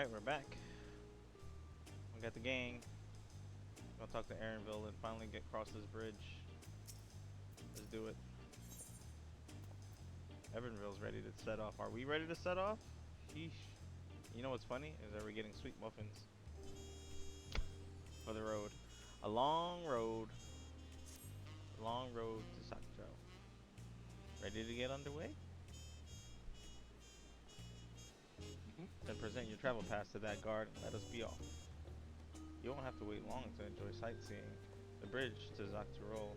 Alright, we're back. We got the gang. Gonna talk to Aaronville and finally get across this bridge. Let's do it. Evanville's ready to set off. Are we ready to set off? Sheesh. You know what's funny? Is that we're getting sweet muffins for the road. A long road. A long road to Dawntrail. Ready to get underway? Then present your travel pass to that guard and let us be off. You won't have to wait long to enjoy sightseeing. The bridge to Dawntrail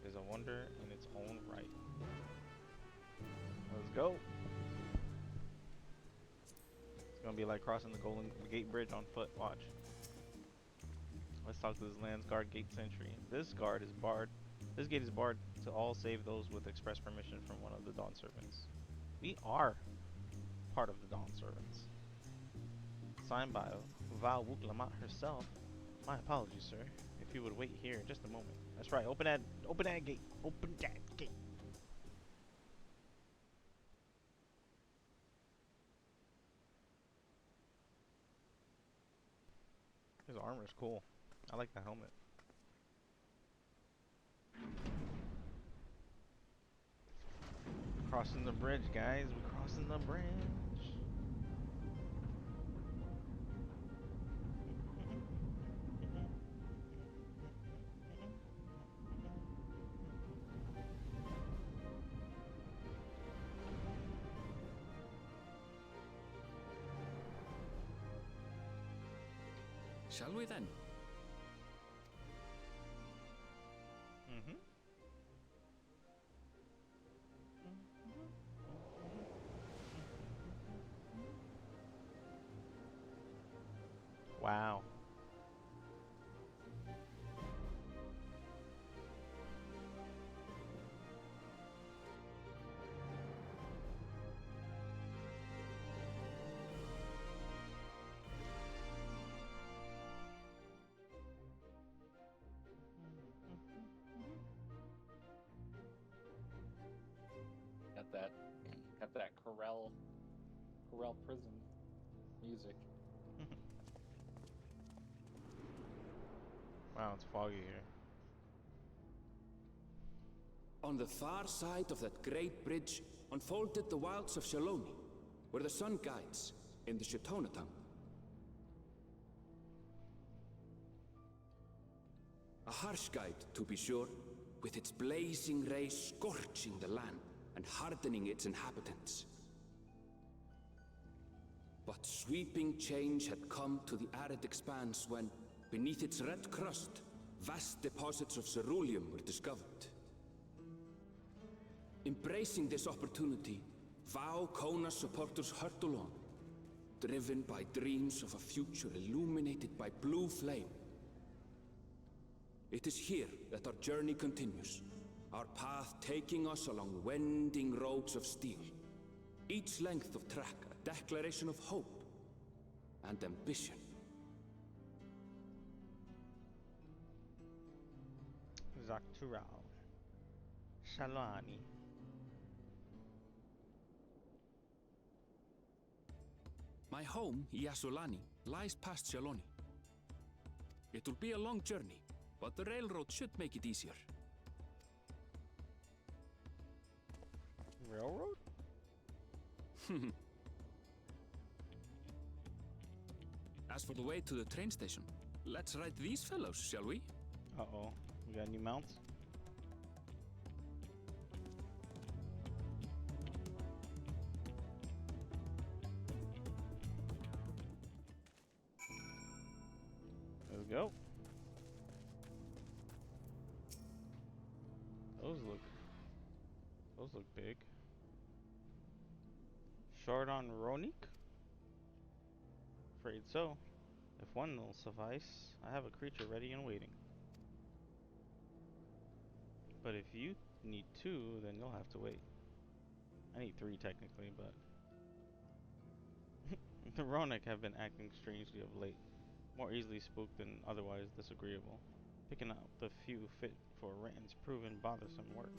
is a wonder in its own right. Let's go. It's gonna be like crossing the Golden Gate Bridge on foot. Watch. Let's talk to this land's guard gate sentry. This guard is barred. This gate is barred to all save those with express permission from one of the Dawn Servants. We are part of the Dawn Servants. Signed by Val Wuklamat herself. My apologies, sir. If you would wait here just a moment. That's right. Open that gate. Open that gate. His armor is cool. I like the helmet. Crossing the bridge, guys. We're crossing the bridge. Shall we then? Wow. Got that Corel prison music. Wow, it's foggy here. On the far side of that great bridge unfolded the wilds of Shaloni, where the sun guides in the Shitonatam. A harsh guide, to be sure, with its blazing rays scorching the land and hardening its inhabitants. But sweeping change had come to the arid expanse when, beneath its red crust, vast deposits of ceruleum were discovered. Embracing this opportunity, Vau Kona supporters hurtled on, driven by dreams of a future illuminated by blue flame. It is here that our journey continues, our path taking us along winding roads of steel. Each length of track a declaration of hope and ambition. Dawntrail. Shalani. My home, Yasulani, lies past Shaloni. It will be a long journey, but the railroad should make it easier. Railroad? As for the way to the train station, let's ride these fellows, shall we? Uh-oh. We got new mounts? Let's go. Those look big. Shardon Ronik? Afraid so. If one will suffice, I have a creature ready and waiting. But if you need two, then you'll have to wait. I need three technically, but the Ronik have been acting strangely of late. More easily spooked than otherwise disagreeable. Picking out the few fit for Renton's proven bothersome work.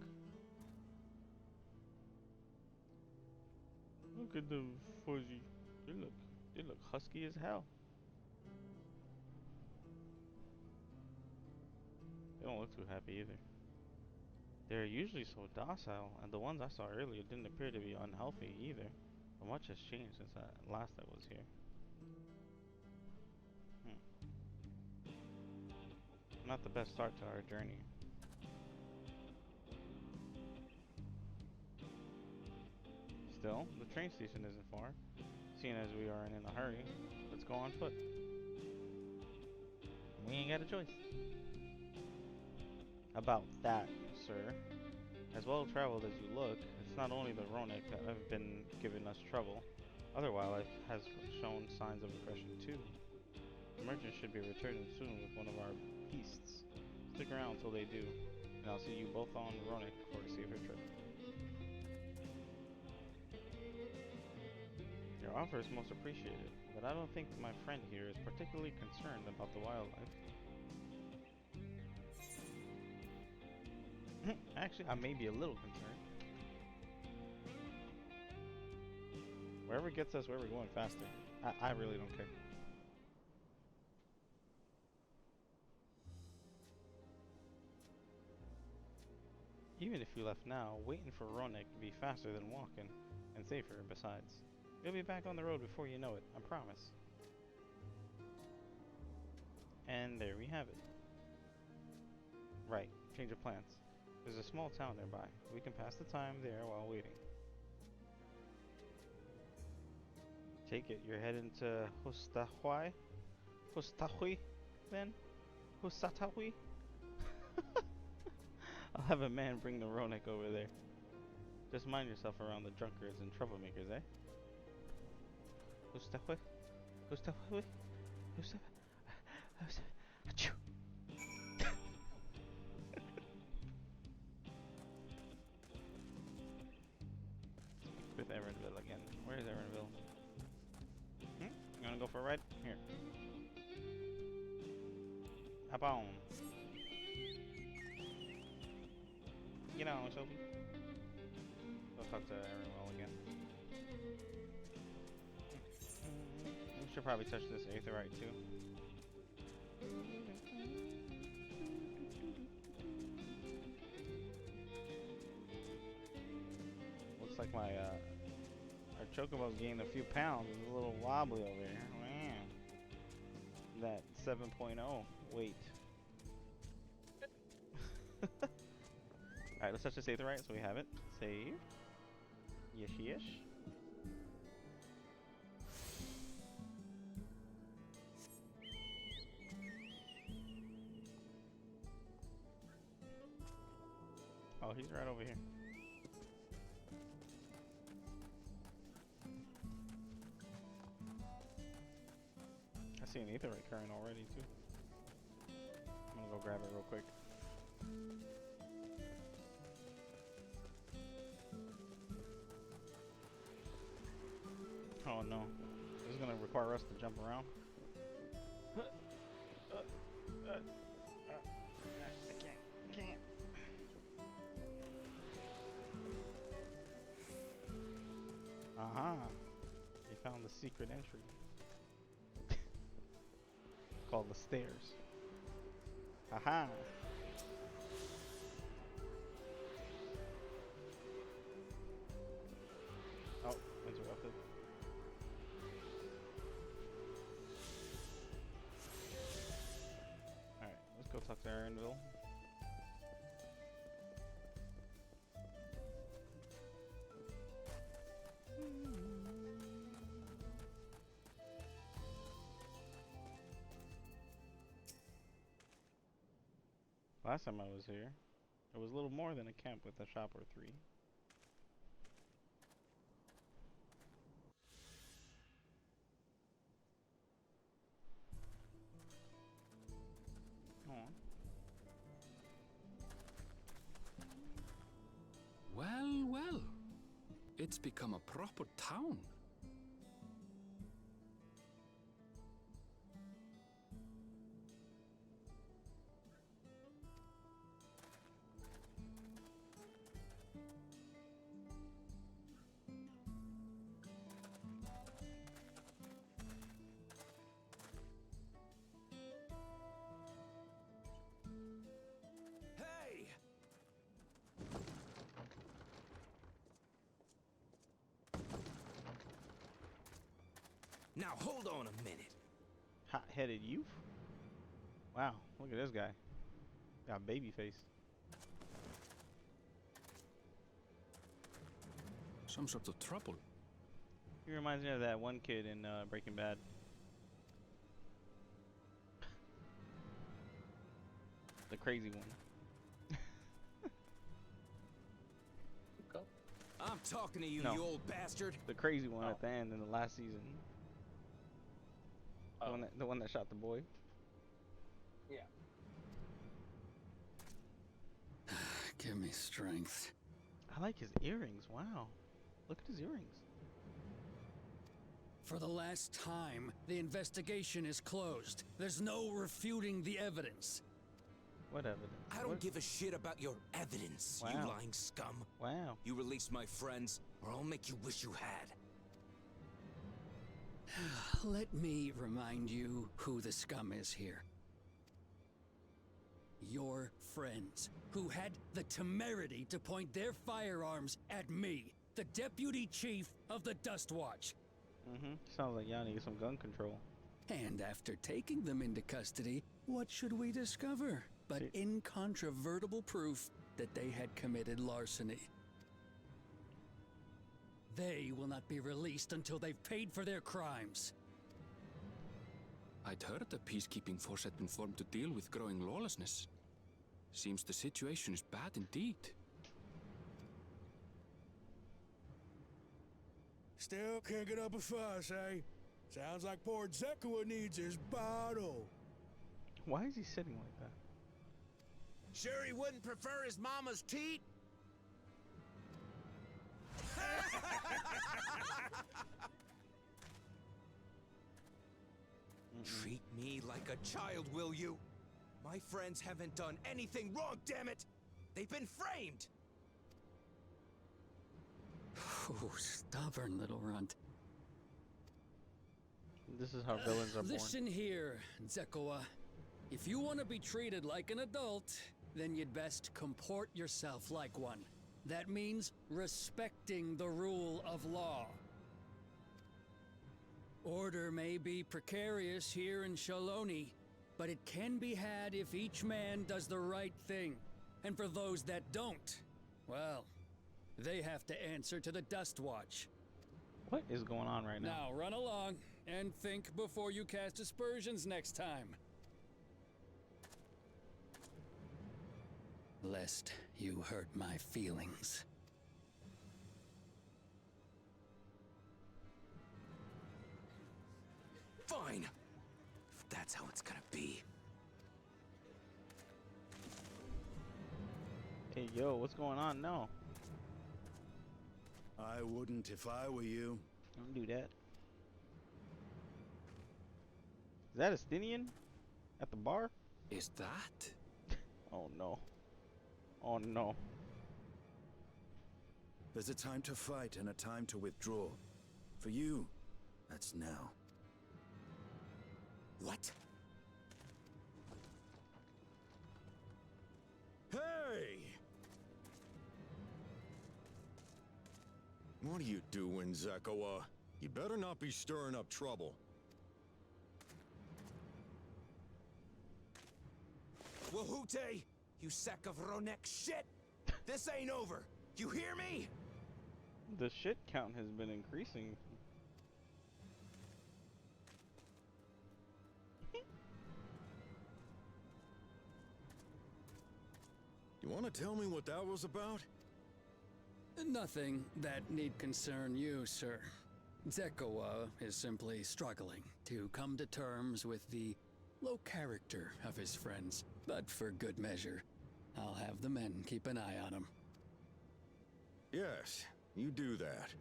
Look at the fuzzy. Hey, look. They look husky as hell. They don't look too happy either. They're usually so docile, and the ones I saw earlier didn't appear to be unhealthy either. But much has changed since last I was here. Not the best start to our journey. Still, the train station isn't far. Seeing as we aren't in a hurry, let's go on foot. We ain't got a choice. About that, sir. As well traveled as you look, it's not only the Ronik that have been giving us trouble. Other wildlife has shown signs of aggression too. The merchant should be returning soon with one of our beasts. Stick around till they do, and I'll see you both on Ronik for a safer trip. Your offer is most appreciated, but I don't think my friend here is particularly concerned about the wildlife. Actually, I may be a little concerned. Wherever gets us where we're going faster. I really don't care. Even if you left now, waiting for Ronik would be faster than walking, and safer besides. You'll be back on the road before you know it, I promise. And there we have it. Right, change of plans. There's a small town nearby. We can pass the time there while waiting. Take it, you're heading to Hostahui? Hostahui, then? Hosatahui? I'll have a man bring the Ronik over there. Just mind yourself around the drunkards and troublemakers, eh? Hostahui? Hostahui? Hostahui? Achoo! With Erenville again. Where is Erenville? You wanna go for a ride? Here. Hop on. Get on, Sophie. Go talk to Erenville again. We should probably touch this aetherite too. Looks like my our chocobo's gained a few pounds. It's a little wobbly over here. Man. That 7.0 weight. Alright, let's touch this aetherite so we have it. Save. Yes. Oh, he's right over here. I see an aetherite current already too. I'm gonna go grab it real quick. Oh no. This is gonna require us to jump around. I can't. Aha! You found the secret entry. Called the stairs. Aha! Oh, interrupted. Alright, let's go talk to Erenville. Last time I was here, it was a little more than a camp with a shop or three. Well. It's become a proper town. Now hold on a minute. Hot-headed youth? Wow, look at this guy. Got baby face. Some sort of trouble. He reminds me of that one kid in Breaking Bad. The crazy one. Go. I'm talking to you, No. you old bastard. The crazy one Oh. at the end in the last season. Oh. The one that shot the boy. Yeah. Give me strength. I like his earrings. Wow. Look at his earrings. For the last time, the investigation is closed. There's no refuting the evidence. What evidence? I don't What? give a shit about your evidence, you Wow. lying scum. Wow. You release my friends, or I'll make you wish you had. Let me remind you who the scum is here. Your friends, who had the temerity to point their firearms at me, the deputy chief of the Dust Watch. Mm-hmm. Sounds like y'all need some gun control. And after taking them into custody, what should we discover but incontrovertible proof that they had committed larceny? They will not be released until they've paid for their crimes. I'd heard the peacekeeping force had been formed to deal with growing lawlessness. Seems the situation is bad indeed. Still can't get up a fuss, eh? Sounds like poor Zekua needs his bottle. Why is he sitting like that? Sure he wouldn't prefer his mama's teat? Treat me like a child, will you? My friends haven't done anything wrong, damn it! They've been framed! Oh, stubborn little runt. This is how villains are born. Listen here, Zekua. If you want to be treated like an adult, then you'd best comport yourself like one. That means respecting the rule of law. Order may be precarious here in Shaloni, but it can be had if each man does the right thing. And for those that don't, well, they have to answer to the Dust Watch. What is going on right now? Now run along and think before you cast aspersions next time. Lest you hurt my feelings. Fine! If that's how it's gonna be. Hey, yo, what's going on? No. I wouldn't if I were you. Don't do that. Is that a Stinian? At the bar? Is that? Oh no. Oh no. There's a time to fight and a time to withdraw. For you, that's now. What? Hey! What are you doing, Zekua? You better not be stirring up trouble. Wahute! You sack of Ronek shit! This ain't over! You hear me? The shit count has been increasing. You want to tell me what that was about? Nothing that need concern you, sir. Zekua is simply struggling to come to terms with the low character of his friends. But for good measure, I'll have the men keep an eye on him. Yes, you do that.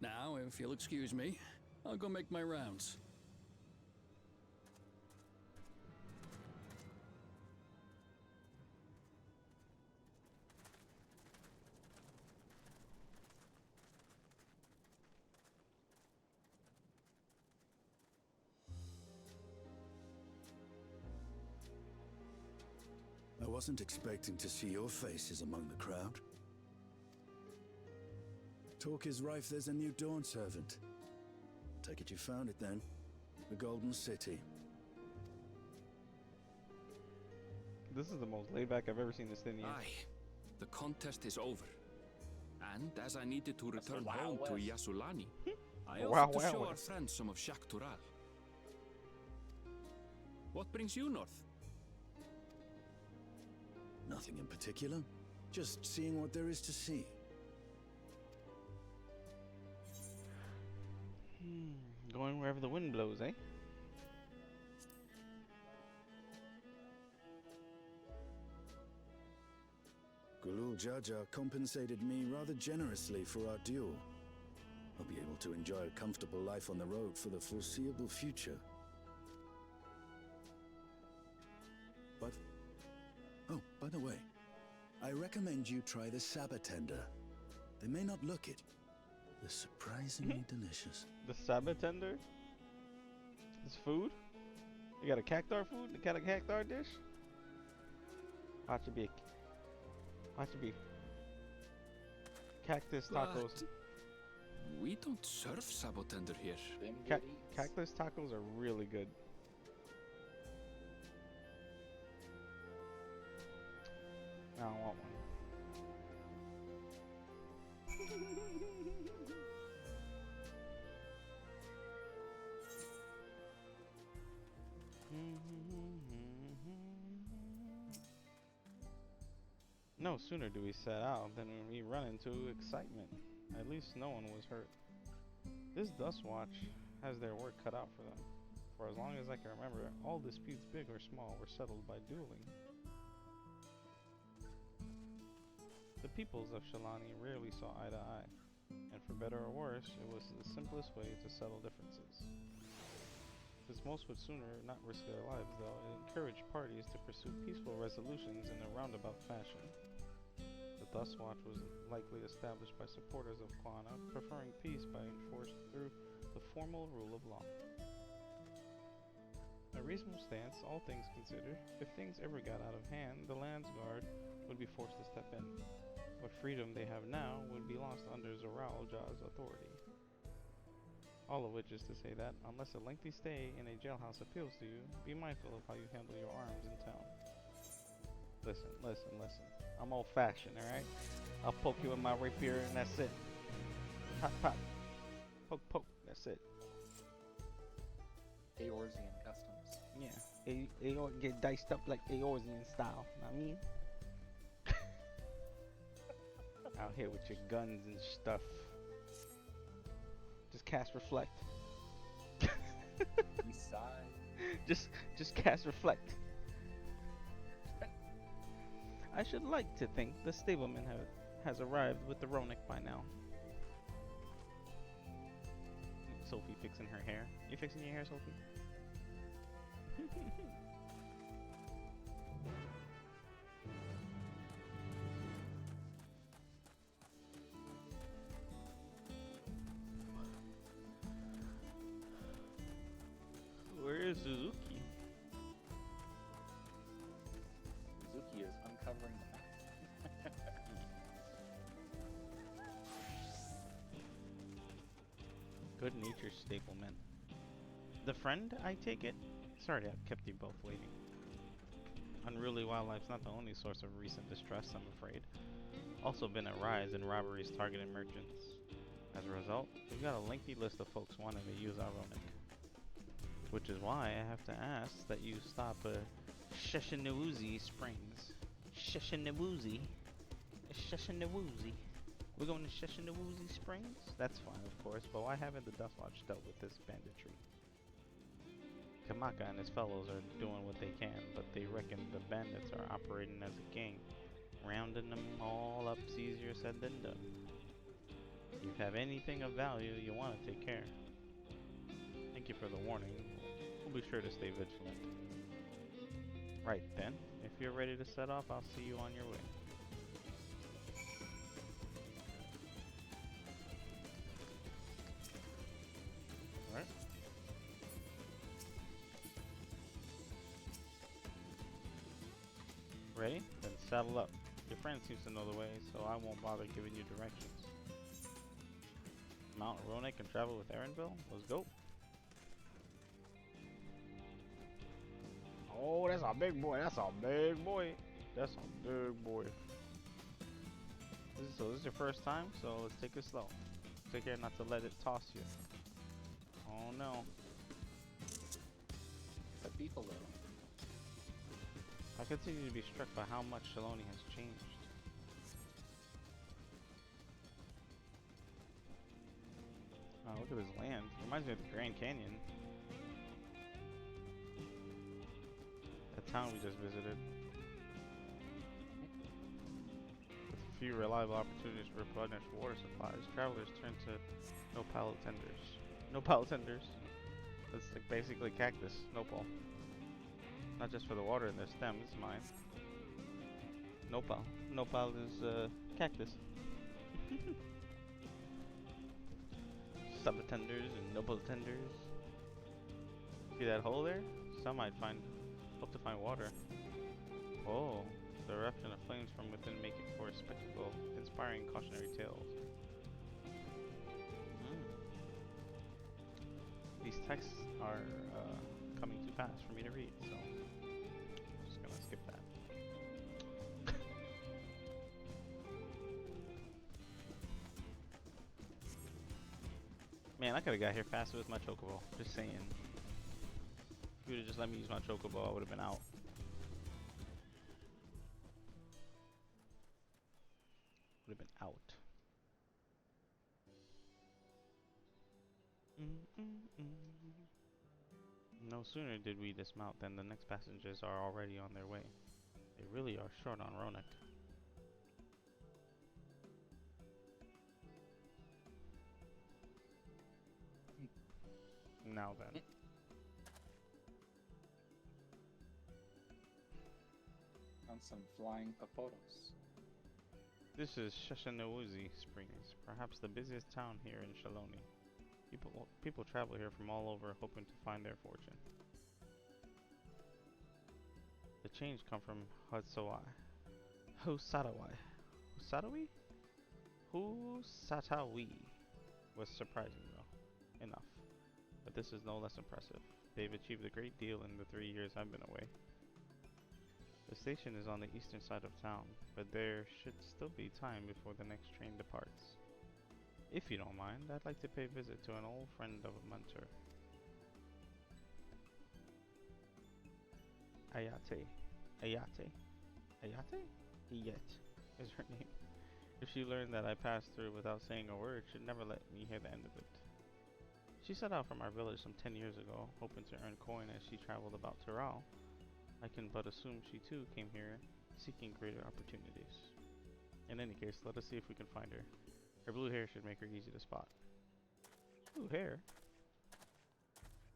Now, if you'll excuse me, I'll go make my rounds. I wasn't expecting to see your faces among the crowd. Talk is rife there's a new Dawn servant. Take it you found it then. The Golden City. This is the most laid back I've ever seen this thing. Aye, the contest is over. And as I needed to That's the return Wild home to West. Yasulani, I Wow, offered to wow, show wow. our friends some of Shak Tural. What brings you north? Nothing in particular. Just seeing what there is to see. Going wherever the wind blows, eh? Gulul Jaja compensated me rather generously for our duel. I'll be able to enjoy a comfortable life on the road for the foreseeable future. But... oh, by the way, I recommend you try the Sabatender. They may not look it. They're surprisingly delicious. The Sabatender? This food? You got a cactar food? You got a cactar dish? Watch it be. Watch it be. Cactus tacos. But we don't serve Sabotender here. Them good eats. Cactus tacos are really good. I don't want one. No sooner do we set out than we run into excitement. At least no one was hurt. This Dust Watch has their work cut out for them. For as long as I can remember, all disputes, big or small, were settled by dueling. The peoples of Shalani rarely saw eye to eye, and for better or worse, it was the simplest way to settle differences. Since most would sooner not risk their lives, though, it encouraged parties to pursue peaceful resolutions in a roundabout fashion. The Dust Watch was likely established by supporters of Kwana, preferring peace by enforced through the formal rule of law. A reasonable stance, all things considered. If things ever got out of hand, the Lands Guard would be forced to step in. What freedom they have now would be lost under Zoral Jah's authority. All of which is to say that, unless a lengthy stay in a jailhouse appeals to you, be mindful of how you handle your arms in town. Listen, listen, listen. I'm old-fashioned, alright? I'll poke you with my rapier and that's it. Pop, pop. Poke, poke. That's it. Eorzean customs. Yeah. Aor get diced up like Eorzean style. Know what I mean? Out here with your guns and stuff. Just cast reflect. East side. just cast reflect. I should like to think the stableman has arrived with the Ronik by now. Sophie fixing her hair. You fixing your hair, Sophie? Where is Suzuki? Suzuki is uncovering the map. Good-natured stableman. The friend, I take it? Sorry to have kept you both waiting. Unruly wildlife's not the only source of recent distress, I'm afraid. Also been a rise in robberies targeting merchants. As a result, we've got a lengthy list of folks wanting to use our Ronik. Which is why I have to ask that you stop at Sheshinawuzi Springs. Sheshinawuzi? Sheshinawuzi. We're going to Sheshinawuzi Springs? That's fine, of course, but why haven't the Dust Watch dealt with this banditry? Kamaka and his fellows are doing what they can, but they reckon the bandits are operating as a gang. Rounding them all up's easier said than done. If you have anything of value, you want to take care. Thank you for the warning. We'll be sure to stay vigilant. Right then, if you're ready to set off, I'll see you on your way. Alright. Ready? Then saddle up. Your friend seems to know the way, so I won't bother giving you directions. Mount Ronik and travel with Erenville? Let's go. That's a big boy. That's a big boy. That's a big boy. So this is your first time, so let's take it slow. Take care not to let it toss you. Oh no. The people though. I continue to be struck by how much Shaloni has changed. Oh, look at this land. Reminds me of the Grand Canyon. The town we just visited. With few reliable opportunities to replenish water supplies, travelers turn to nopal tenders. Nopal tenders. That's like basically cactus, nopal. Not just for the water in their stems, mine. Nopal. Nopal is cactus. Sub-tenders and nopal tenders. See that hole there? Some might hope to find water. Oh, the eruption of flames from within make it for a spectacle, inspiring cautionary tales. These texts are coming too fast for me to read, so I'm just gonna skip that. Man, I could've got here faster with my chocobo. Just saying. If you would've just let me use my chocobo, I would've been out. Would've been out. No sooner did we dismount than the next passengers are already on their way. They really are short on Ronak. Now then. On some flying paporos. This is Shashanawuzi Springs, perhaps the busiest town here in Shaloni. People travel here from all over hoping to find their fortune. The change come from Husawai. Husatawi was surprising though, enough. But this is no less impressive. They've achieved a great deal in the 3 years I've been away. The station is on the eastern side of town, but there should still be time before the next train departs. If you don't mind, I'd like to pay a visit to an old friend of a mentor. Ayate is her name. If she learned that I passed through without saying a word, she'd never let me hear the end of it. She set out from our village some 10 years ago, hoping to earn coin as she traveled about Tural. I can but assume she too came here, seeking greater opportunities. In any case, let us see if we can find her. Her blue hair should make her easy to spot. Blue hair?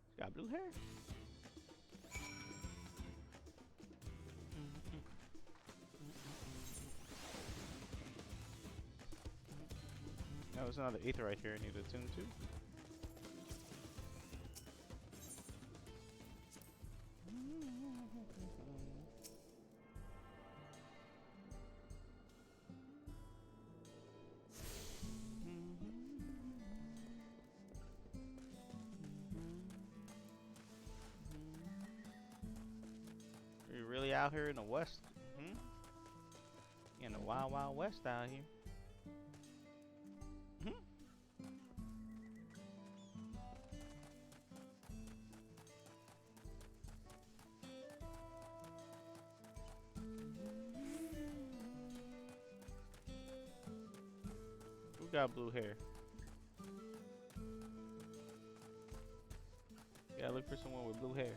She got blue hair? Now there's another aether right here I need to attune to. You're really out here in the west, in the wild, wild west out here. Who got blue hair? Gotta look for someone with blue hair.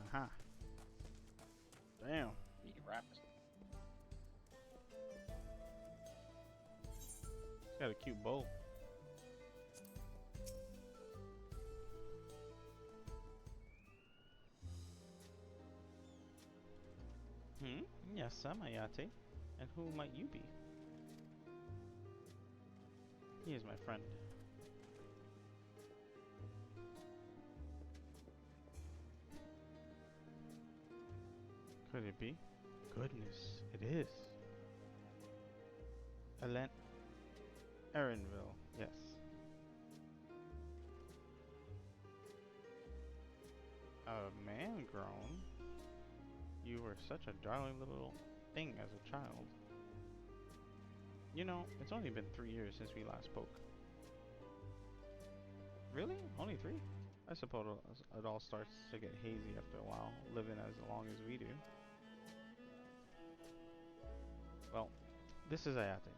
Aha. Damn. Be wrapped. It's got a cute bow. Yes, Samayate. And who might you be? He is my friend. Could it be? Goodness, it is. Elen Erinville, yes. A man grown? You were such a darling little thing as a child. You know, it's only been 3 years since we last spoke. Really? Only 3? I suppose it all starts to get hazy after a while, living as long as we do. Well, this is Ayate.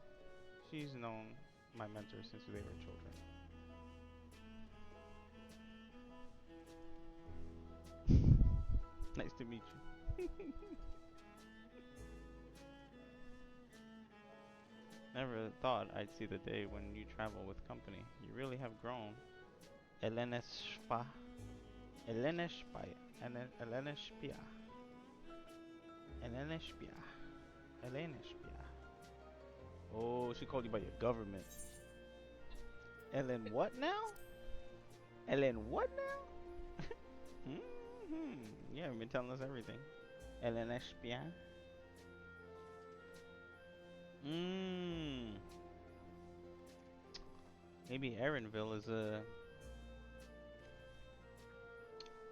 She's known my mentor since they were children. Nice to meet you. Never thought I'd see the day when you travel with company. You really have grown. Eleneshpa. Eleneshpa. Eleneshpia. Eleneshpia. Eleneshpia. Oh, she called you by your government. Ellen what now? Ellen what now? You haven't been telling us everything. Eleneshpia. Maybe Erinville is a...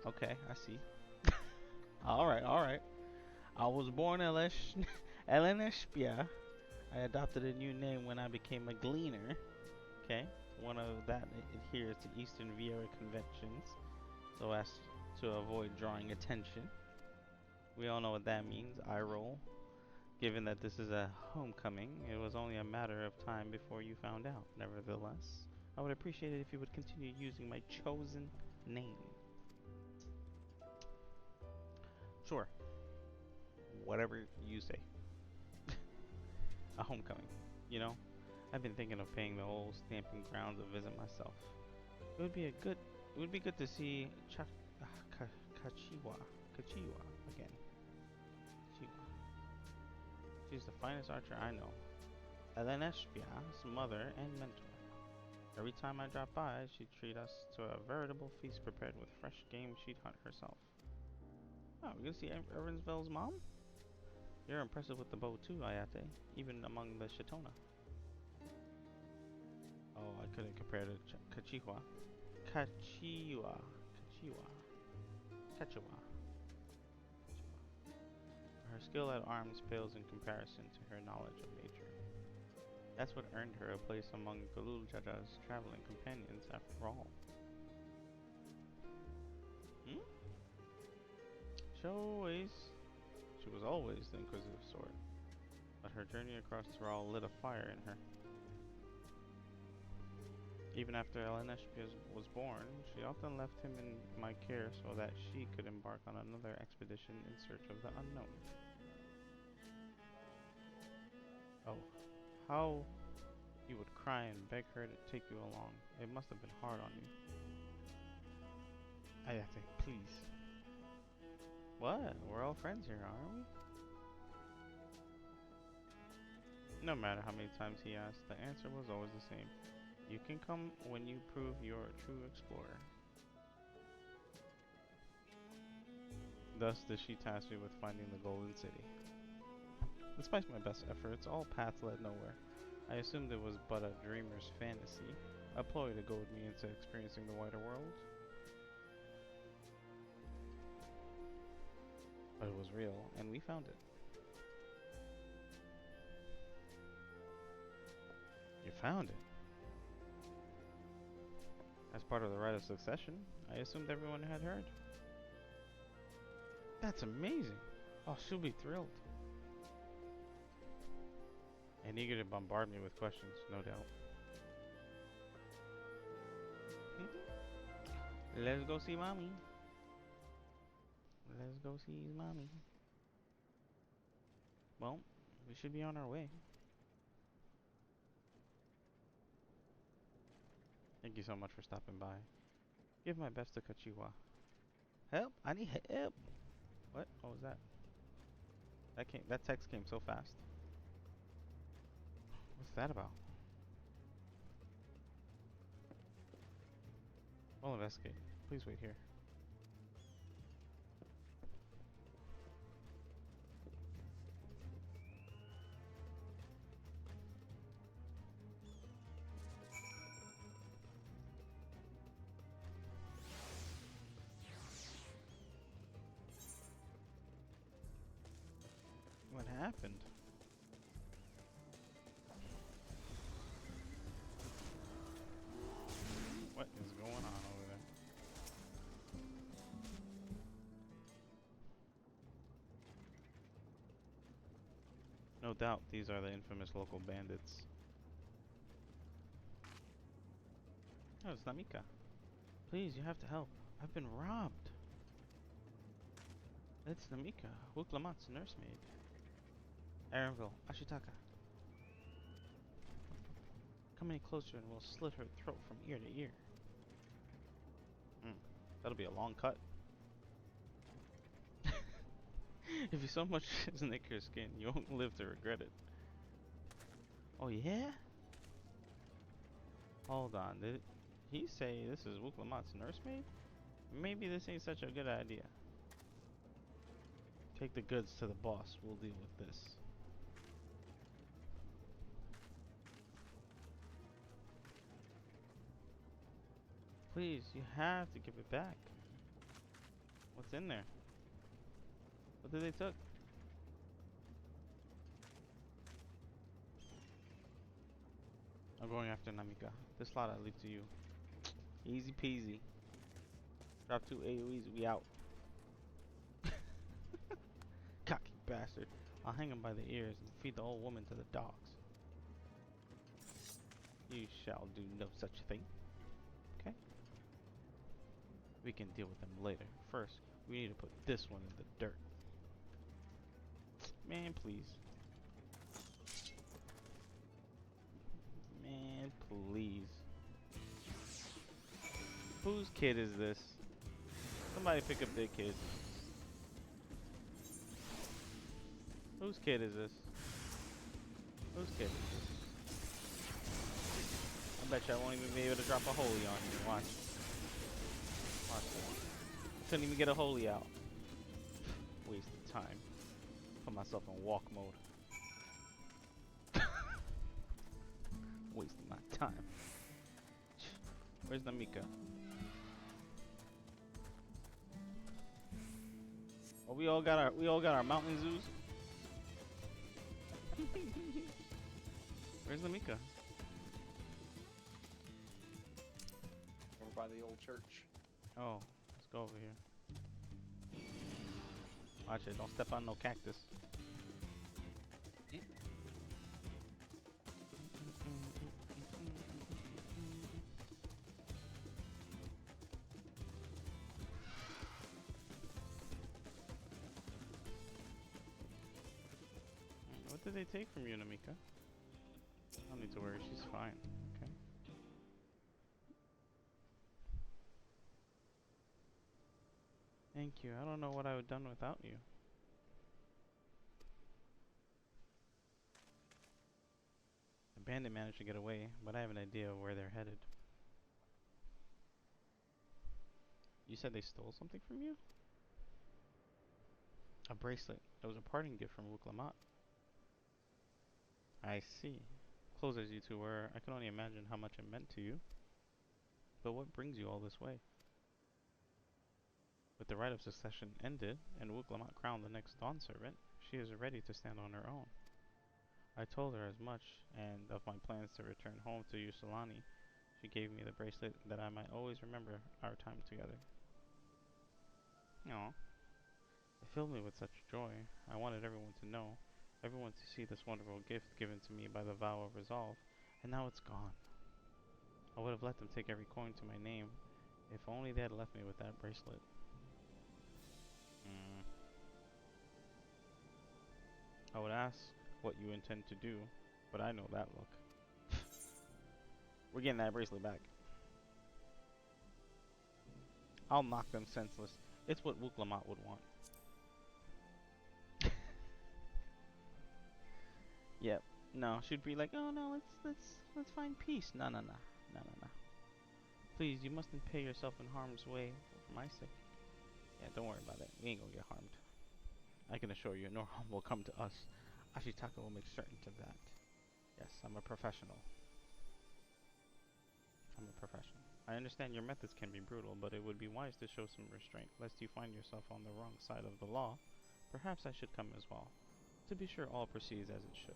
Okay, I see. Alright. I was born Eleneshpia. I adopted a new name when I became a gleaner. Okay, one of that adheres to Eastern Vieira conventions, so as to avoid drawing attention. We all know what that means. I roll. Given that this is a homecoming, it was only a matter of time before you found out. Nevertheless, I would appreciate it if you would continue using my chosen name. Sure. Whatever you say. A homecoming, you know? I've been thinking of paying the old stamping grounds a visit myself. It would be good to see Kachiwa again. Kachiwa. She's the finest archer I know. Eleneshpia's mother and mentor. Every time I drop by, she'd treat us to a veritable feast prepared with fresh game she'd hunt herself. Oh, we gonna see Evansville's mom? You're impressive with the bow too, Ayate, even among the Shitona. Oh, I couldn't compare to Kachiwa. Kachiwa. Her skill at arms pales in comparison to her knowledge of nature. That's what earned her a place among Galul Jaja's traveling companions after all. She was always the inquisitive sort, but her journey across Tyrol lit a fire in her. Even after Eleneshpia was born, she often left him in my care so that she could embark on another expedition in search of the unknown. Oh, how you would cry and beg her to take you along. It must have been hard on you. Ayate, please. What? We're all friends here, aren't we? No matter how many times he asked, the answer was always the same. You can come when you prove you're a true explorer. Thus did she task me with finding the Golden City. Despite my best efforts, all paths led nowhere. I assumed it was but a dreamer's fantasy, a ploy to goad me into experiencing the wider world. But it was real, and we found it. You found it? As part of the rite of succession, I assumed everyone had heard. That's amazing! Oh, she'll be thrilled. And eager to bombard me with questions, no doubt. Let's go see mommy. Let's go see mommy. Well, we should be on our way. Thank you so much for stopping by. Give my best to Kachiwa. Help! I need help! What? What was that? That text came so fast. What's that about? We'll investigate. Please wait here. happened? What is going on over there? No doubt these are the infamous local bandits. Oh, it's Namika. Please, you have to help. I've been robbed. It's Namika, Wuklamat's nursemaid. Arenville, Ashitaka. Come any closer and we'll slit her throat from ear to ear. That'll be a long cut. If you so much as nick her skin, you won't live to regret it. Oh yeah? Hold on, did he say this is Wuklamat's nursemaid? Maybe this ain't such a good idea. Take the goods to the boss, we'll deal with this. Please, you have to give it back. What's in there? What did they took? I'm going after Namika. This lot I leave to you. Easy peasy. Drop 2 AoEs, we out. Cocky bastard. I'll hang him by the ears and feed the old woman to the dogs. You shall do no such thing. Okay? We can deal with them later. First, we need to put this one in the dirt. Man, please. Man, please. Whose kid is this? Somebody pick up their kid. Whose kid is this? Whose kid is this? I bet you I won't even be able to drop a holy on you. Watch. Watch this. Couldn't even get a holy out. Waste of time. Put myself in walk mode. Wasting my time. Where's Namika? Oh, we all got our mountain zoos. Where's Namika? Over by the old church. Oh, let's go over here. Watch it, don't step on no cactus. What did they take from you, Namika? I don't need to worry, she's fine. Okay. Thank you. I don't know what I would have done without you. The bandit managed to get away, but I have an idea of where they're headed. You said they stole something from you? A bracelet. It was a parting gift from Wuklamat. I see. Close as you two were, I can only imagine how much it meant to you. But what brings you all this way? With the right of succession ended, and Wuklamat crowned the next Dawn servant, she is ready to stand on her own. I told her as much, and of my plans to return home to Yusalani. She gave me the bracelet that I might always remember our time together. Aww. It filled me with such joy. I wanted everyone to know, everyone to see this wonderful gift given to me by the vow of resolve, and now it's gone. I would have let them take every coin to my name, if only they had left me with that bracelet. I would ask what you intend to do, but I know that look. We're getting that bracelet back. I'll knock them senseless. It's what Wuklamat would want. Yep. No, she'd be like, oh no, let's find peace. No. Please, you mustn't pay yourself in harm's way for my sake. Yeah, don't worry about it. We ain't gonna get harmed. I can assure you, no harm will come to us. Ashitaka will make certain of that. Yes, I'm a professional. I understand your methods can be brutal, but it would be wise to show some restraint, lest you find yourself on the wrong side of the law. Perhaps I should come as well. to be sure all proceeds as it should.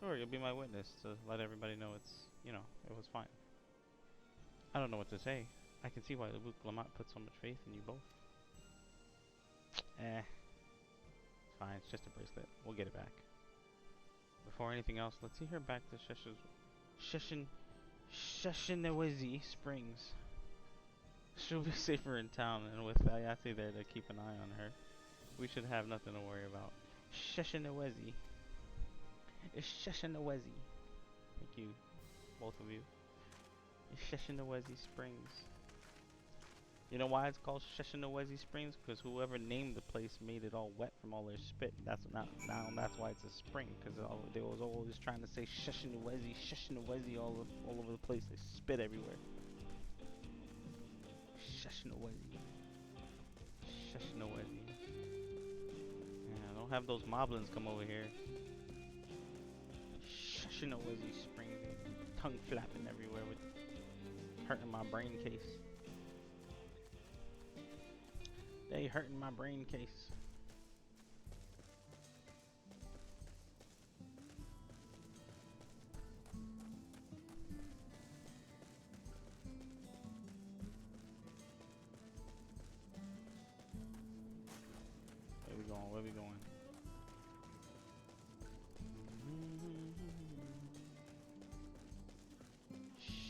Sure, you'll be my witness to let everybody know it's, you know, it was fine. I don't know what to say. I can see why Luke Lamont put so much faith in you both. It's fine, it's just a bracelet. We'll get it back. Before anything else, let's see her back to Sheshinawezi Springs. She'll be safer in town, and with Ayati there to keep an eye on her, we should have nothing to worry about. Sheshinawezi. It's Sheshinawezi. Thank you, both of you. It's Sheshinawezi Springs. You know why it's called Sheshinawezi Springs? Because whoever named the place made it all wet from all their spit. That's now that's why it's a spring. Because they was always trying to say Sheshinawezi all over the place. They spit everywhere. Sheshinawezi. Yeah, don't have those moblins come over here. Sheshinawezi Springs. Tongue flapping everywhere with hurting my brain case. They hurting my brain case. Where we going? Where we going?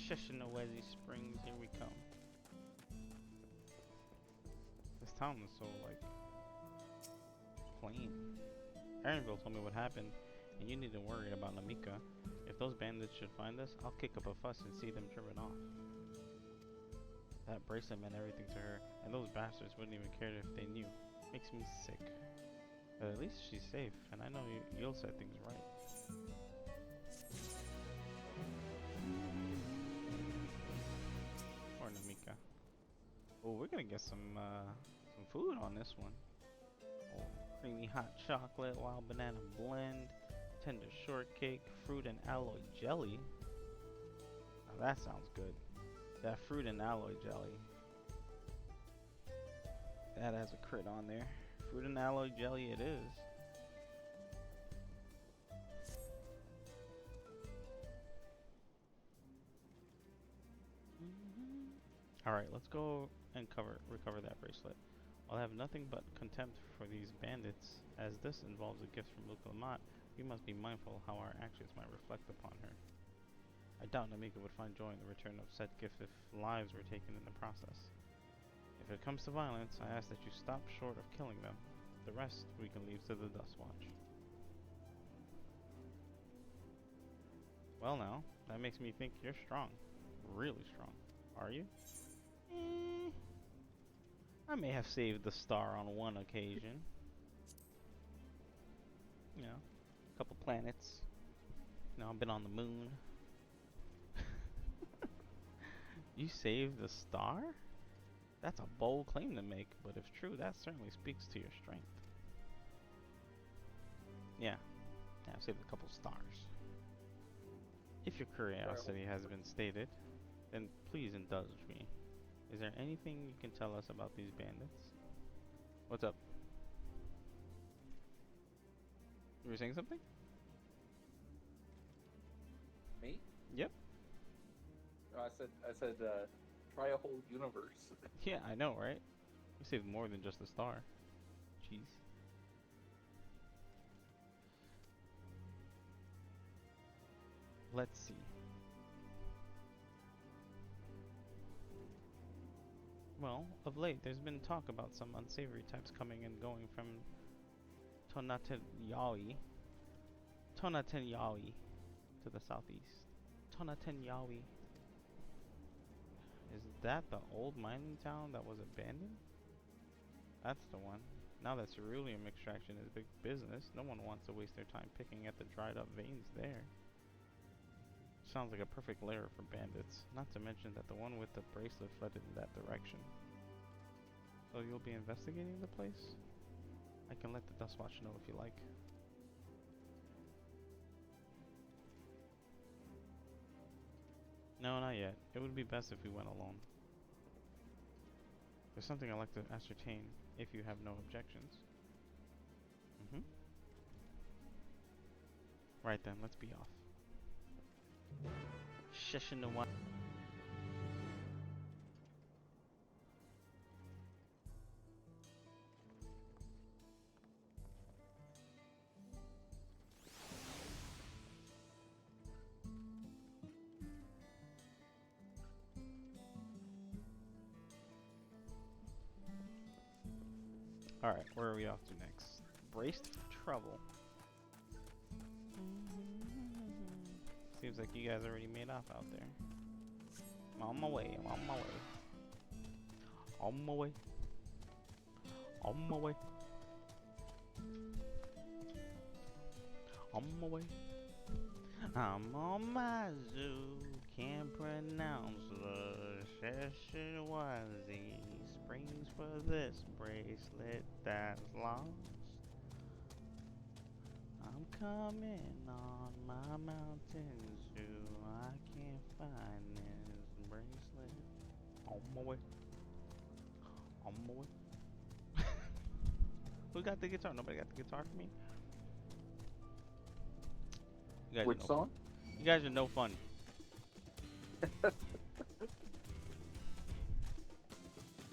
Sheshinawezi Springs, here we come. This town is so, like, plain. Aaronville told me what happened, and you needn't worry about Namika. If those bandits should find us, I'll kick up a fuss and see them driven off. That bracelet meant everything to her, and those bastards wouldn't even care if they knew. Makes me sick. But at least she's safe, and I know you'll set things right. Or Namika. Oh, we're gonna get some food on this one. Oh, creamy hot chocolate, wild banana blend, tender shortcake, fruit and alloy jelly. Now that sounds good. That fruit and alloy jelly. That has a crit on there. Fruit and alloy jelly it is. Alright, let's go and recover that bracelet. I'll have nothing but contempt for these bandits. As this involves a gift from Luke Lamont, we must be mindful how our actions might reflect upon her. I doubt Namika would find joy in the return of said gift if lives were taken in the process. If it comes to violence, I ask that you stop short of killing them. The rest we can leave to the Dust Watch. Well now, that makes me think you're strong. Really strong. Are you? I may have saved the star on one occasion. You know, a couple planets. You know, I've been on the moon. You saved the star? That's a bold claim to make, but if true, that certainly speaks to your strength. Yeah, I've saved a couple stars. If your curiosity has been stated, then please indulge me. Is there anything you can tell us about these bandits? What's up? You were saying something? Me? Yep. No, I said, try a whole universe. Yeah, I know, right? You saved more than just a star. Jeez. Let's see. Well, of late, there's been talk about some unsavory types coming and going from Tonatenyawi to the southeast. Tonatenyawi. Is that the old mining town that was abandoned? That's the one. Now that ceruleum extraction is big business, no one wants to waste their time picking at the dried up veins there. Sounds like a perfect lair for bandits, not to mention that the one with the bracelet fled in that direction. So you'll be investigating the place? I can let the Dust Watch know if you like. No, not yet. It would be best if we went alone. There's something I'd like to ascertain, if you have no objections. Right then, let's be off. Session the one. Alright, where are we off to next? Braced for trouble. Seems like you guys already made off out there. I'm on my way, I'm on my way. On my way. On my way. On my way. I'm on my zoo. Can't pronounce the session was the springs for this bracelet that's lost. I'm coming on my mountain zoo. I can't find this bracelet. On my way. On my way. Who got the guitar? Nobody got the guitar for me? You guys Which are no song? fun. You guys are no fun.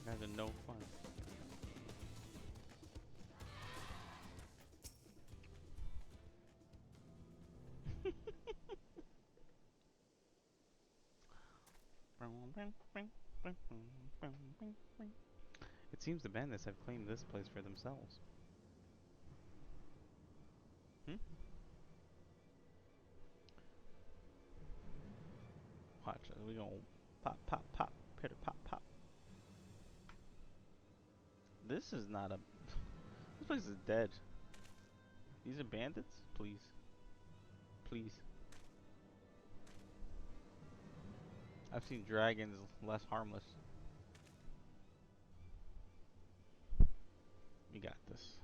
You guys are no fun. It seems the bandits have claimed this place for themselves. Watch, we gonna pop, pop, pop, pitter, pop, pop. This is not a. This place is dead. These are bandits? Please. Please. I've seen dragons less harmless. We got this.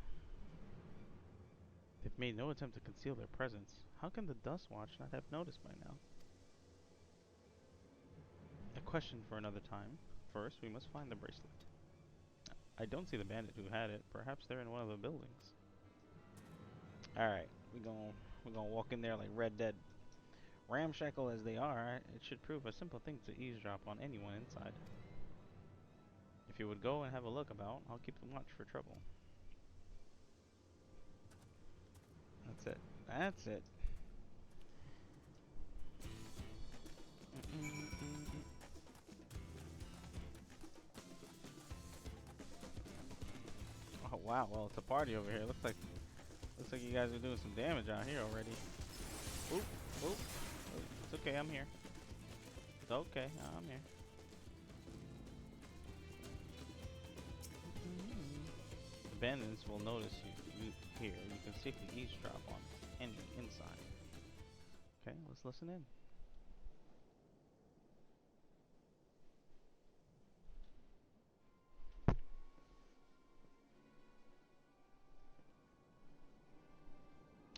They've made no attempt to conceal their presence. How can the Dust Watch not have noticed by now? A question for another time. First, we must find the bracelet. I don't see the bandit who had it. Perhaps they're in one of the buildings. Alright, we're gonna walk in there like Red Dead. Ramshackle as they are, it should prove a simple thing to eavesdrop on anyone inside. If you would go and have a look about, I'll keep the watch for trouble. That's it. That's it. Oh wow, well it's a party over here. Looks like you guys are doing some damage out here already. Oop, oop. It's okay, I'm here. It's okay, I'm here. The bandits will notice you here. You can safely eavesdrop on any inside. Okay, let's listen in.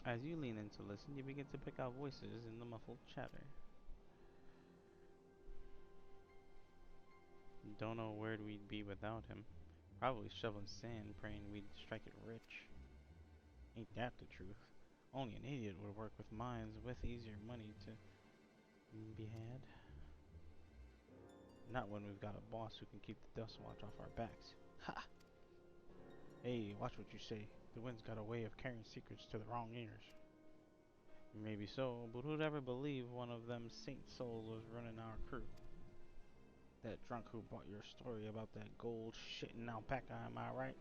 As you lean in to listen, you begin to pick out voices in the muffled chatter. Don't know where we'd be without him. Probably shoveling sand, praying we'd strike it rich. Ain't that the truth? Only an idiot would work with mines with easier money to be had. Not when we've got a boss who can keep the Dust Watch off our backs. Ha! Hey, watch what you say. The wind's got a way of carrying secrets to the wrong ears. Maybe so, but who'd ever believe one of them saint souls was running our crew? That drunk who brought your story about that gold shitting alpaca, am I right?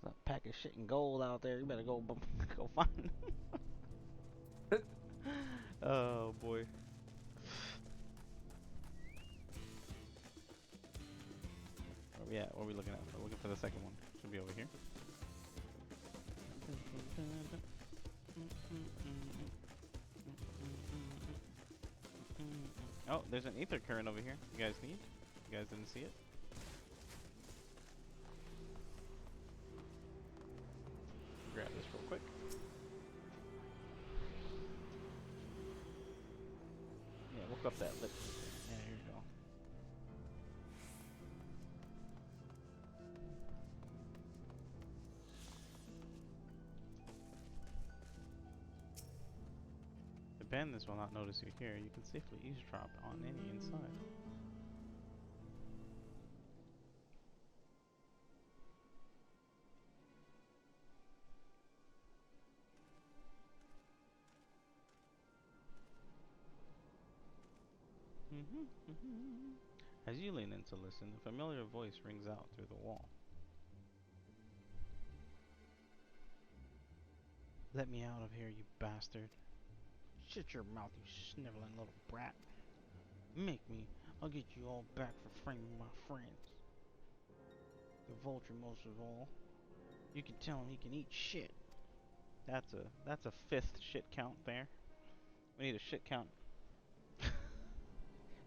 There's a pack of shitting gold out there. You better go find it. Oh boy. Where we at? What are we looking at? We're looking for the second one. Should be over here. Oh, there's an ether current over here. You guys need? You guys didn't see it? Grab this real quick. Yeah, look up that lip. Yeah, here you go. Bandits will not notice you here. You can safely eavesdrop on any inside. As you lean in to listen, a familiar voice rings out through the wall. Let me out of here, you bastard. Shut your mouth, you sniveling little brat. Make me. I'll get you all back for framing my friends. The vulture most of all. You can tell him he can eat shit. That's a fifth shit count there. We need a shit count.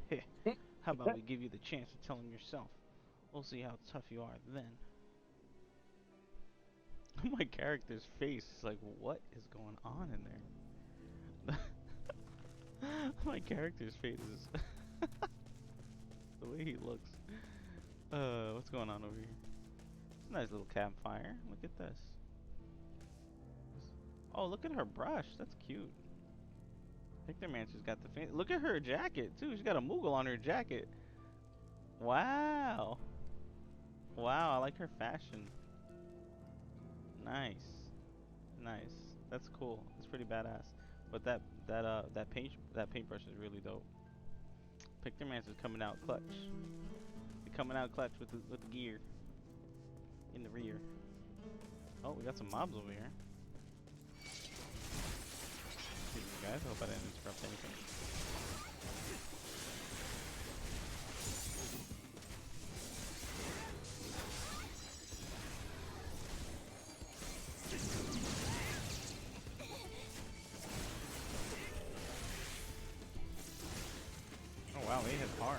Hey, how about we give you the chance to tell him yourself? We'll see how tough you are then. My character's face is like, what is going on in there? My character's face is the way he looks. What's going on over here? It's a nice little campfire. Look at this. Oh, look at her brush. That's cute. Victor Mancher's got the fan. Look at her jacket too. She's got a Moogle on her jacket. Wow. Wow, I like her fashion. Nice. Nice. That's cool. That's pretty badass. But that paintbrush is really dope. Victor Mancher's coming out clutch. They're coming out clutch with the gear in the rear. Oh, we got some mobs over here. Excuse me, guys. I hope I didn't interrupt anything. Oh wow, they hit hard.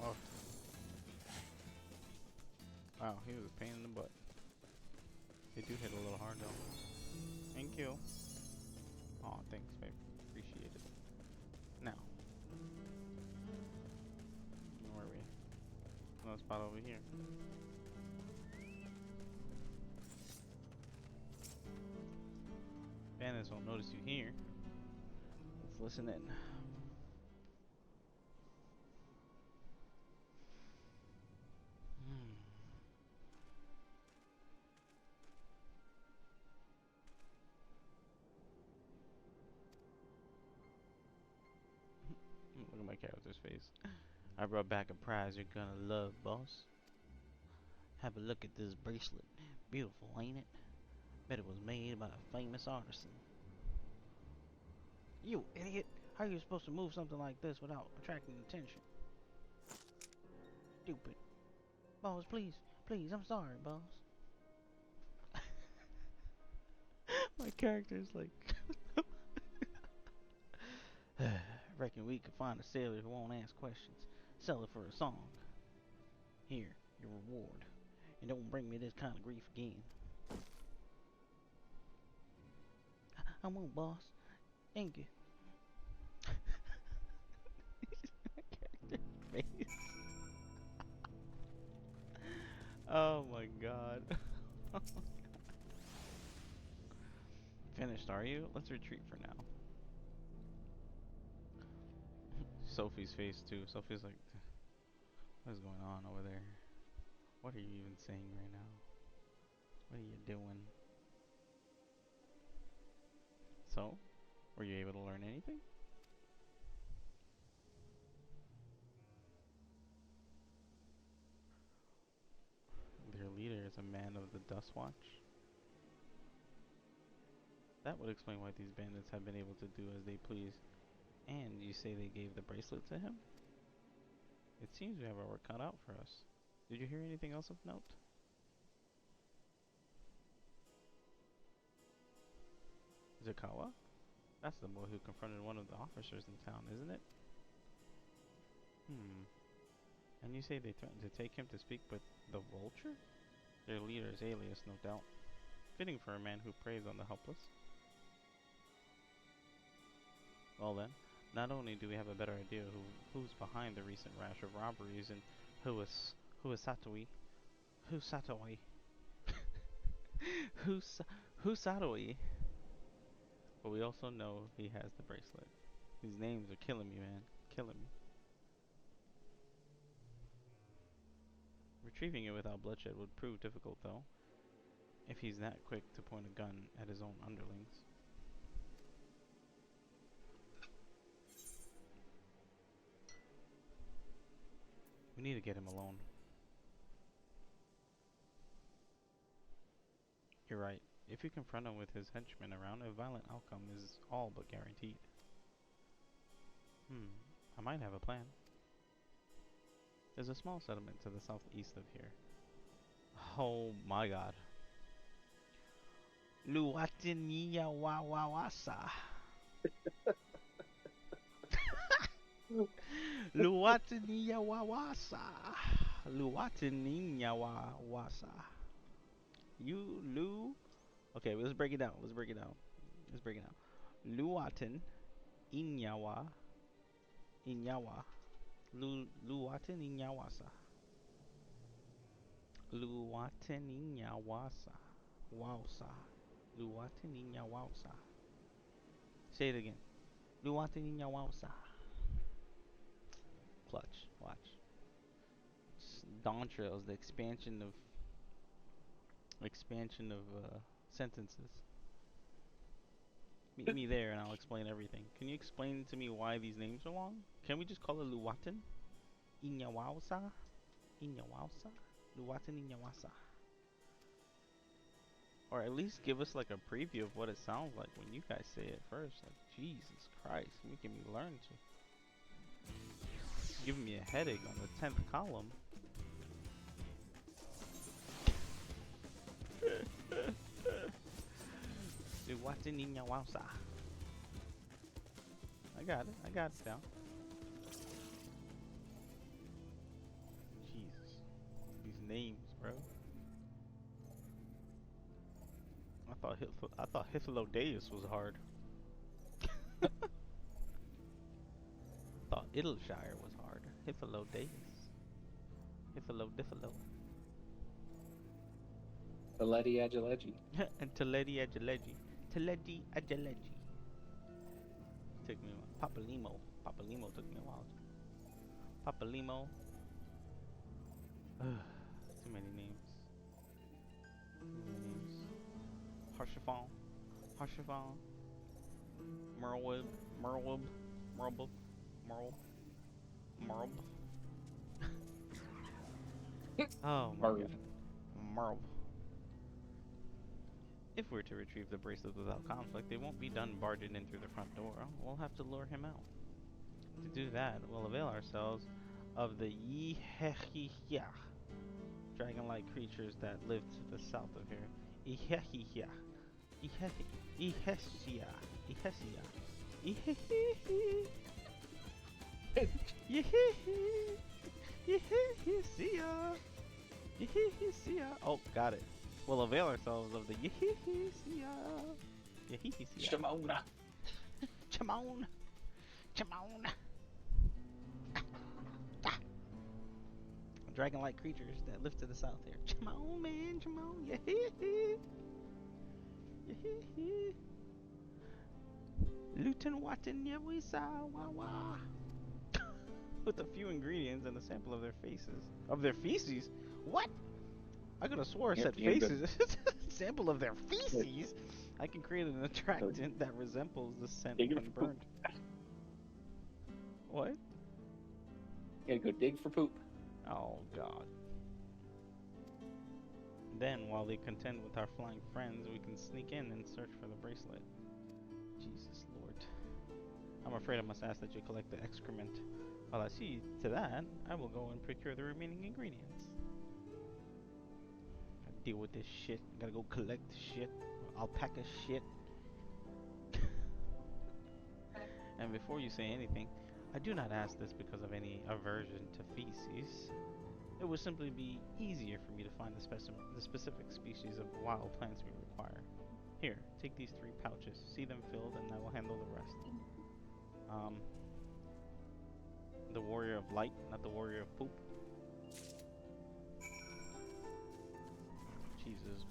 Oh. Wow, he was a pain in the butt. They do hit a little hard though. Thank you. Aw, thanks, babe. Appreciate it. Now. Where are we? Another spot over here. Bandits won't notice you here. Let's listen in. Look at my character's face. I brought back a prize you're gonna love, boss. Have a look at this bracelet. Beautiful, ain't it? Bet it was made by a famous artisan. You idiot! How are you supposed to move something like this without attracting attention? Stupid. Boss, please. Please, I'm sorry, boss. My character's like... Reckon we could find a sailor who won't ask questions. Sell it for a song. Here, your reward. And don't bring me this kind of grief again. I won't, boss. Thank you. Oh my god. Finished, are you? Let's retreat for now. Sophie's face too. Sophie's like, what is going on over there? What are you even saying right now? What are you doing? So, were you able to learn anything? Their leader is a man of the Dust Watch. That would explain why these bandits have been able to do as they please. And you say they gave the bracelet to him? It seems we have our work cut out for us. Did you hear anything else of note? Zakawa? That's the boy who confronted one of the officers in town, isn't it? Hmm. And you say they threatened to take him to speak with the Vulture? Their leader's alias, no doubt. Fitting for a man who preys on the helpless. Well then, not only do we have a better idea who's behind the recent rash of robberies and who is Satoi, who's Satoi, who's who's Satoi, but we also know he has the bracelet. These names are killing me, man, killing me. Retrieving it without bloodshed would prove difficult, though, if he's that quick to point a gun at his own underlings. We need to get him alone. You're right. If you confront him with his henchmen around, a violent outcome is all but guaranteed. I might have a plan. There's a small settlement to the southeast of here. Oh my god. Luatiniya Wawawasa. Luatiniya Wawasa. Luatiniya Wawasa. You, Lu. Okay, let's break it down. Let's break it down. Let's break it down. Luatin Inyawa. Inyawa. Luatin Inyawasa. Luatin Inyawasa. Wausa. Luatin Inyawasa. Say it again. Luatin Inyawasa. Clutch. Watch. Dawntrail is the expansion of sentences. Meet me there and I'll explain everything. Can you explain to me why these names are long? Can we just call it Luwatan? Inyawasa? Inyawasa? Luwatan Inyawasa. Or at least give us like a preview of what it sounds like when you guys say it first. Like, Jesus Christ, making me learn to. Giving me a headache on the 10th column. Luwatan Inyawasa. I got it down. Jesus. These names, bro. I thought Hythlodaeus was hard. Thought Idleshire was hard. Hythlodaeus. Hythlo. Aleti Agilegi. And Teledi Agilegi. Took me a while. Papalimo took me a while. Papalimo. Too many names. Harshafon. Merlwib. Oh my god. Merl. If we're to retrieve the bracelet without conflict, it won't be done barging in through the front door. We'll have to lure him out. To do that, we'll avail ourselves of the Yehehiya, dragon-like creatures that live to the south of here. Yehehiya. Yehesia. Oh, got it. We'll avail ourselves of the Yehesia. Shimona. Chamon. Dragon-like creatures that live to the south here. Chamon, man, Chamon. Luton Watton Yawisa Wawa. With a few ingredients and a sample of their faces. Of their feces? What? I could have swore I said faces. Sample of their feces? I can create an attractant that resembles the scent when burned. What? You gotta go dig for poop. Oh god. Then, while they contend with our flying friends, we can sneak in and search for the bracelet. Jesus Lord. I'm afraid I must ask that you collect the excrement. While I see to that, I will go and procure the remaining ingredients. I deal with this shit. I gotta go collect shit. Alpaca shit. And before you say anything, I do not ask this because of any aversion to feces. It would simply be easier for me to find the specific species of wild plants we require. Here, take these 3 pouches. See them filled, and I will handle the rest. The warrior of light, not the warrior of poop. Jesus.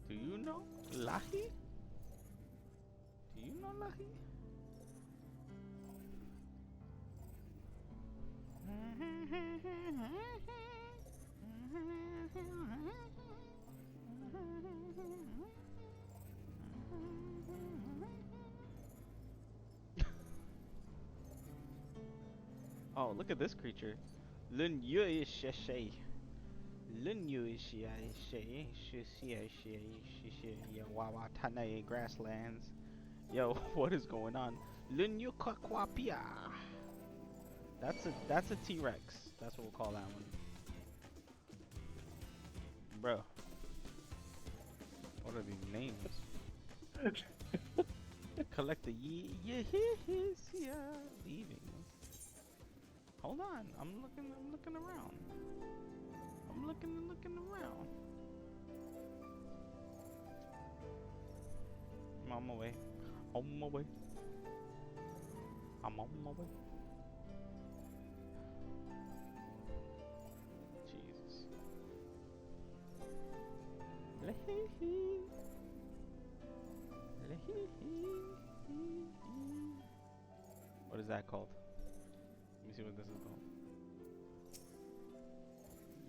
Do you know Lahi? Do you know Lahi? Oh, look at this creature. Lun yu is sheshe. Lun yu is wawa tanae grasslands. Yo, what is going on? Lun yu kakwapia. That's a T-Rex. That's what we'll call that one. Bro. What are these names? Collect the leaving. Hold on, I'm looking around. I'm looking around. I'm on my way. On my way. I'm on my way. Jesus. What is that called? Let me see what this is called.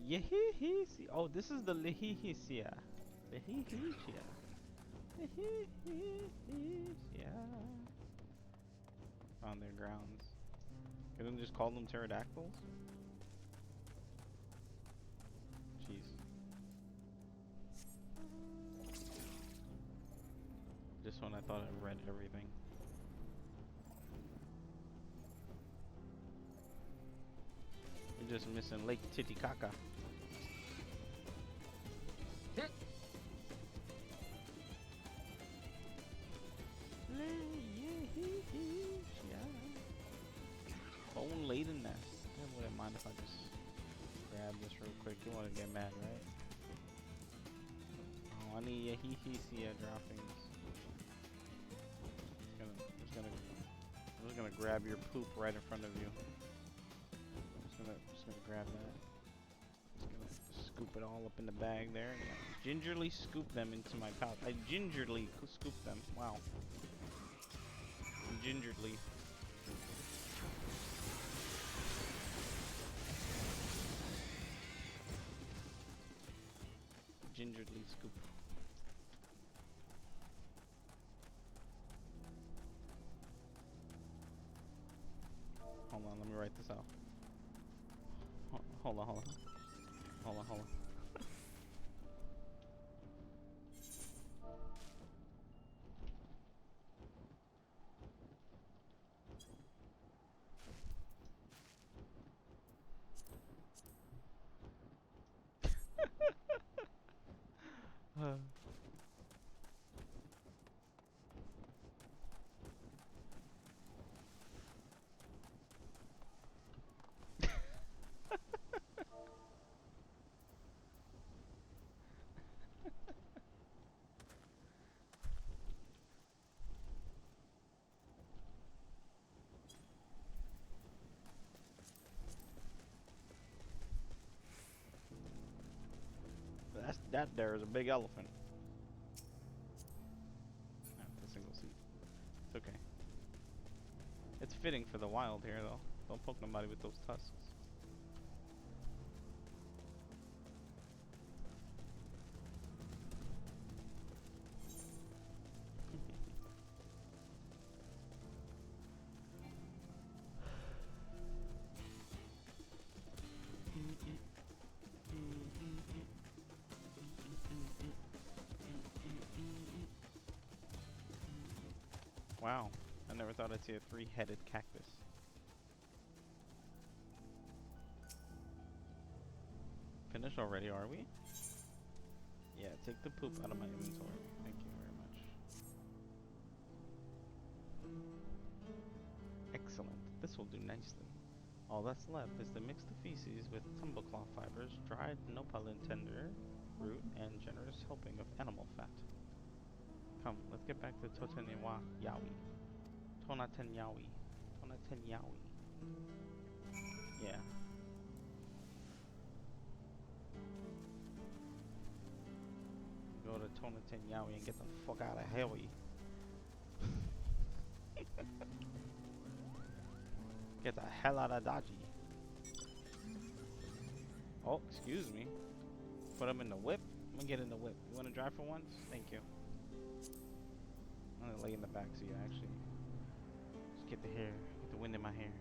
Yehihisi. Oh, this is the Lehihisia. Lehihisia. Lehihisia. On their grounds. Can we just call them pterodactyls? Jeez. Just when I thought I read everything. We're just missing Lake Titicaca. Bone laden nest. I wouldn't mind if I just grab this real quick. You want to get mad, right? Oh, I need Yehihisia droppings. I'm just gonna grab your poop right in front of you. Just gonna grab that. Just gonna scoop it all up in the bag there. Yeah. Gingerly scoop them into my pouch. I gingerly scoop them. Wow. Gingerly. Gingerly scoop. Hold on, let me write this out. Hold on. That there is a big elephant. That's a single seat. It's okay. It's fitting for the wild here, though. Don't poke nobody with those tusks. Wow, I never thought I'd see a 3-headed cactus. Finished already, are we? Yeah, take the poop out of my inventory. Thank you very much. Excellent. This will do nicely. All that's left is to mix the feces with tumblecloth fibers, dried nopalin tender root, and generous helping of animal fat. Come, let's get back to Totenyawa Yawi. Tonaten Yawi. Yeah. Go to Tonaten Yawi and get the fuck out of Hawi. Get the hell out of Dodgy. Oh, excuse me. Put him in the whip. I'm gonna get in the whip. You wanna drive for once? Thank you. I'm gonna lay in the back seat actually. Just get the hair, get the wind in my hair.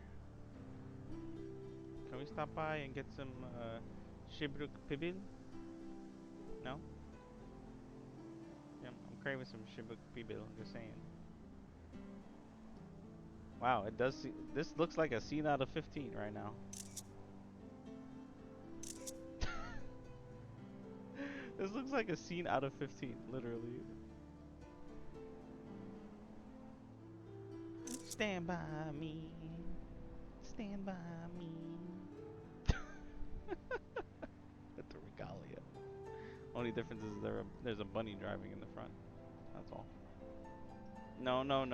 Can we stop by and get some Shibruk Pibil? No? Yeah, I'm craving some Shibruk Pibil, just saying. Wow, it does see, this looks like a scene out of 15 right now. This looks like a scene out of 15, literally. Stand by me. Stand by me. At the regalia. Only difference is there's a bunny driving in the front. That's all. No. Not.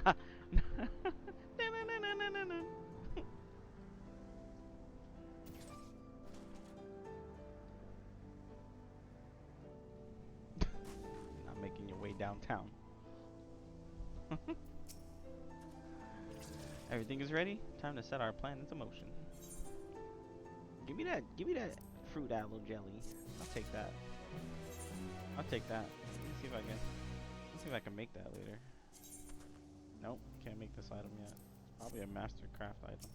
Not making your way downtown. Everything is ready. Time to set our plan into motion. Give me that fruit aloe jelly. I'll take that. Let me see if I can make that later. Nope, can't make this item yet. Probably a mastercraft item.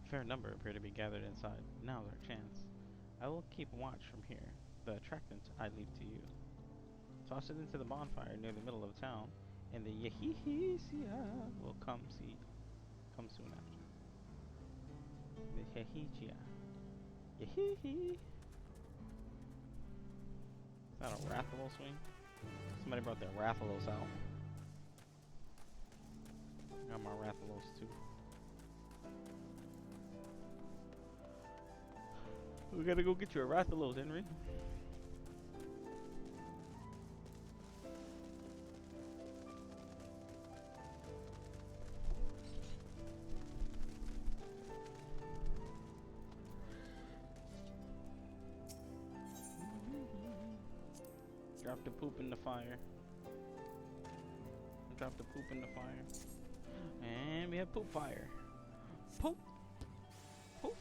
A fair number appear to be gathered inside. Now's our chance. I will keep watch from here. The attractant I leave to you. Toss it into the bonfire near the middle of town, and the Yehihisia will come soon after. The Yehihisia. Yehihi. Is that a Rathalos swing? Somebody brought their Rathalos out. Got my Rathalos too. We gotta go get you a Rathalos, Henry. Drop the poop in the fire. Drop the poop in the fire. And we have poop fire. Poop. Poop.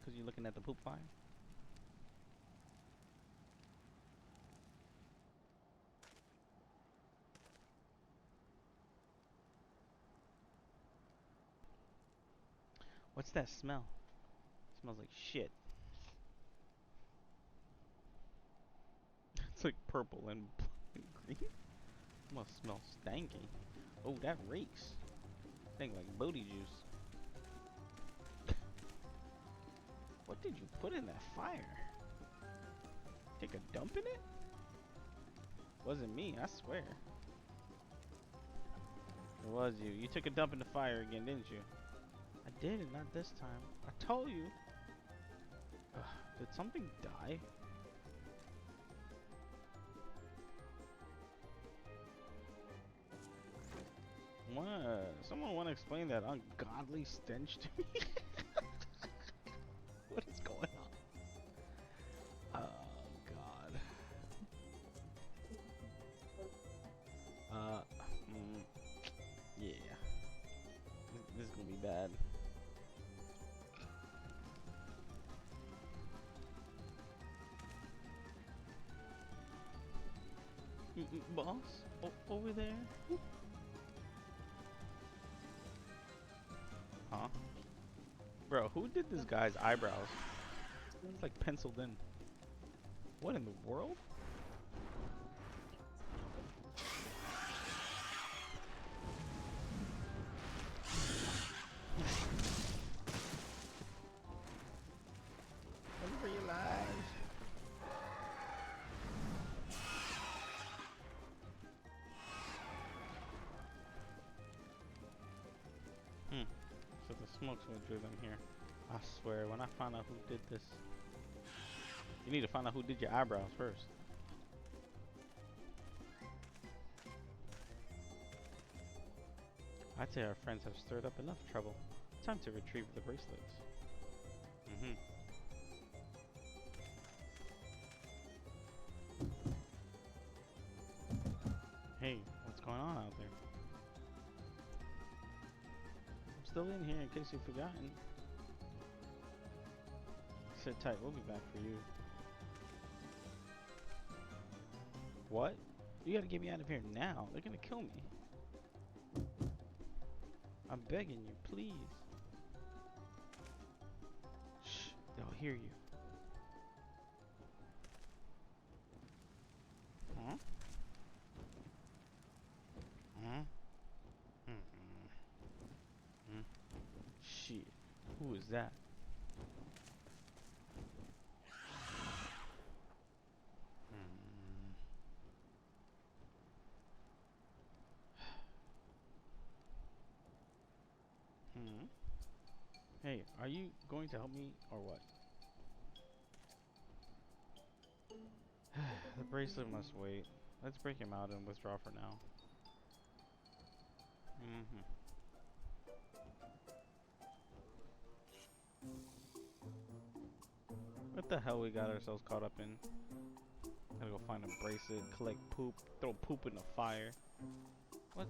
Because you're looking at the poop fire? What's that smell? It smells like shit. It's like purple and green. It must smell stanky. Oh, that reeks. Think like booty juice. What did you put in that fire? Take a dump in it? Wasn't me, I swear. It was you. You took a dump in the fire again, didn't you? I did it, not this time. I told you. Ugh, did something die? What? Someone want to explain that ungodly stench to me? What is going on? Oh, God. Yeah. This is gonna be bad. Boss? Over there? Huh? Bro, who did this guy's eyebrows? It's like penciled in. What in the world? Run for your lives. So the smoke's what drew them here. I swear, when I find out who did this, you need to find out who did your eyebrows first. I'd say our friends have stirred up enough trouble. Time to retrieve the bracelets. Hey, what's going on out there? I'm still in here in case you've forgotten. Sit tight, we'll be back for you. What? You gotta get me out of here now. They're gonna kill me. I'm begging you, please. Shh, they'll hear you. Huh? Huh? Shit, who is that? Hey, are you going to help me or what? The bracelet must wait. Let's break him out and withdraw for now. What the hell we got ourselves caught up in? Gotta go find a bracelet, collect poop, throw poop in the fire. What?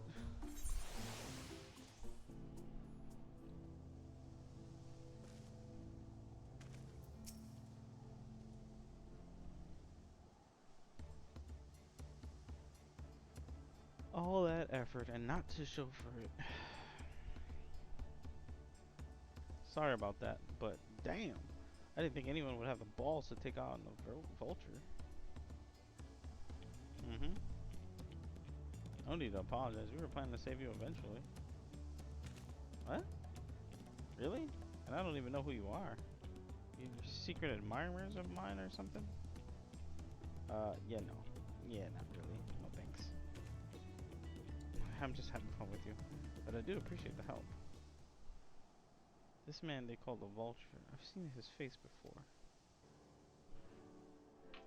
All that effort and not to show for it. Sorry about that, but damn. I didn't think anyone would have the balls to take on the vulture. No need to apologize. We were planning to save you eventually. What? Really? And I don't even know who you are. You're secret admirers of mine or something? Yeah, no. Yeah, not really. No thanks. I'm just having fun with you. But I do appreciate the help. This man they call the Vulture. I've seen his face before.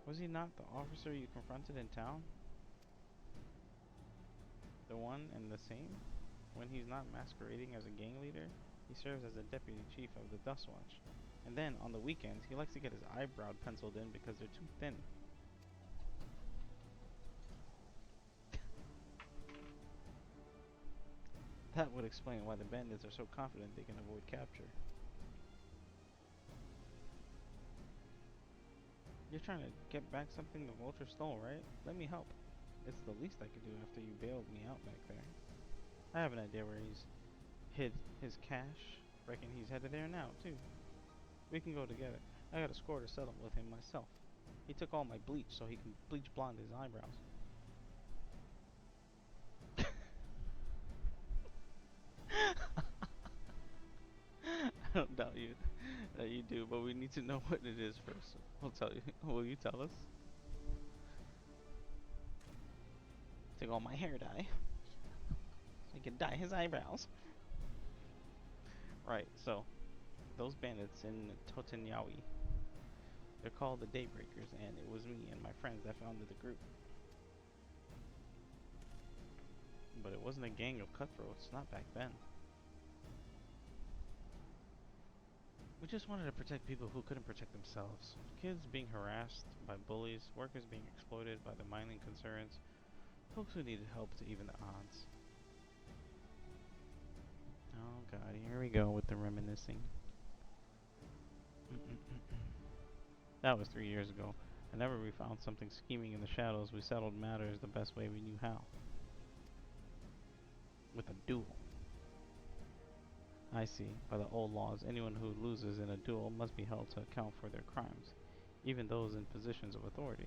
Was he not the officer you confronted in town? The one and the same? When he's not masquerading as a gang leader, he serves as a deputy chief of the Dust Watch. And then, on the weekends, he likes to get his eyebrow penciled in because they're too thin. That would explain why the bandits are so confident they can avoid capture. You're trying to get back something the Vulture stole, right? Let me help. It's the least I could do after you bailed me out back there. I have an idea where he's hid his cash. Reckon he's headed there now, too. We can go together. I got a score to settle with him myself. He took all my bleach so he can bleach blonde his eyebrows. I don't doubt you that you do, but we need to know what it is first. I'll tell you. Will you tell us? Take all my hair dye so he can dye his eyebrows. Right, so those bandits in Totenyawi, they're called the Daybreakers, and it was me and my friends that founded the group. But it wasn't a gang of cutthroats, not back then. We just wanted to protect people who couldn't protect themselves. Kids being harassed by bullies, workers being exploited by the mining concerns, folks who needed help to even the odds. Oh god, here we go with the reminiscing. That was 3 years ago. Whenever we found something scheming in the shadows, we settled matters the best way we knew how. With a duel. I see. By the old laws, anyone who loses in a duel must be held to account for their crimes, even those in positions of authority.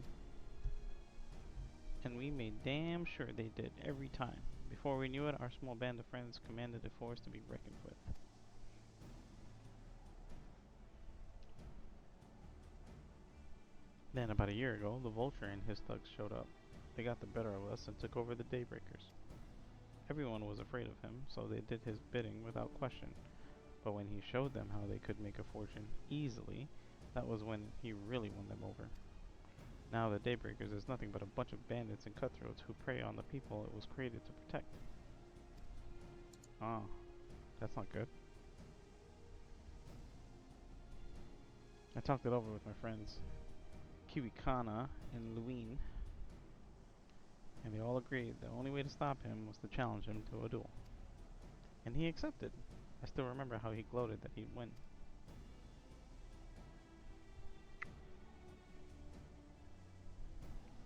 And we made damn sure they did every time. Before we knew it, our small band of friends commanded a force to be reckoned with. Then, about a year ago, the Vulture and his thugs showed up. They got the better of us and took over the Daybreakers. Everyone was afraid of him, so they did his bidding without question. But when he showed them how they could make a fortune easily, that was when he really won them over. Now the Daybreakers is nothing but a bunch of bandits and cutthroats who prey on the people it was created to protect. Oh, that's not good. I talked it over with my friends, Kiwikana and Luwin, and they all agreed the only way to stop him was to challenge him to a duel. And he accepted. I still remember how he gloated that he'd win.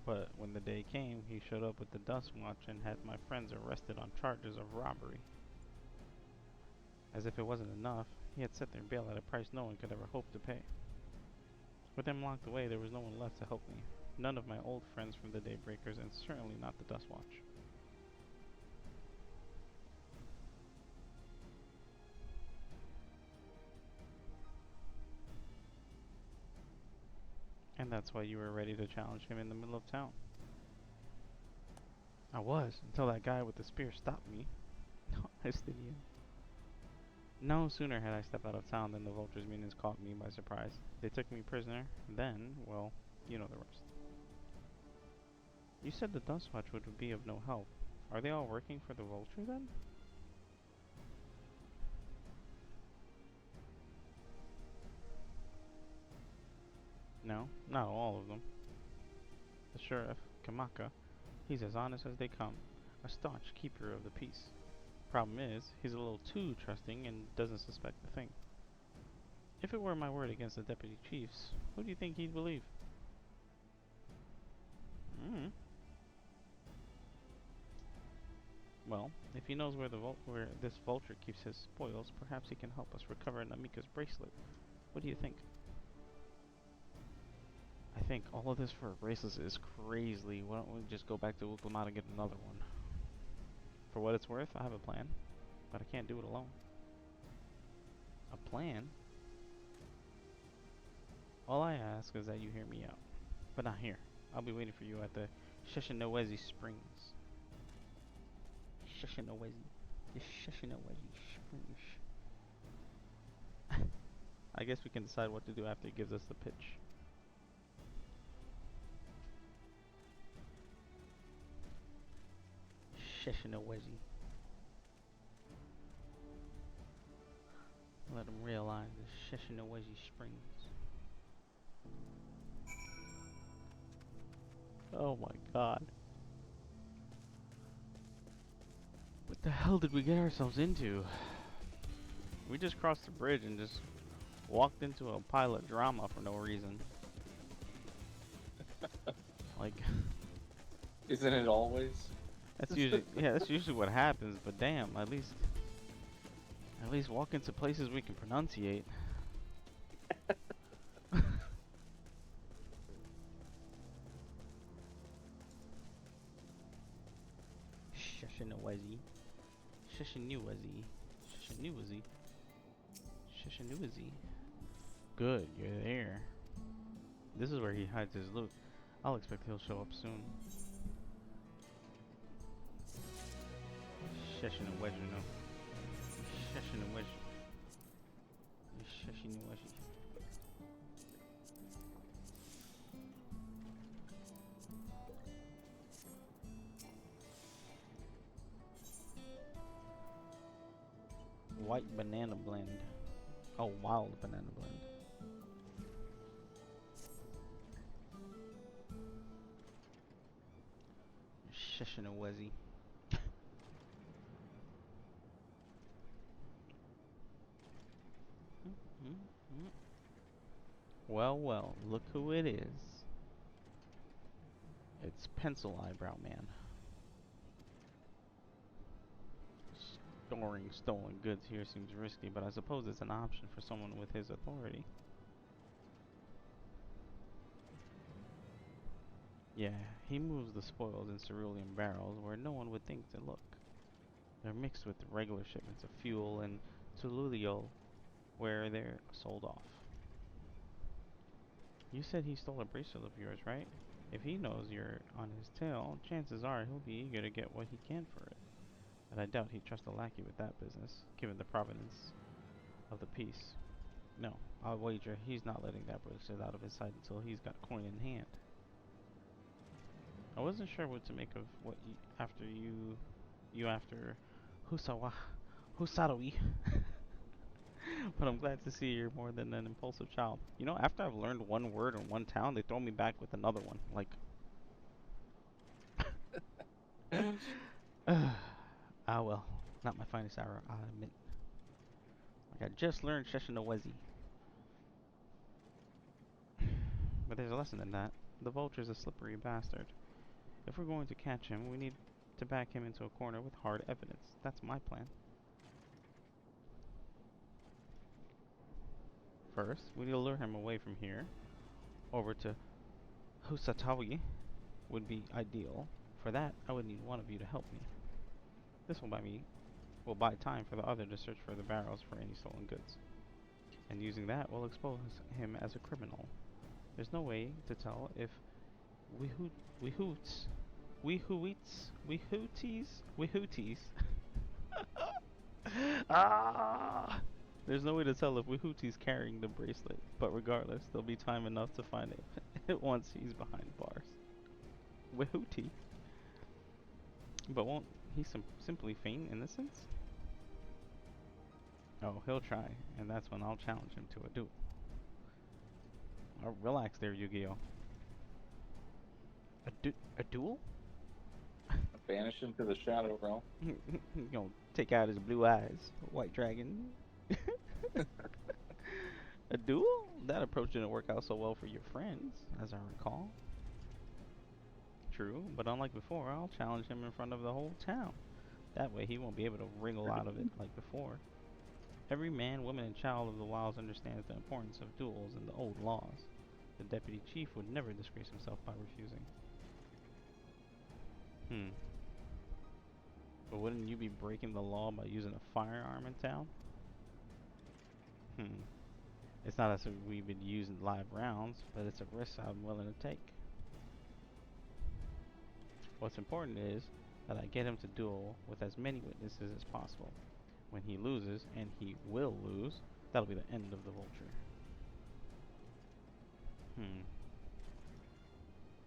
But when the day came, he showed up with the Dust Watch and had my friends arrested on charges of robbery. As if it wasn't enough, he had set their bail at a price no one could ever hope to pay. With them locked away, there was no one left to help me. None of my old friends from the Daybreakers, and certainly not the Dust Watch. And that's why you were ready to challenge him in the middle of town. I was, until that guy with the spear stopped me. I stood you. No sooner had I stepped out of town than the Vulture's minions caught me by surprise. They took me prisoner, then, well, you know the rest. You said the Dust Watch would be of no help. Are they all working for the Vulture then? No, not all of them. The sheriff, Kamaka, he's as honest as they come, a staunch keeper of the peace. Problem is, he's a little too trusting and doesn't suspect a thing. If it were my word against the deputy chiefs, who do you think he'd believe? Well, if he knows where where this Vulture keeps his spoils, perhaps he can help us recover Namika's bracelet. What do you think? I think all of this for a bracelet is crazy. Why don't we just go back to Uklamat and get another one? For what it's worth, I have a plan, but I can't do it alone. A plan? All I ask is that you hear me out. But not here. I'll be waiting for you at the Sheshinawezi Springs. Sheshinawezi. The Sheshinawezi Springs. I guess we can decide what to do after he gives us the pitch. Sheshinawezi. Let him realize the Sheshinawezi Springs. Oh my god. What the hell did we get ourselves into? We just crossed the bridge and just walked into a pile of drama for no reason. Like, Isn't it always? that's usually that's usually what happens, but damn, at least walk into places we can pronunciate. Sheshinawezi. Sheshinawezi. Sheshinawezi. Sheshinawezi. Good, you're there. This is where he hides his loot. I'll expect he'll show up soon. Sheshinawezi, no. Sheshinawezi. Sheshinawezi. White banana blend. Oh, wild banana blend. Sheshinawezi. Well, well, look who it is. It's Pencil Eyebrow Man. Storing stolen goods here seems risky, but I suppose it's an option for someone with his authority. Yeah, he moves the spoils in cerulean barrels where no one would think to look. They're mixed with regular shipments of fuel in Tululio where they're sold off. You said he stole a bracelet of yours, right? If he knows you're on his tail, chances are he'll be eager to get what he can for it. But I doubt he'd trust a lackey with that business, given the provenance of the piece. No, I'll wager he's not letting that bracelet out of his sight until he's got coin in hand. I wasn't sure what to make of what you after Husarawi, but I'm glad to see you're more than an impulsive child. You know, after I've learned one word in one town, they throw me back with another one. Like, ah well, not my finest hour, I'll admit. Like I just learned Sheshinawezi. But there's a lesson in that. The vulture's a slippery bastard. If we're going to catch him, we need to back him into a corner with hard evidence. That's my plan. First, we need to lure him away from here, over to Husatawi would be ideal. For that, I would need one of you to help me. This will buy time for the other to search for the barrels for any stolen goods. And using that will expose him as a criminal. There's no way to tell if Wehoots, Wehooties. Ah! There's no way to tell if Wehooties carrying the bracelet, but regardless, there'll be time enough to find it once he's behind bars. Wehootie. But won't he simply feign innocence? Oh, he'll try, and that's when I'll challenge him to a duel. Oh, relax there, Yu-Gi-Oh! A duel? Banish him to the shadow realm. You know, take out his blue eyes, white dragon. A duel? That approach didn't work out so well for your friends, as I recall. True, but unlike before, I'll challenge him in front of the whole town. That way he won't be able to wriggle out of it like before. Every man, woman, and child of the wilds understands the importance of duels and the old laws. The deputy chief would never disgrace himself by refusing. But wouldn't you be breaking the law by using a firearm in town? It's not as if we've been using live rounds, but it's a risk I'm willing to take. What's important is that I get him to duel with as many witnesses as possible. When he loses, and he will lose, that'll be the end of the vulture.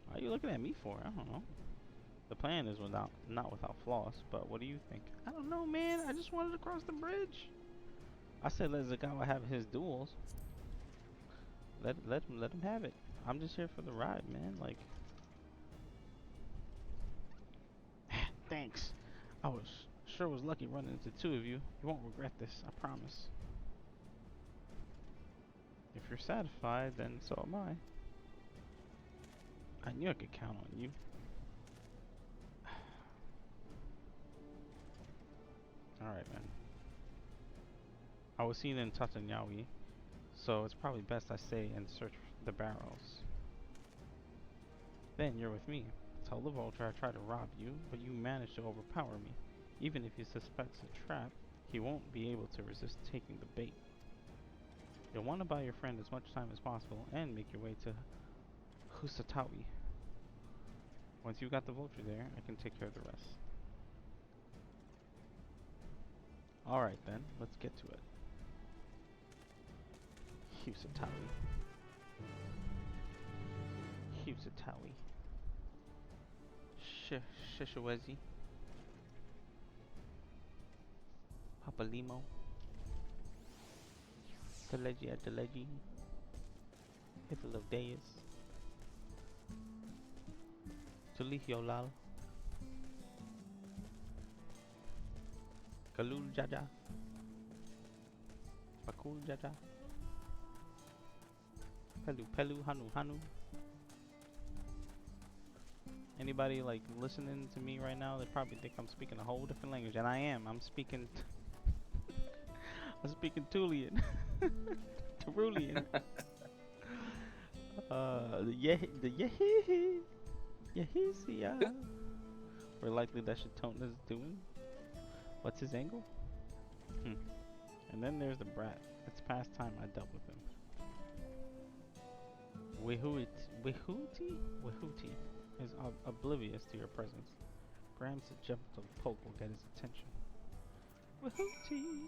Why are you looking at me for? I don't know. The plan is not without flaws, but what do you think? I don't know, man. I just wanted to cross the bridge. I said let Zagawa have his duels. Let him have it. I'm just here for the ride, man. Like, thanks. I sure was lucky running into two of you. You won't regret this, I promise. If you're satisfied, then so am I. I knew I could count on you. Alright, man. I was seen in Tatanyawi, so it's probably best I stay and search the barrels. Then you're with me. Tell the vulture I tried to rob you, but you managed to overpower me. Even if he suspects a trap, he won't be able to resist taking the bait. You'll want to buy your friend as much time as possible and make your way to Husatawi. Once you've got the vulture there, I can take care of the rest. Alright then, let's get to it. Husatawi. Husatawi. Shishawezi. Papalimo. Telegia Delegi. Hiffle of Deus. Tulihio Lal. Kalul Jaja. Bakul Jaja. Pelu Pelu Hanu Hanu. Anybody like listening to me right now, they probably think I'm speaking a whole different language, and I am. I'm speaking I'm speaking Tulian. Terulian. The yehee. Yeah, he's yeah. We're likely that Shatona's doing. What's his angle? And then there's the brat. It's past time I dealt with him. Wehuti is oblivious to your presence. Perhaps a gentle poke will get his attention. Wehuti!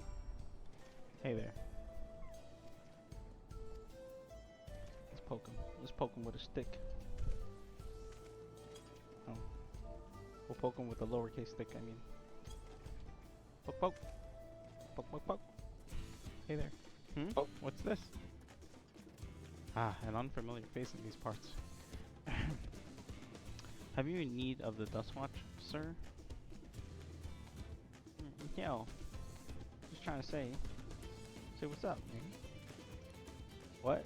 Hey there. Let's poke him. Let's poke him with a stick. Oh. We'll poke him with a lowercase stick, I mean. Poke, poke. Poke, poke, poke. Hey there. Oh. What's this? Ah, an unfamiliar face in these parts. Have you in need of the Dust Watch, sir? Yo. Just trying to say what's up, man. What?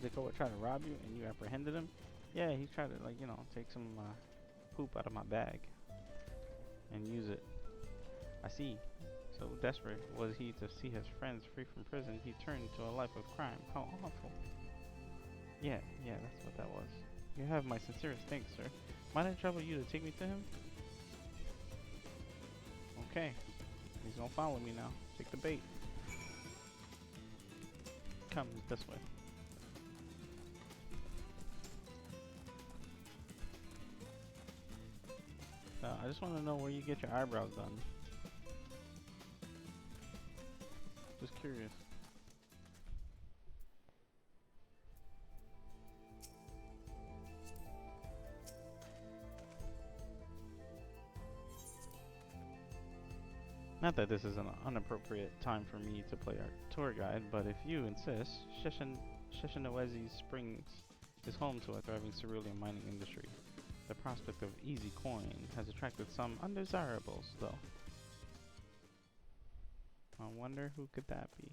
Zakoa tried to rob you and you apprehended him? Yeah, he tried to, like, you know, take some poop out of my bag and use it. I see. So desperate was he to see his friends free from prison, he turned to a life of crime. How awful. Yeah, that's what that was. You have my sincerest thanks, sir. Might I trouble you to take me to him? Okay. He's gonna follow me now. Take the bait. Come this way. I just want to know where you get your eyebrows done. Just curious. Not that this is an inappropriate time for me to play our tour guide, but if you insist, Shishinawezi Springs is home to a thriving cerulean mining industry. The prospect of easy coin has attracted some undesirables, though. I wonder who could that be?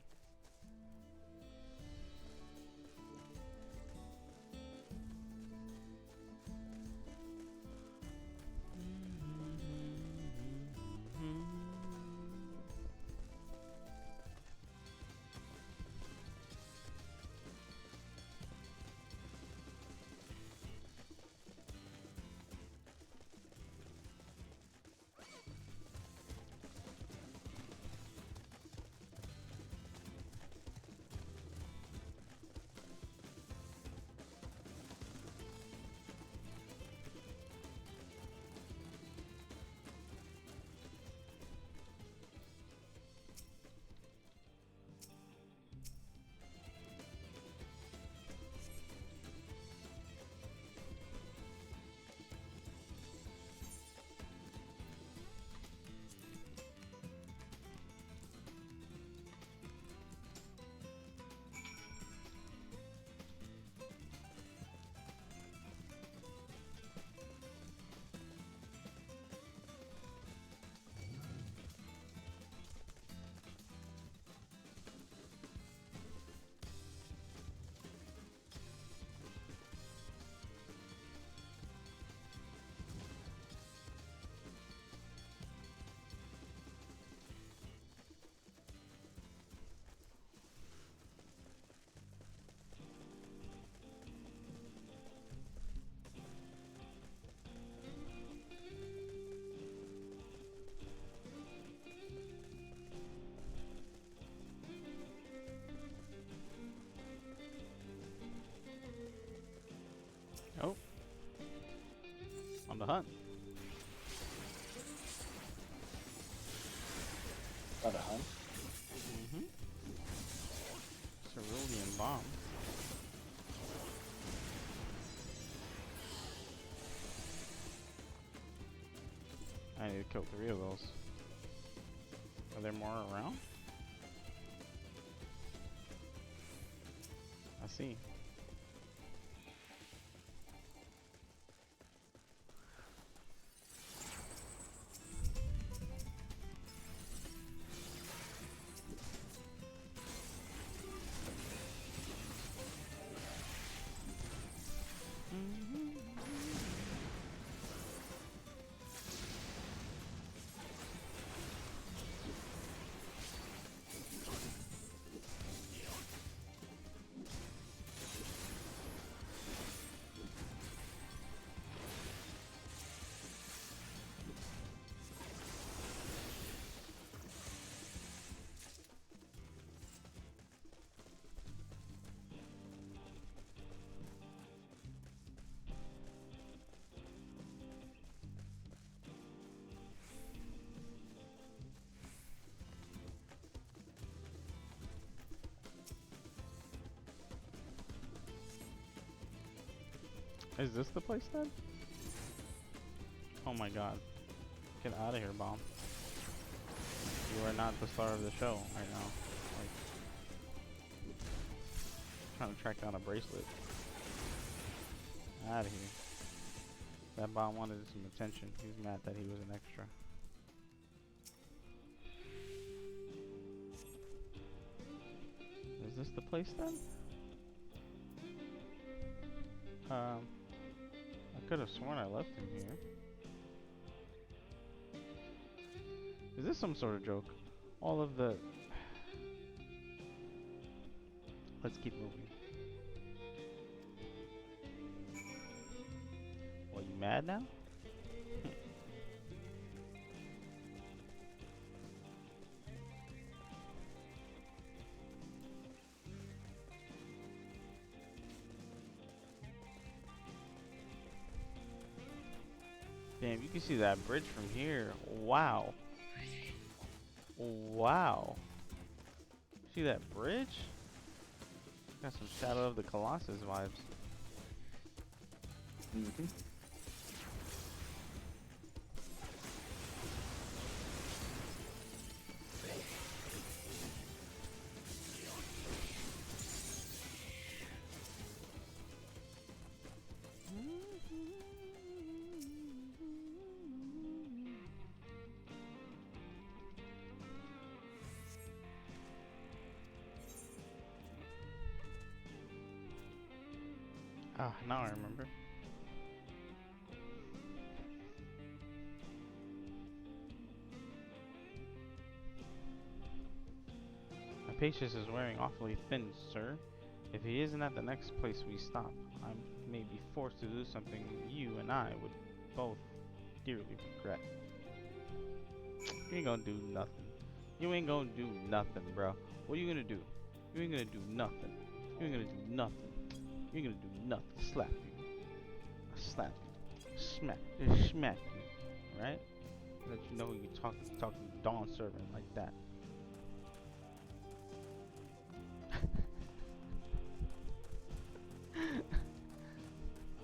Oh. On the hunt. On the hunt? Mm-hmm. Cerulean bomb. I need to kill 3 of those. Are there more around? I see. Is this the place then? Oh my god. Get out of here, bomb. You are not the star of the show right now. Like, trying to track down a bracelet. Out of here. That bomb wanted some attention. He's mad that he was an extra. Is this the place then? I could have sworn I left him here. Is this some sort of joke? All of the... Let's keep moving. Well, you mad now? Damn, you can see that bridge from here. Wow. Wow. See that bridge? Got some Shadow of the Colossus vibes. Mm-hmm. Ah, now I remember. My patience is wearing awfully thin, sir. If he isn't at the next place we stop, I may be forced to do something you and I would both dearly regret. You ain't gonna do nothing. You ain't gonna do nothing, bro. What are you gonna do? You ain't gonna do nothing. You ain't gonna do nothing. You ain't gonna do nothing. Slap you. Slap you. Smack. Just smack you. Right? Let you know you talk to Dawn servant like that.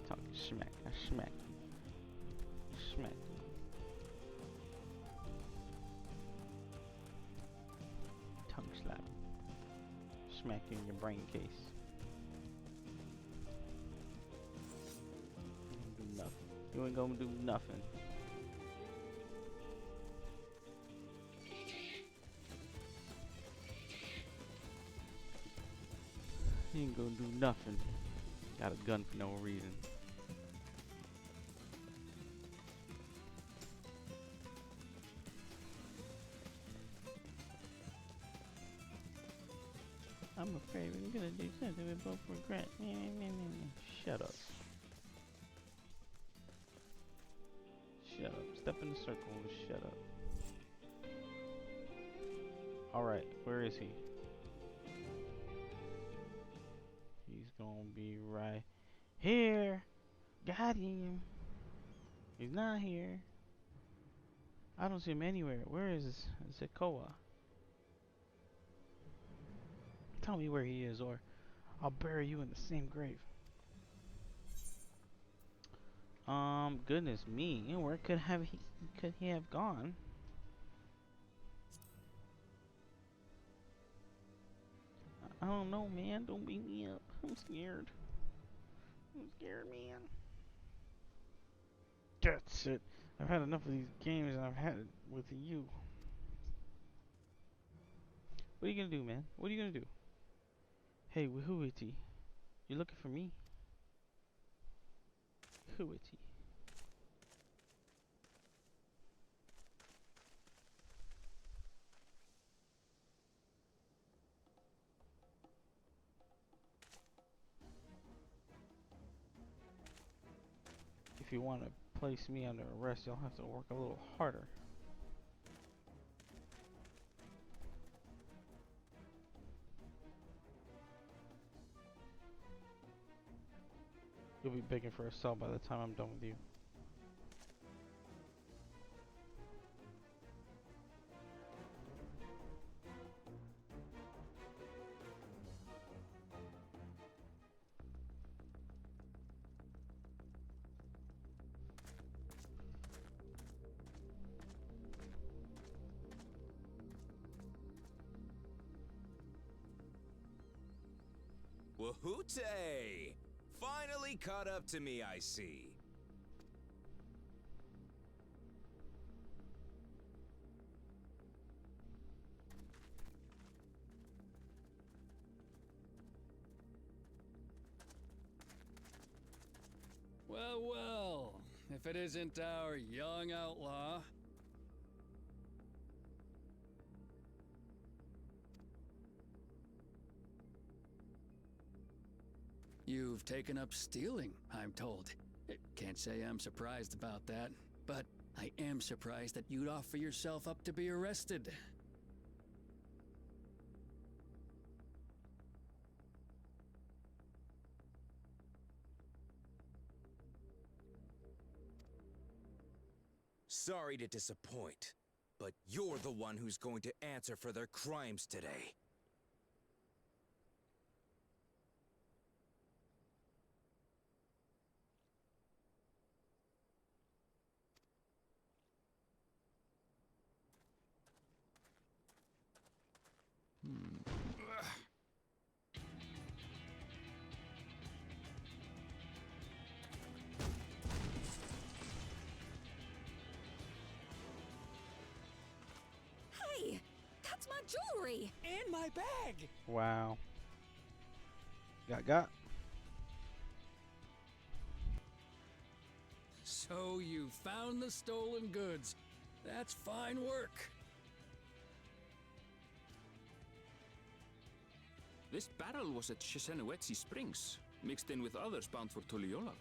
Talk smack. I smack you. Smack you. Tongue slap. Smack you in your brain case. Do nothing. You ain't gonna do nothing. You ain't gonna do nothing. Got a gun for no reason. I'm afraid we're gonna do something we both regret. Shut up. Shut up. Step in the circle and shut up. Alright, where is he? He's gonna be right here. Got him. He's not here. I don't see him anywhere. Where is Zekoa? Tell me where he is, or I'll bury you in the same grave. Goodness me, where could he have gone? I don't know, man. Don't beat me up. I'm scared. I'm scared, man. That's it. I've had enough of these games, and I've had it with you. What are you gonna do, man? What are you gonna do? Hey, Whuity, you looking for me? Whuity. If you want to place me under arrest, you'll have to work a little harder. You'll be begging for a cell by the time I'm done with you. Wahoote! Finally caught up to me, I see. Well, well, if it isn't our young outlaw. You've taken up stealing, I'm told. Can't say I'm surprised about that, but I am surprised that you'd offer yourself up to be arrested. Sorry to disappoint, but you're the one who's going to answer for their crimes today. Hey, that's my jewelry. And my bag! Wow. Got. So you found the stolen goods. That's fine work. This barrel was at Chisenowetsi Springs, mixed in with others bound for Tuliola.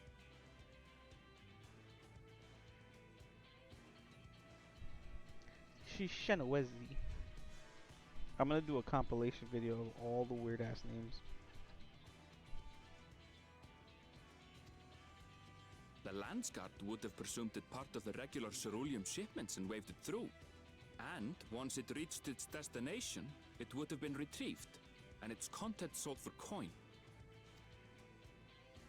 Shishenawezi. I'm gonna do a compilation video of all the weird ass names. The Landsguard would have presumed it part of the regular ceruleum shipments and waved it through. And once it reached its destination, it would have been retrieved, and its contents sold for coin.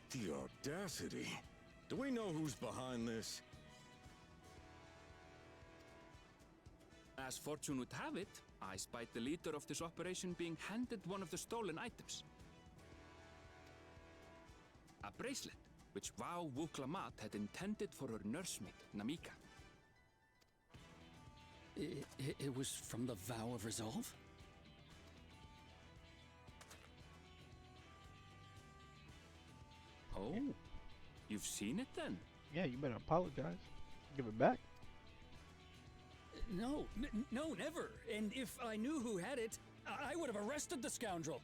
The audacity. Do we know who's behind this? As fortune would have it, I spied the leader of this operation being handed one of the stolen items. A bracelet, which Vau Wuklamat had intended for her nursemaid, Namika. It was from the Vow of Resolve? Oh, you've seen it then? Yeah, you better apologize. Give it back. No, no, never. And if I knew who had it, I would have arrested the scoundrel.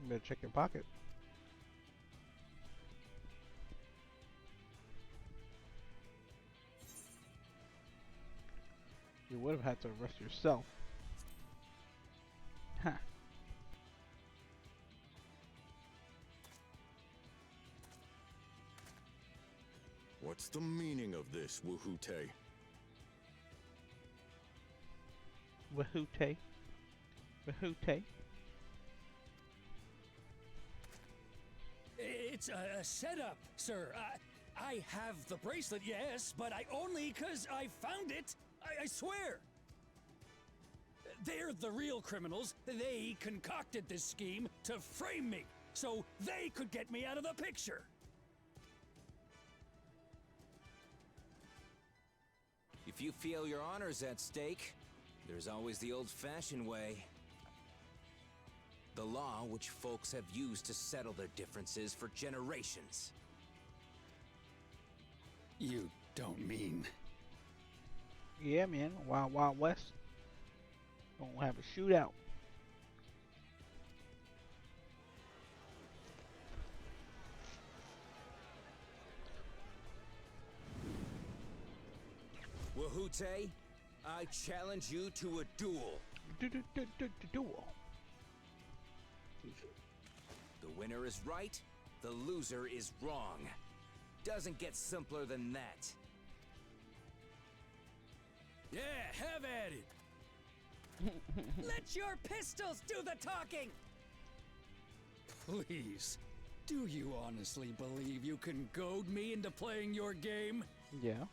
You better check your pocket. You would have had to arrest yourself. Huh. What's the meaning of this, Wahoote? Wahoote. Wahoote. It's a setup, sir. I have the bracelet, yes, but I only 'cause I found it. I swear. They're the real criminals. They concocted this scheme to frame me, so they could get me out of the picture. If you feel your honor's at stake, there's always the old-fashioned way. The law which folks have used to settle their differences for generations. You don't mean... Yeah, man. Wild Wild West. Gonna have a shootout. Wahoote, I challenge you to a duel. Duel. The winner is right, the loser is wrong. Doesn't get simpler than that. Yeah, have at it. Let your pistols do the talking. Please, do you honestly believe you can goad me into playing your game? Yeah.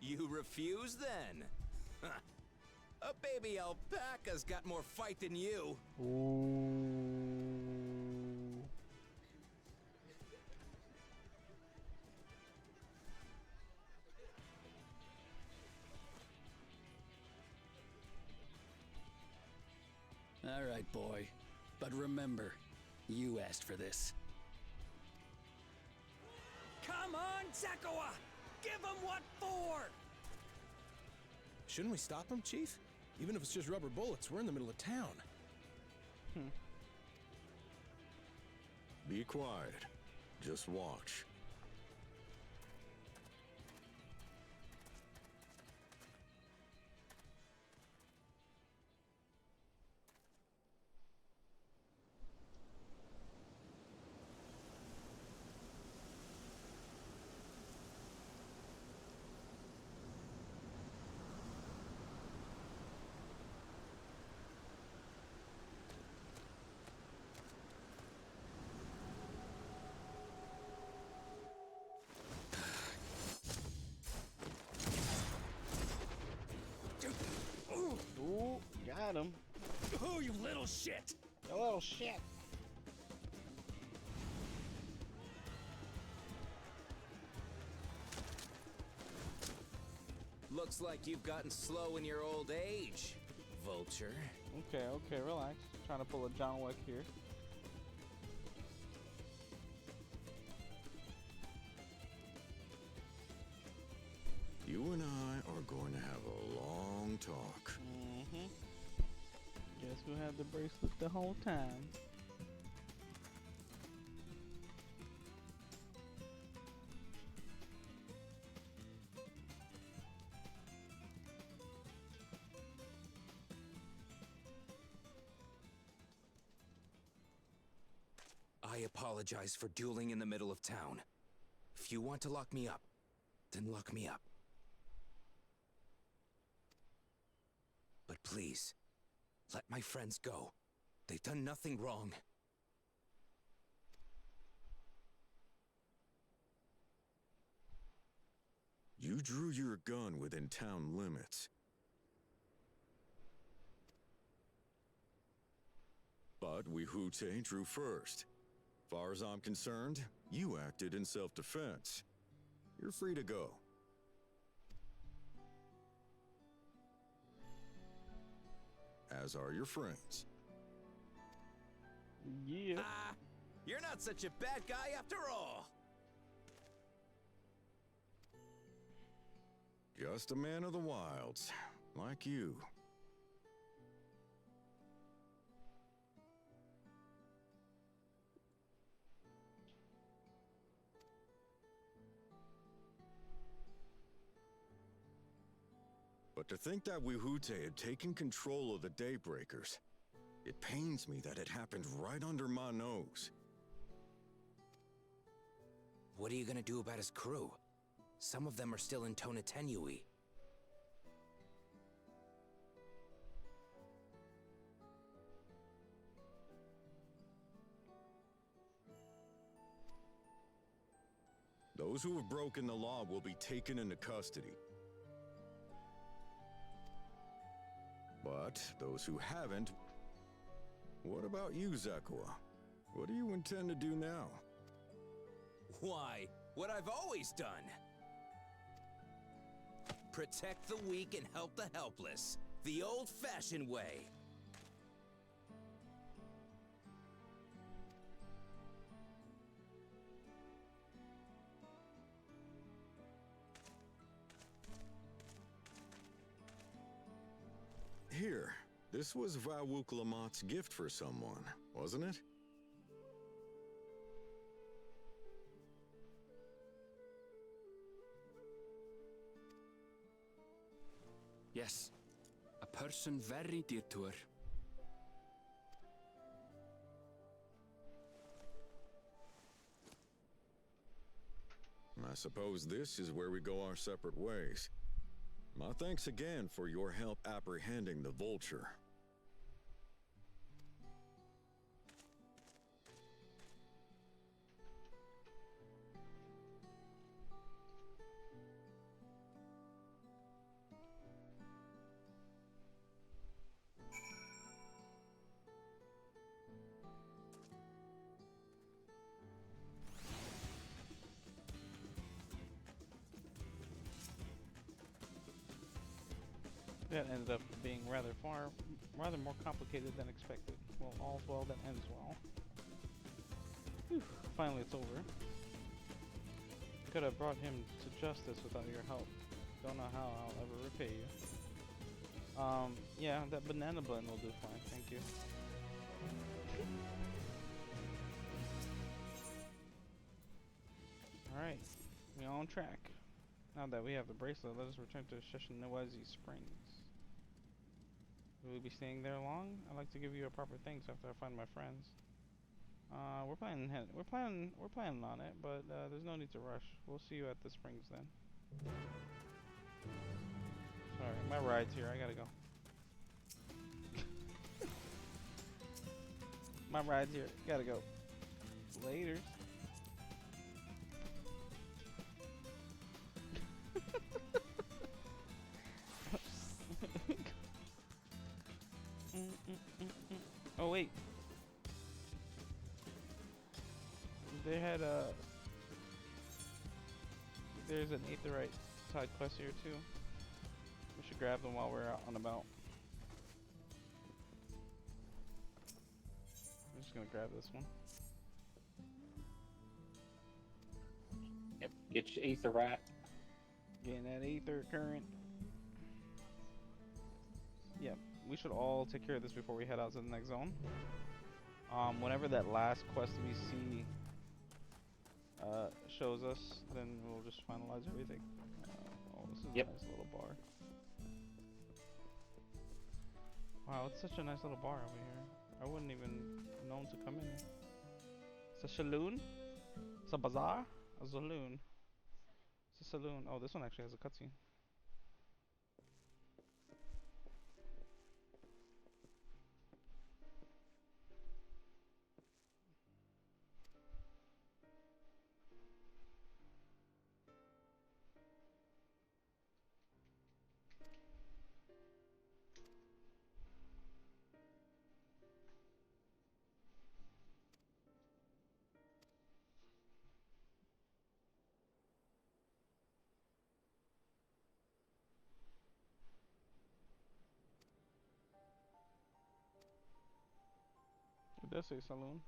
You refuse then? Huh. A baby alpaca's got more fight than you. Ooh. All right, boy. But remember, you asked for this. Come on, Zakawa! Give him what for! Shouldn't we stop him, Chief? Even if it's just rubber bullets, we're in the middle of town. Be quiet. Just watch. Ooh, got him. Oh, you little shit! You little shit. Looks like you've gotten slow in your old age, Vulture. Okay, okay, relax. Trying to pull a John Wick here. You and I are going to have a long talk. Mm-hmm. Guess who had the bracelet the whole time? I apologize for dueling in the middle of town. If you want to lock me up, then lock me up. But please, let my friends go. They've done nothing wrong. You drew your gun within town limits. But Wihute drew first. Far as I'm concerned, you acted in self-defense. You're free to go. As are your friends. Yeah. You're not such a bad guy after all. Just a man of the wilds, like you. But to think that Wihute had taken control of the Daybreakers, it pains me that it happened right under my nose. What are you gonna do about his crew? Some of them are still in Tonatenui. Those who have broken the law will be taken into custody. But those who haven't... What about you, Zakawa? What do you intend to do now? Why? What I've always done. Protect the weak and help the helpless. The old-fashioned way. Here, this was Vawuk Lamott's gift for someone, wasn't it? Yes, a person very dear to her. I suppose this is where we go our separate ways. My thanks again for your help apprehending the Vulture. That ended up being rather more complicated than expected. Well, all's well that ends well. Whew, finally it's over. Could have brought him to justice without your help. Don't know how I'll ever repay you. Yeah, that banana blend will do fine, thank you. Alright, we're on track. Now that we have the bracelet, let us return to Sheshinawazi Springs. Will we be staying there long? I'd like to give you a proper thanks after I find my friends. We're planning on it, but there's no need to rush. We'll see you at the springs then. Sorry, my ride's here. I gotta go. My ride's here. Gotta go. Later. Oh wait. They had there's an aetherite side quest here too. We should grab them while we're out and about. I'm just gonna grab this one. Yep, get your aether rat. Getting that aether current. Yep, we should all take care of this before we head out to the next zone. Whenever that last quest we see shows us, then we'll just finalize everything. Oh, this is a nice little bar. Wow, it's such a nice little bar over here. I wouldn't even known to come in. It's a saloon? It's a bazaar? A saloon. It's a saloon. Oh, this one actually has a cutscene. It does say saloon.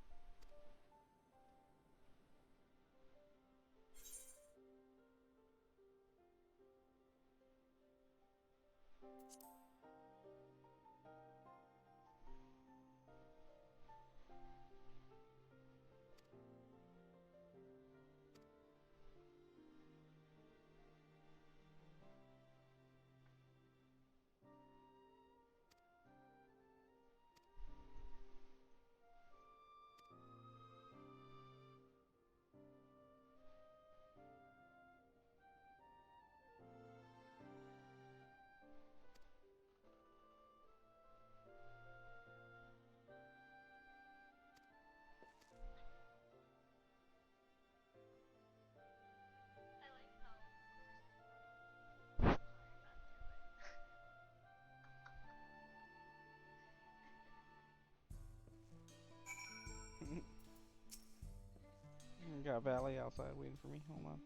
Got Valley outside waiting for me. Hold on.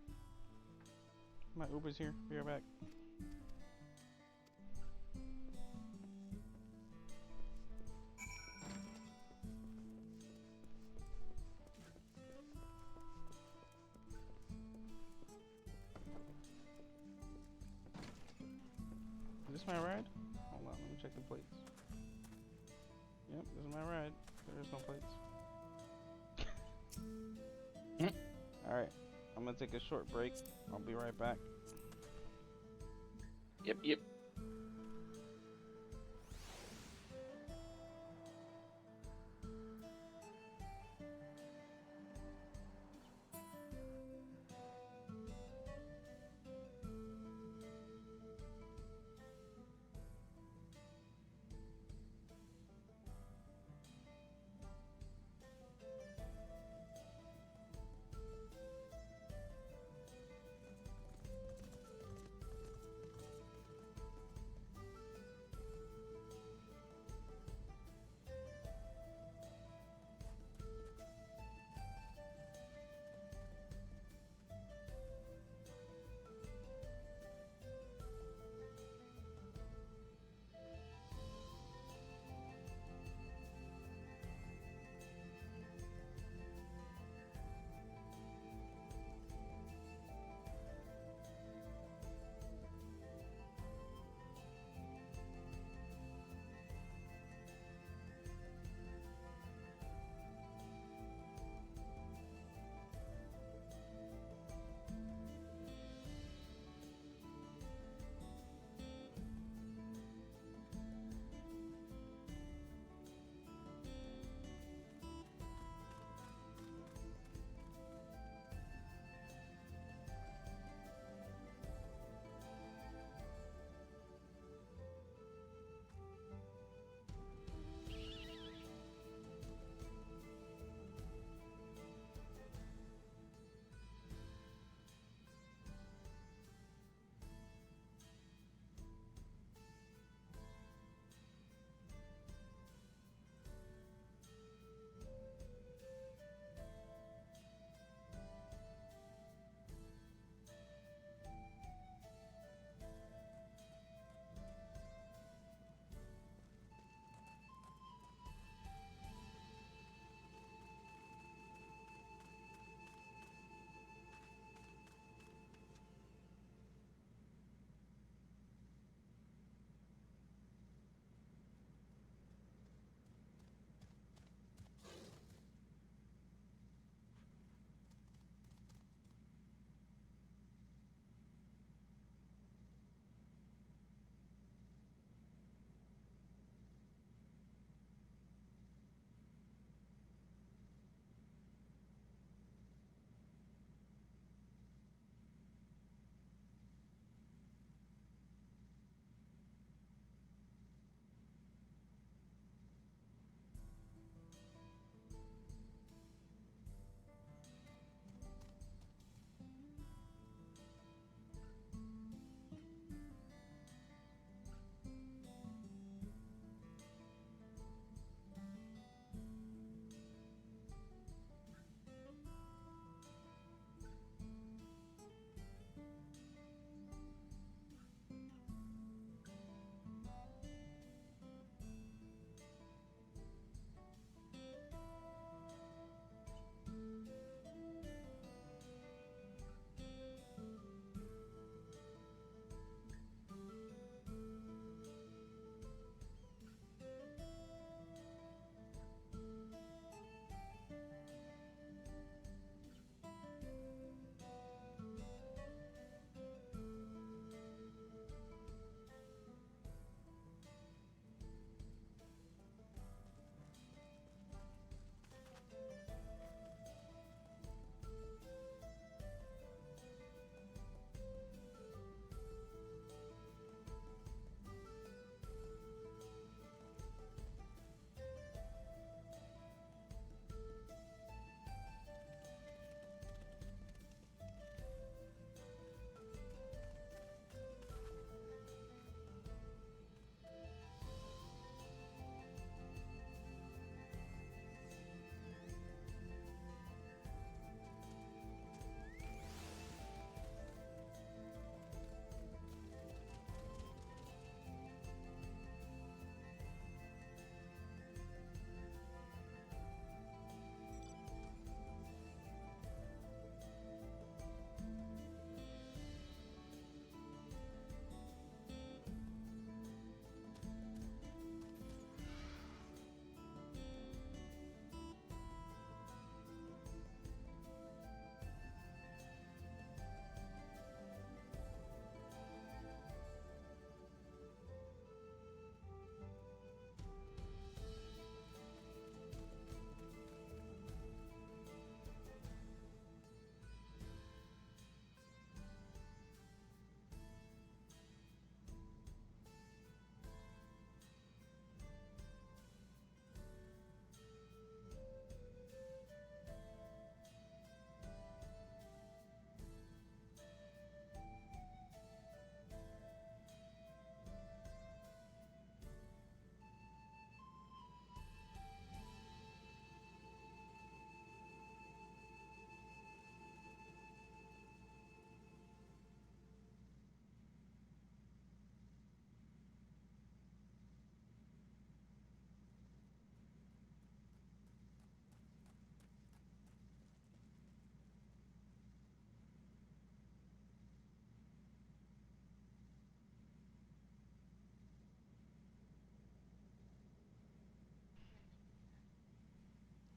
My Uber's here. Be right back. Is this my ride? Hold on, let me check the plates. Yep, this is my ride. There is no plates. Alright, I'm gonna take a short break. I'll be right back. Yep.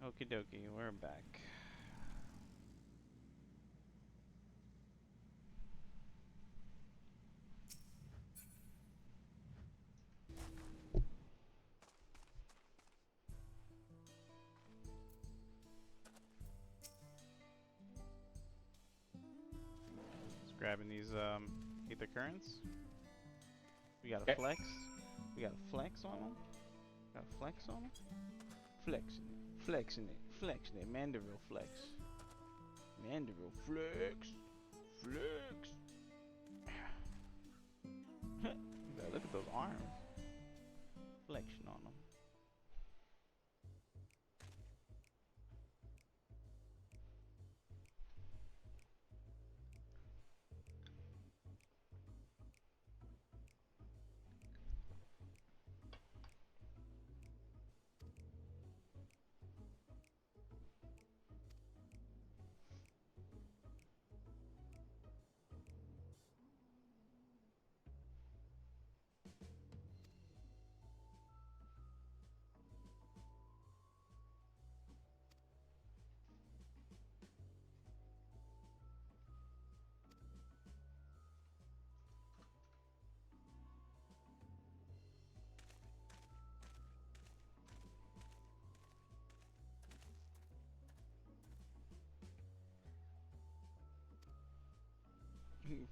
Okie dokie, we're back. Just grabbing these ether currents. We got a flex. We got a flex on them. Got a flex on them. Flexing it, flexing it, flexing it. Mandeville flex. Mandeville flex. Flex. Look at those arms. Flexion on them.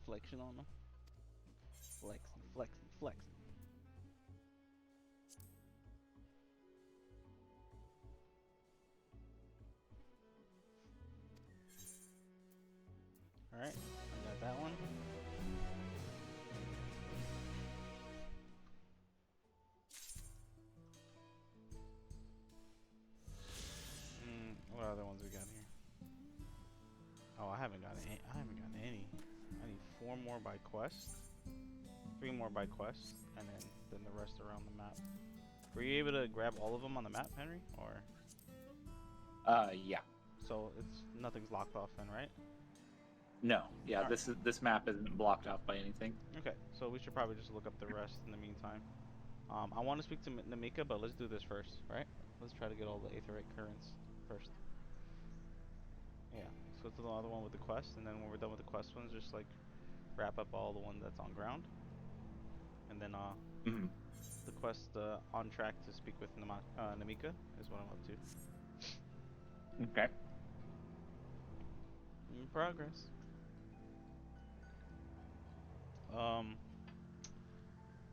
Flexion on them. Flexing, flexing, flexing. Alright, I got that one. What other ones we got here? Oh, I haven't gotten any. I need 4 more by quest, 3 more by quest, and then the rest around the map. Were you able to grab all of them on the map, Henry? Or Yeah. so nothing's locked off then, right? No. Yeah. Alright. This map isn't blocked off by anything. Okay, so we should probably just look up the rest in the meantime. I want to speak to Namika, but let's do this first, right? Let's try to get all the aetherite currents first. Yeah, so it's the other one with the quest, and then when we're done with the quest ones, just like wrap up all the one that's on ground, and then the quest on track to speak with Namika is what I'm up to. Okay. In progress.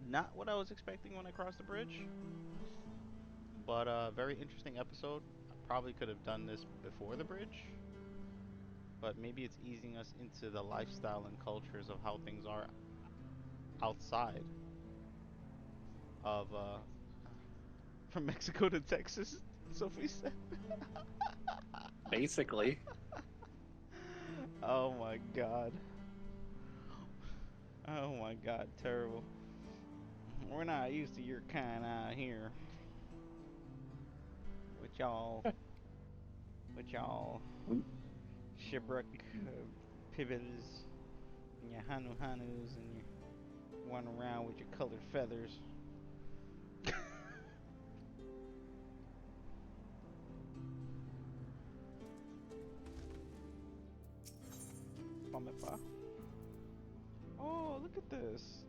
Not what I was expecting when I crossed the bridge, but very interesting episode. I probably could have done this before the bridge, but maybe it's easing us into the lifestyle and cultures of how things are outside of from Mexico to Texas. Sophie said. Basically. Oh my god. Oh my god, terrible. We're not used to your kind out here. With y'all shipwreck pivots and your hanus and you run around with your colored feathers. Oh, look at this.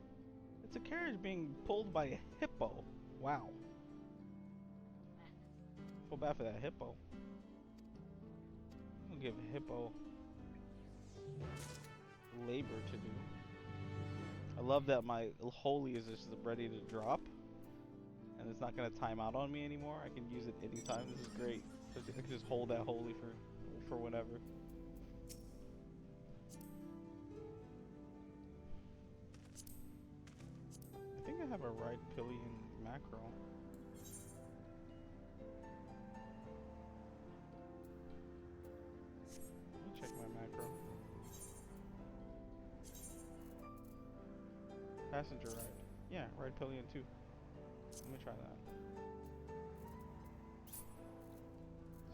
It's a carriage being pulled by a hippo. Wow. Feel bad for that hippo. I'll give a hippo labor to do. I love that my holy is just ready to drop. And it's not going to time out on me anymore. I can use it anytime. This is great. I can just hold that holy for whenever. I think I have a ride pillion macro. Let me check my macro. Passenger ride. Yeah, ride pillion 2. Let me try that.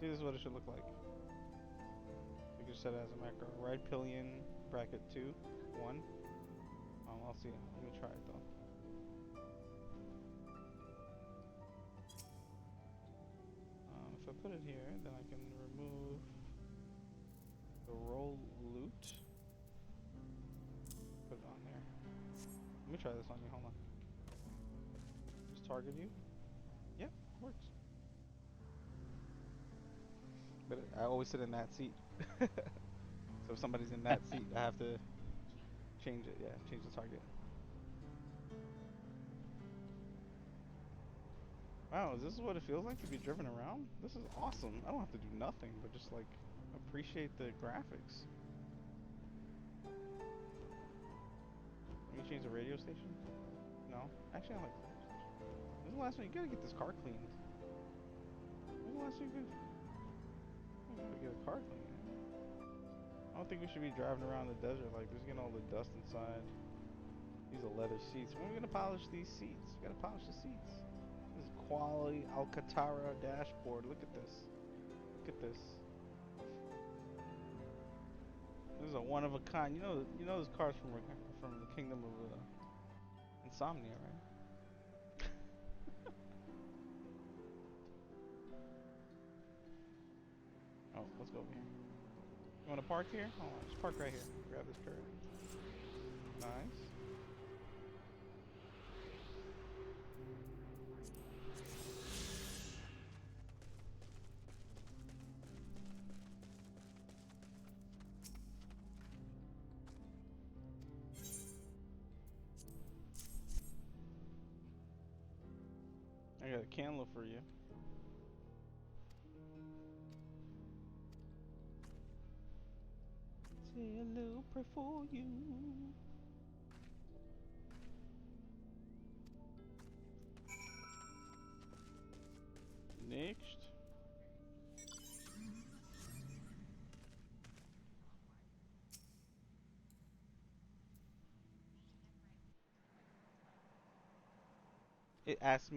See, this is what it should look like. You can set it as a macro. Ride pillion bracket 2, 1. I'll see. Let me try it though. Flip put it here, then I can remove the roll loot. Put it on there. Let me try this on you. Hold on. Just target you. Yep, works. But I always sit in that seat. So if somebody's in that seat, I have to change it. Yeah, change the target. Wow, is this what it feels like to be driven around? This is awesome. I don't have to do nothing but just like appreciate the graphics. Can you change the radio station? No? Actually, I like the radio station. When's the last one? You gotta get this car cleaned. When's the last one you gotta get a car cleaned? I don't think we should be driving around the desert like this, getting all the dust inside. These are leather seats. When are we gonna polish these seats? We gotta polish the seats. This is quality Alcantara dashboard. Look at this. Look at this. This is a one of a kind. You know this car's from the kingdom of Insomnia, right? Oh, let's go over here. You want to park here? Hold on, just park right here. Grab this turret. Nice. I got a candle for you. Say a little prayer for you. Next. It asked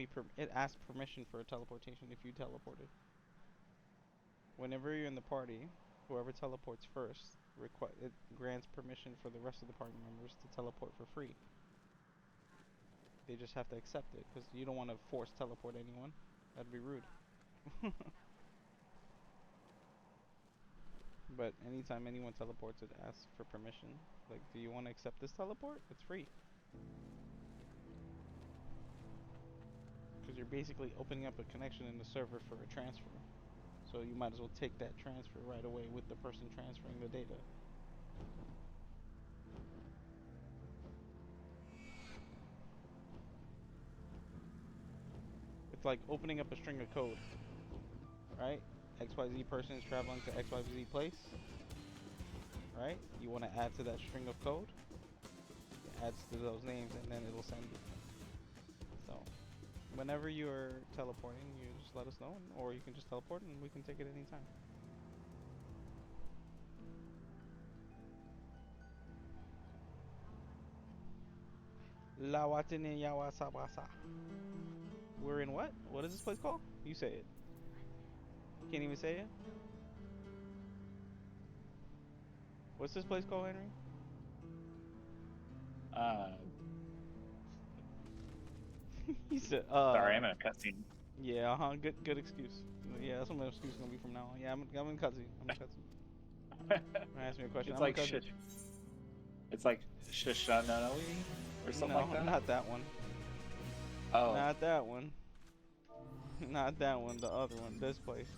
permission for a teleportation if you teleported. Whenever you're in the party, whoever teleports first, it grants permission for the rest of the party members to teleport for free. They just have to accept it, because you don't want to force teleport anyone. That'd be rude. But anytime anyone teleports, it asks for permission. Like, do you want to accept this teleport? It's free. Because you're basically opening up a connection in the server for a transfer. So you might as well take that transfer right away with the person transferring the data. It's like opening up a string of code, right? XYZ person is traveling to XYZ place, right? You want to add to that string of code. It adds to those names and then it'll send you. So whenever you're teleporting, you just let us know, or you can just teleport and we can take it anytime. La Watine Yawasabasa. We're in what? What is this place called? You say it. Can't even say it? What's this place called, Henry? He said, Sorry, I'm in a cutscene. Yeah, good excuse. Yeah, that's what my excuse is gonna be from now on. Yeah, I'm in cutscene. I'm in cutscene. Ask me a question. It's like Shishanoi or something like that? No, not that one. Oh. Not that one. Not that one, the other one. This place.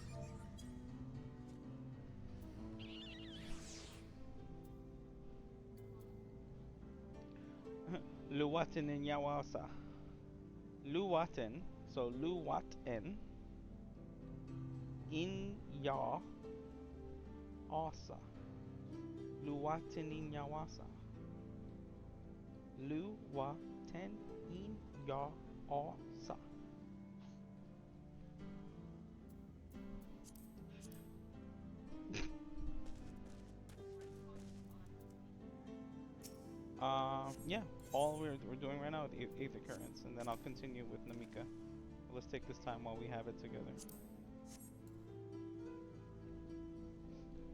Luwaten in Yawasa. Luwaten. So Luwaten in Ya Asa. Luwaten in Yawasa. Luwaten in Ya Asa. Yeah, all we're doing right now is Aether Currents, and then I'll continue with Namika. Let's take this time while we have it together.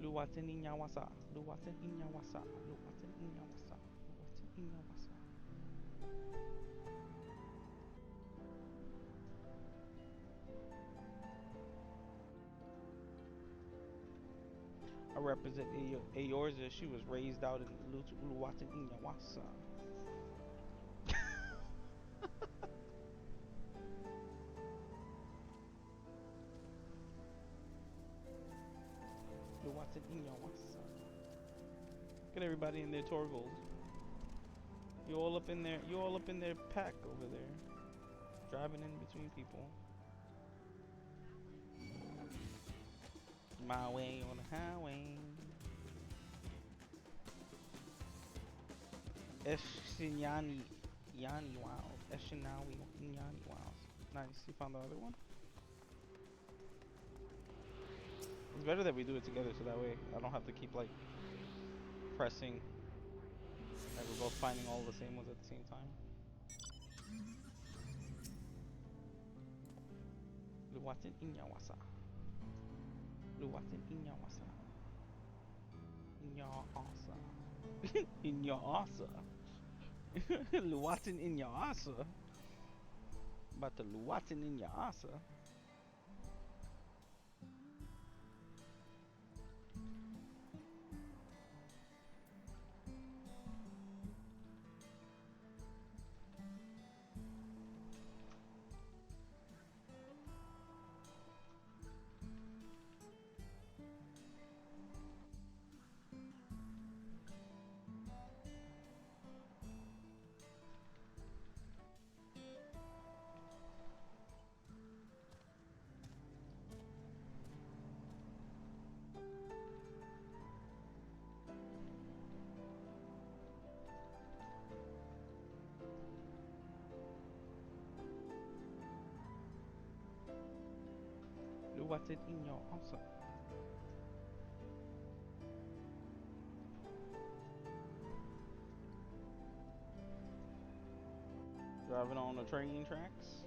Luwaten in Yawasa, Luwaten in Yawasa, Luwaten in Yawasa, Luwaten in Yawasa. I represent Eorza. She was raised out in Uluwatan Inyawasa. Uluwatan Inyawasa. Look at everybody in their Torgold. You all up in there. You all up in their pack over there, driving in between people. My way on the highway. Eshinyani Yani Wild. Eshinawi Yani Wild. Nice. You found the other one? It's better that we do it together so that way I don't have to keep like pressing. Like we're both finding all the same ones at the same time. Luwatin Inyawasa. Luwatin Inyawasa. Inyawasa. Inyawasa. Luwatin Inyawasa. About to Luwatin Inyawasa. What's it in your answer? Driving on the train tracks.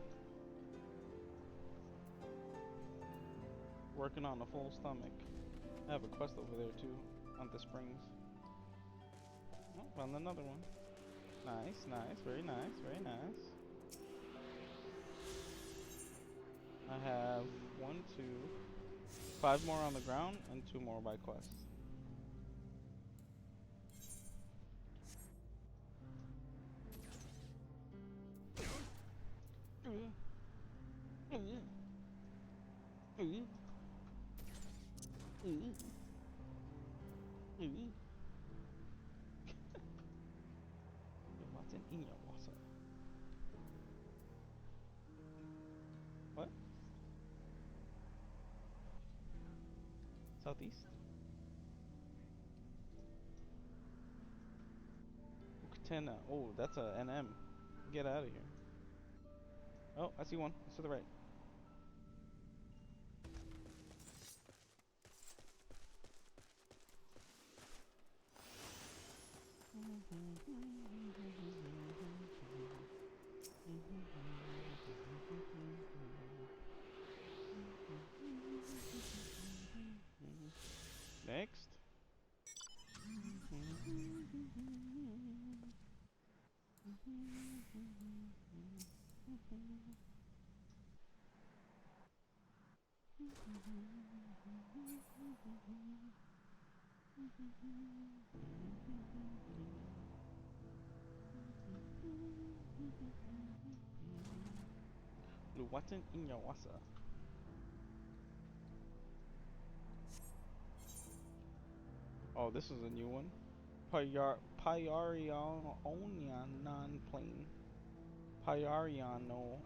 Working on a full stomach. I have a quest over there too, on the springs. Oh, found another one. Nice, nice, very nice, very nice. I have 1, 2, 5 more on the ground and 2 more by quest. What's in your water? What? Southeast? Ukatena. Oh, that's a NM. Get out of here. Oh, I see one. It's to the right. Next. Luwatan Inyawasa. Oh, this is a new one. Pyarionan plane. Pyariono.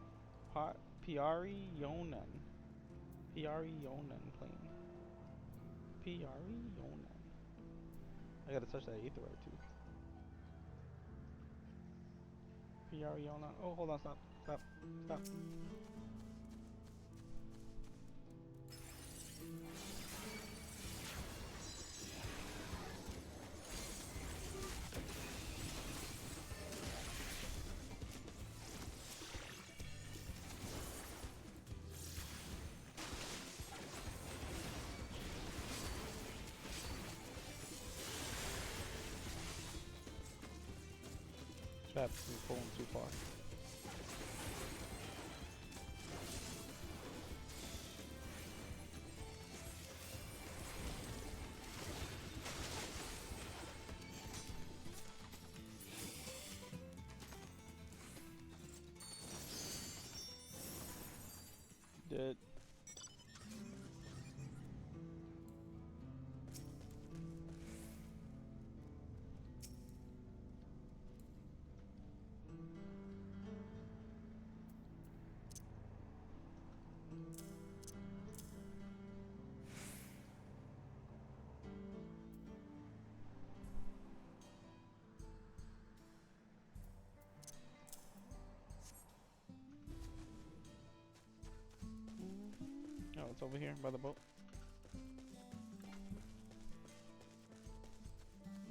Pyarionan. Pyarionan plane. Pyarionan. I gotta touch that aetherite too. Pyarionan. Oh, hold on, stop. Stop. Stop. Traps is pulling too far. over here by the boat.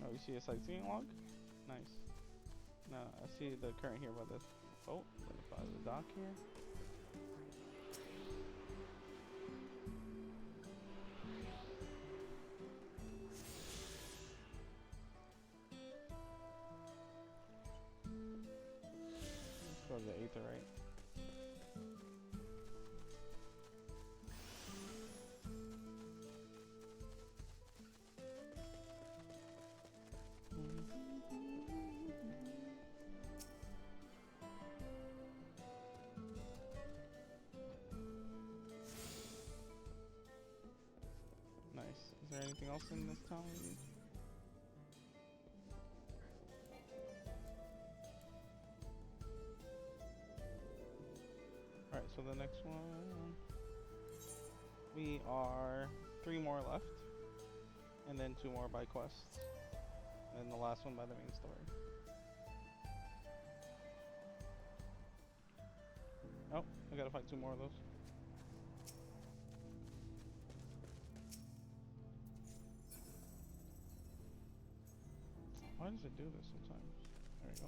Oh, you see a sightseeing log? Nice. No, I see the current here by the boat, by the dock here. Let's go to the aetherite. Nice. Is there anything else in this town we need? Alright, so the next one, we are 3 more left, and then 2 more by quests, and then the last one by the main story. Oh, I gotta fight 2 more of those. Why does it do this sometimes? There we go.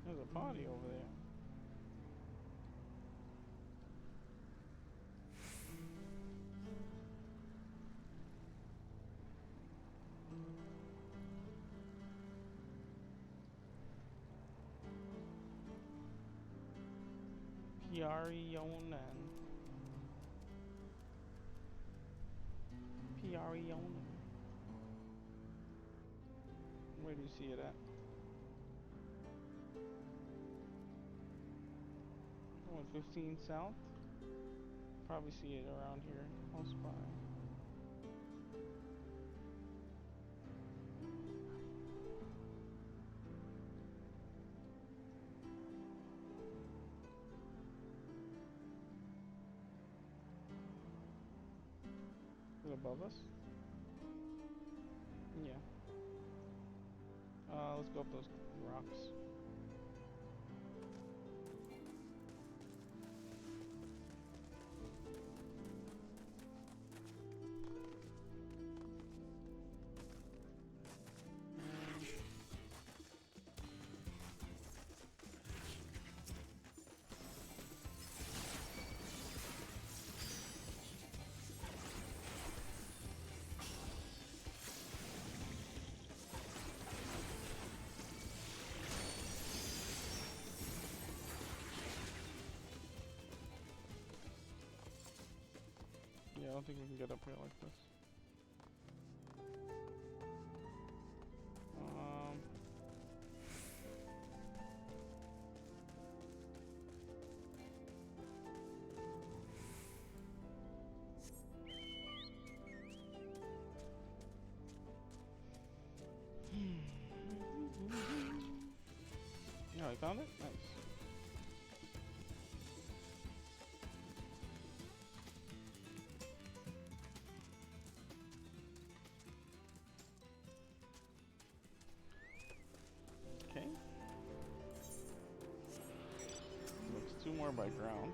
There's a body over there. Piarionen. Piarionen. Where do you see it at? 115 south. Probably see it around here, close by. Is it above us? Yeah. Let's go up those rocks. Yeah, I don't think we can get up here like this. Yeah, I found it? Nice. Okay. Looks 2 more by ground.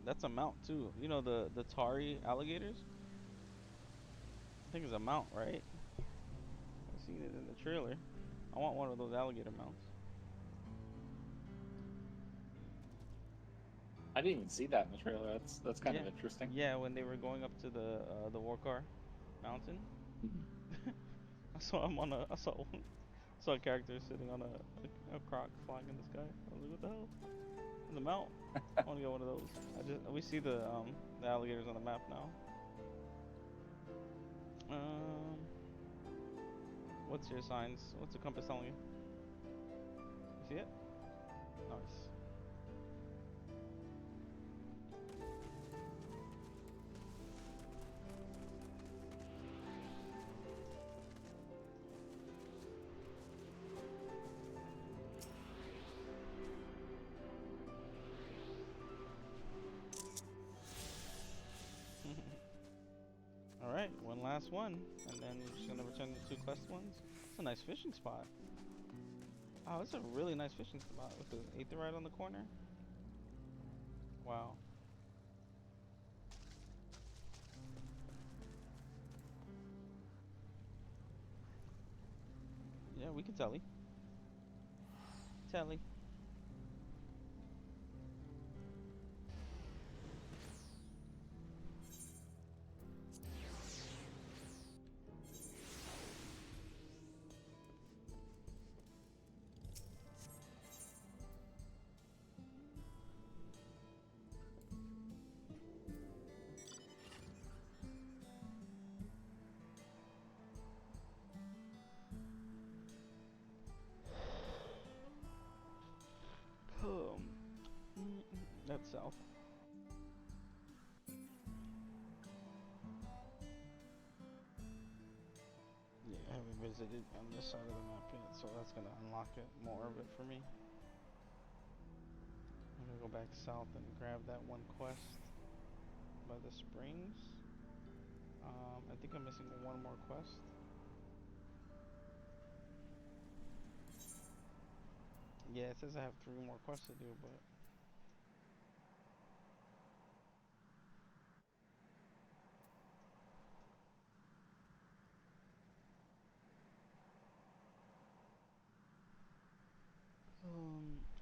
that's a mount too. You know the Tari alligators? I think it's a mount, right? I seen it in the trailer. I want one of those alligator mounts. I didn't even see that in the trailer. That's kind Yeah, of interesting. yeah. When they were going up to the Warcar mountain, I saw a character sitting on a croc flying in the sky. I was like, what the hell? The mount. I want to get one of those. We see the alligators on the map now. What's your signs? What's the compass telling you? You see it? Nice. Alright, one last one, and then we're just gonna return the 2 quest ones. It's a nice fishing spot. Oh, it's a really nice fishing spot with the aetherite on the corner. Wow. Yeah, we can telly. Telly. That's south. Yeah, I haven't visited on this side of the map yet, so that's gonna unlock it more of it for me. I'm gonna go back south and grab that one quest by the springs. I think I'm missing one more quest. Yeah, it says I have 3 more quests to do, but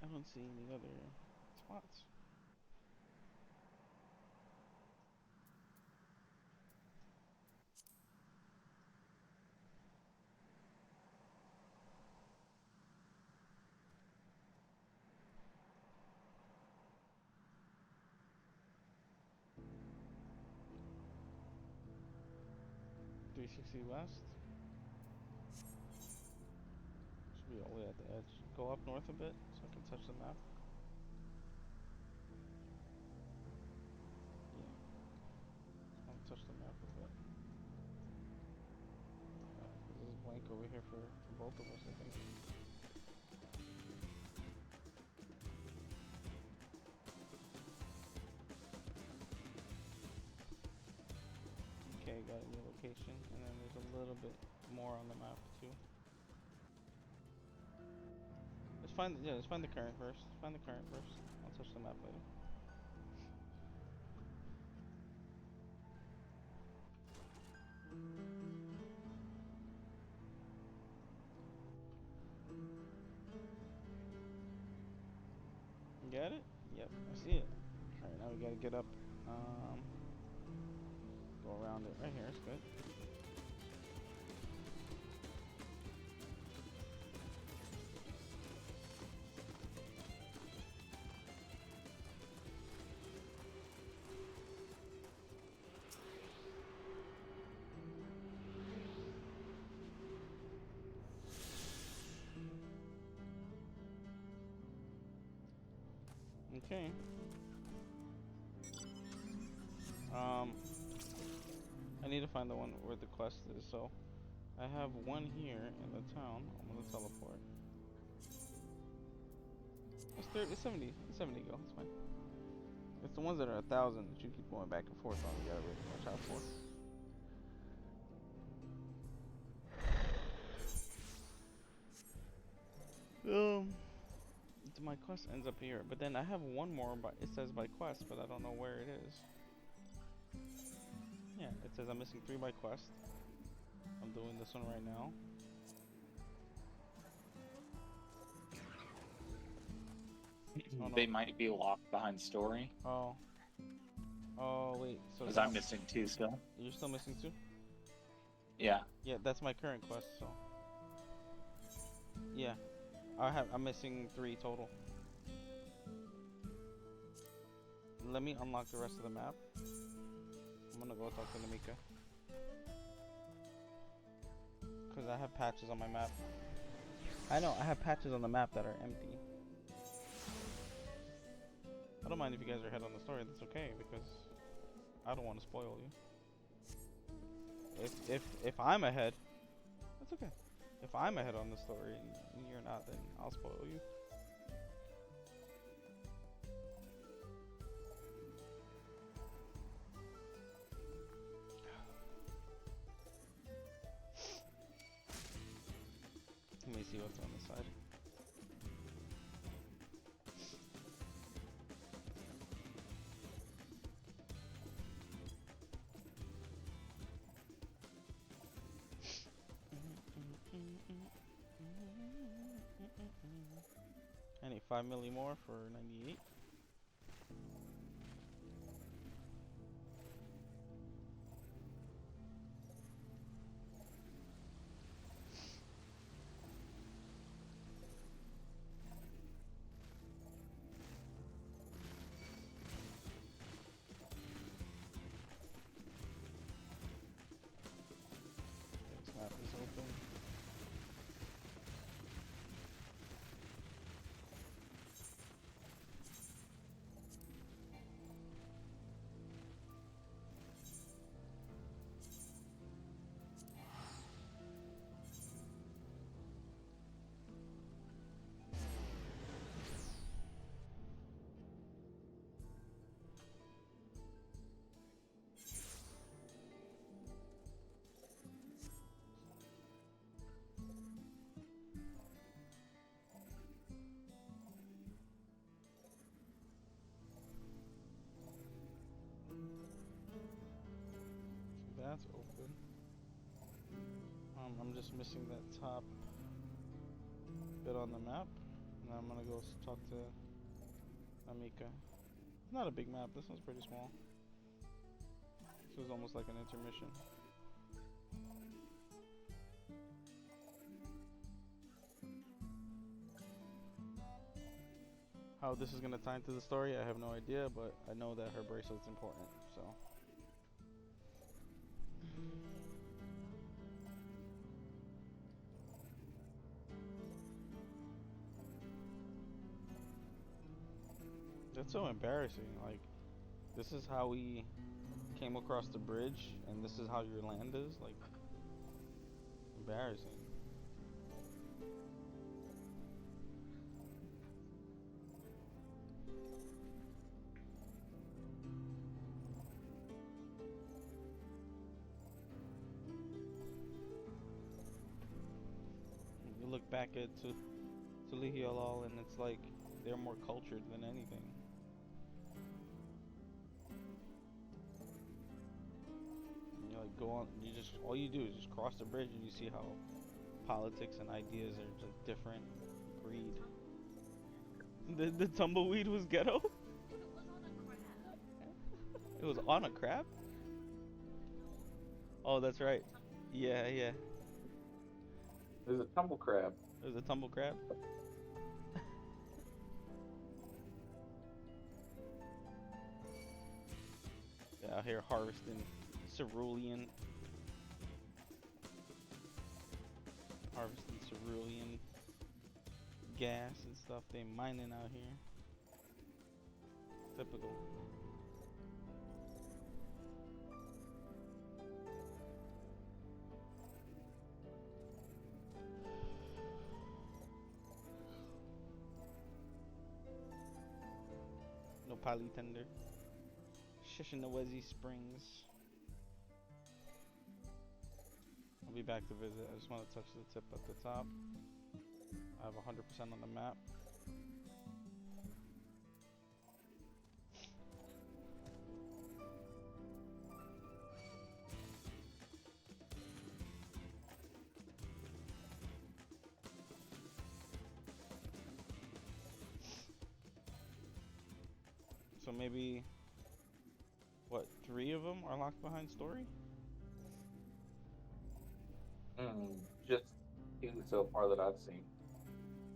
I don't see any other spots. .360 west. Should be all the way at the edge. Go up north a bit so I can touch the map. Yeah. I'll touch the map a bit. This is blank over here for both of us, I think. Okay, got a new location, and then there's a little bit more on the map too. Let's find the current first. Find the current first. I'll touch the map later. You got it? Yep, I see it. Alright, now we gotta get up. Go around it. Right here, it's good. Okay. I need to find the one where the quest is, so I have one here in the town. I'm gonna teleport. It's 70. It's 70 go. It's fine. It's the ones that are 1,000 that you keep going back and forth on. We gotta really watch out for. My quest ends up here, but then I have one more, but it says by quest, but I don't know where it is. Yeah, it says I'm missing 3 by quest. I'm doing this one right now. Oh, no. They might be locked behind story. Oh. Oh, wait. So Because I'm missing 2 still. you're still missing 2? Yeah. Yeah, that's my current quest, so. Yeah. I'm missing 3 total. Let me unlock the rest of the map. I'm gonna go talk to Namika. Because I have patches on my map. I know, I have patches on the map that are empty. I don't mind if you guys are ahead on the story, that's okay, because I don't want to spoil you. If I'm ahead, that's okay. If I'm ahead on the story and you're not, then I'll spoil you. Let me see what's on this side. I need 5 milli more for 98. This map is open. That's open. I'm just missing that top bit on the map. And I'm gonna go talk to Amika. It's not a big map, this one's pretty small. This was almost like an intermission. How this is gonna tie into the story, I have no idea, but I know that her bracelet's important, so. That's so embarrassing. Like, this is how we came across the bridge, and this is how your land is. Like, embarrassing. You look back at Tulihialal, and it's like they're more cultured than anything. You like go on, you just all you do is just cross the bridge, and you see how politics and ideas are just different. Greed. The tumbleweed was ghetto. It was on a crab. Oh, that's right. Yeah, yeah. There's a tumble crab. There's a tumble crab. Yeah, out here harvesting cerulean. Harvesting cerulean gas and stuff. They mining out here. Typical. No pali tender. Shishinawezi Springs. I'll be back to visit. I just want to touch the tip at the top. I have 100% on the map. so maybe, what, 3 of them are locked behind story? Just 2 so far that I've seen.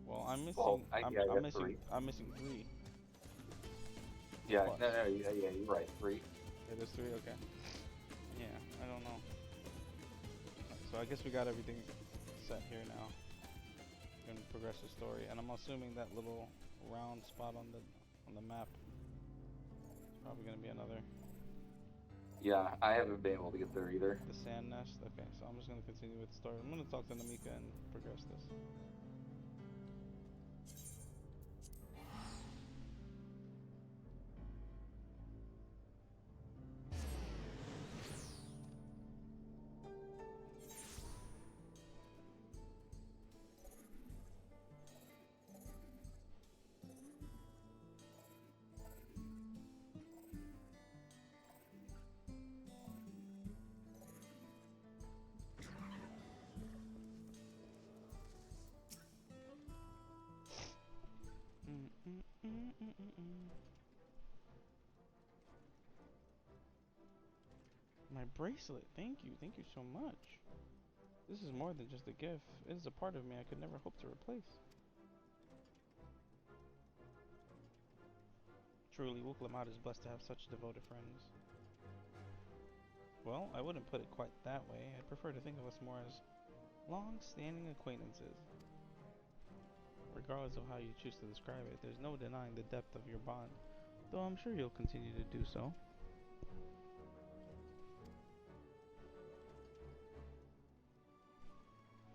Well, I'm Well, missing. yeah, I I'm got missing. 3. I'm missing 3. Yeah, Plus. no, yeah, you're right. 3. Yeah, there's 3. Okay. Yeah, I don't know. So I guess we got everything set here now. We're gonna progress the story, and I'm assuming that little round spot on the map is probably gonna be another. Yeah, I haven't been able to get there either. The sand nest. Okay, so I'm just gonna continue with the story. I'm gonna talk to Namika and progress this. My bracelet. Thank you. Thank you so much. This is more than just a gift. It is a part of me I could never hope to replace. Truly, Wuklamat is blessed to have such devoted friends. Well, I wouldn't put it quite that way. I'd prefer to think of us more as long-standing acquaintances. Regardless of how you choose to describe it, there's no denying the depth of your bond, though I'm sure you'll continue to do so.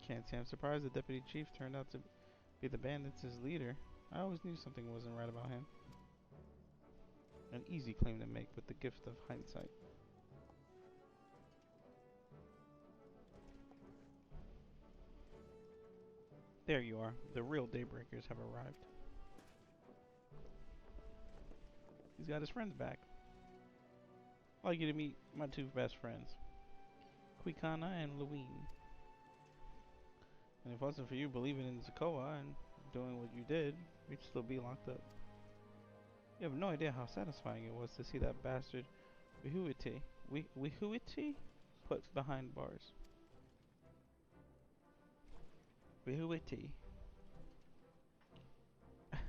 Can't say I'm surprised the deputy chief turned out to be the bandits' leader. I always knew something wasn't right about him. An easy claim to make with the gift of hindsight. There you are. The real Daybreakers have arrived. He's got his friends back. I'd like you to meet my 2 best friends, Quikana and Louine. And if it wasn't for you believing in Zakoa and doing what you did, we'd still be locked up. You have no idea how satisfying it was to see that bastard Wihuiti put behind bars. Wihuiti.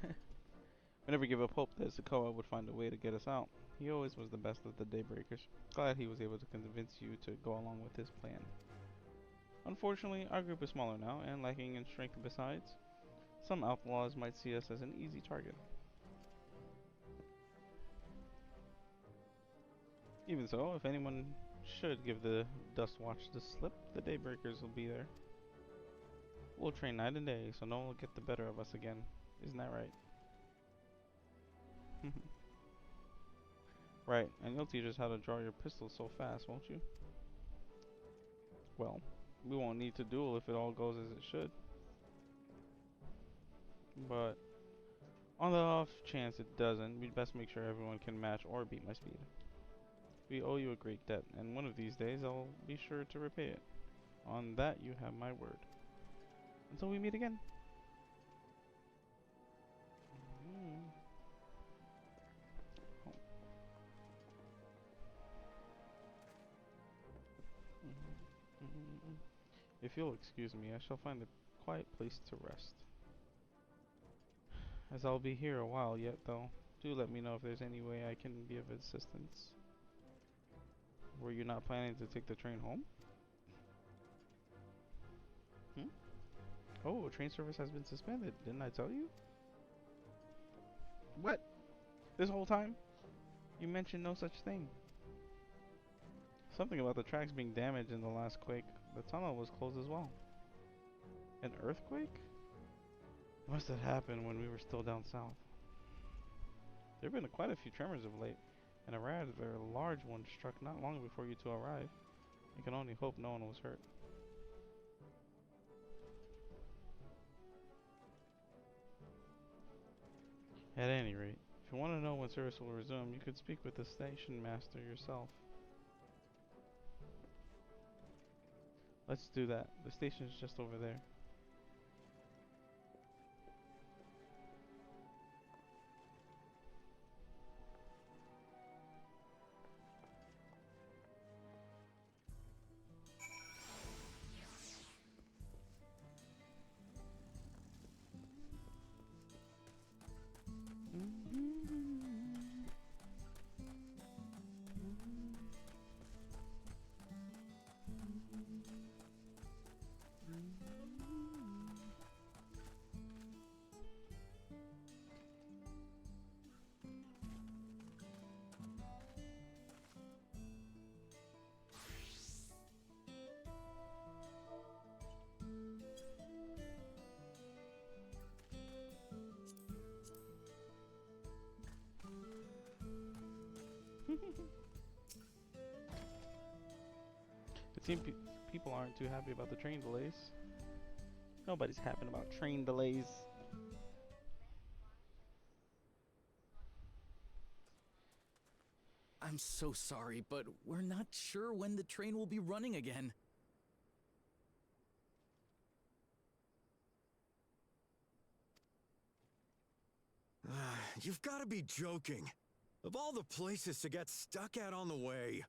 We never give up hope that Zakoa would find a way to get us out. He always was the best of the Daybreakers. Glad he was able to convince you to go along with his plan. Unfortunately, our group is smaller now, and lacking in strength besides. Some outlaws might see us as an easy target. Even so, if anyone should give the Dust Watch the slip, the Daybreakers will be there. We'll train night and day, so no one will get the better of us again. Isn't that right? Right, and you'll teach us how to draw your pistols so fast, won't you? Well, we won't need to duel if it all goes as it should. But on the off chance it doesn't, we'd best make sure everyone can match or beat my speed. We owe you a great debt, and one of these days I'll be sure to repay it. On that you have my word. Until we meet again. If you'll excuse me, I shall find a quiet place to rest. As I'll be here a while yet, though, do let me know if there's any way I can be of assistance. Were you not planning to take the train home? Oh, train service has been suspended. Didn't I tell you? What? This whole time? You mentioned no such thing. Something about the tracks being damaged in the last quake. The tunnel was closed as well. An earthquake? It must have happened when we were still down south. There have been quite a few tremors of late, and a rather large one struck not long before you two arrived. I can only hope no one was hurt. At any rate, if you want to know when service will resume, you could speak with the station master yourself. Let's do that. The station is just over there. It seems people aren't too happy about the train delays. Nobody's happy about train delays. I'm so sorry, but we're not sure when the train will be running again. You've got to be joking. Of all the places to get stuck at on the way.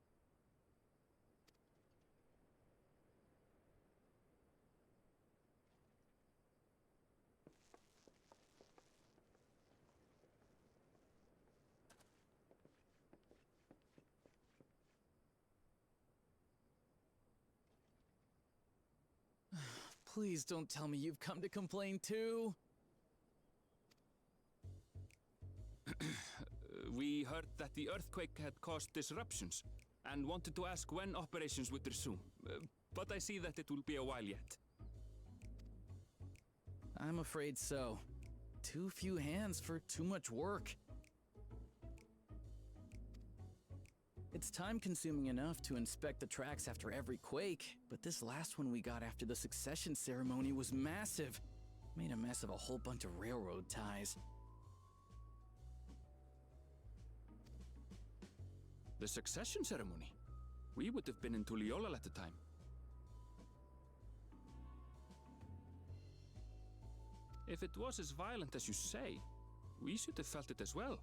Please don't tell me you've come to complain too. We heard that the earthquake had caused disruptions and wanted to ask when operations would resume. But I see that it will be a while yet. I'm afraid so. Too few hands for too much work. It's time-consuming enough to inspect the tracks after every quake, but this last one we got after the succession ceremony was massive. Made a mess of a whole bunch of railroad ties. The succession ceremony? We would have been in Tuliolal at the time. If it was as violent as you say, we should have felt it as well.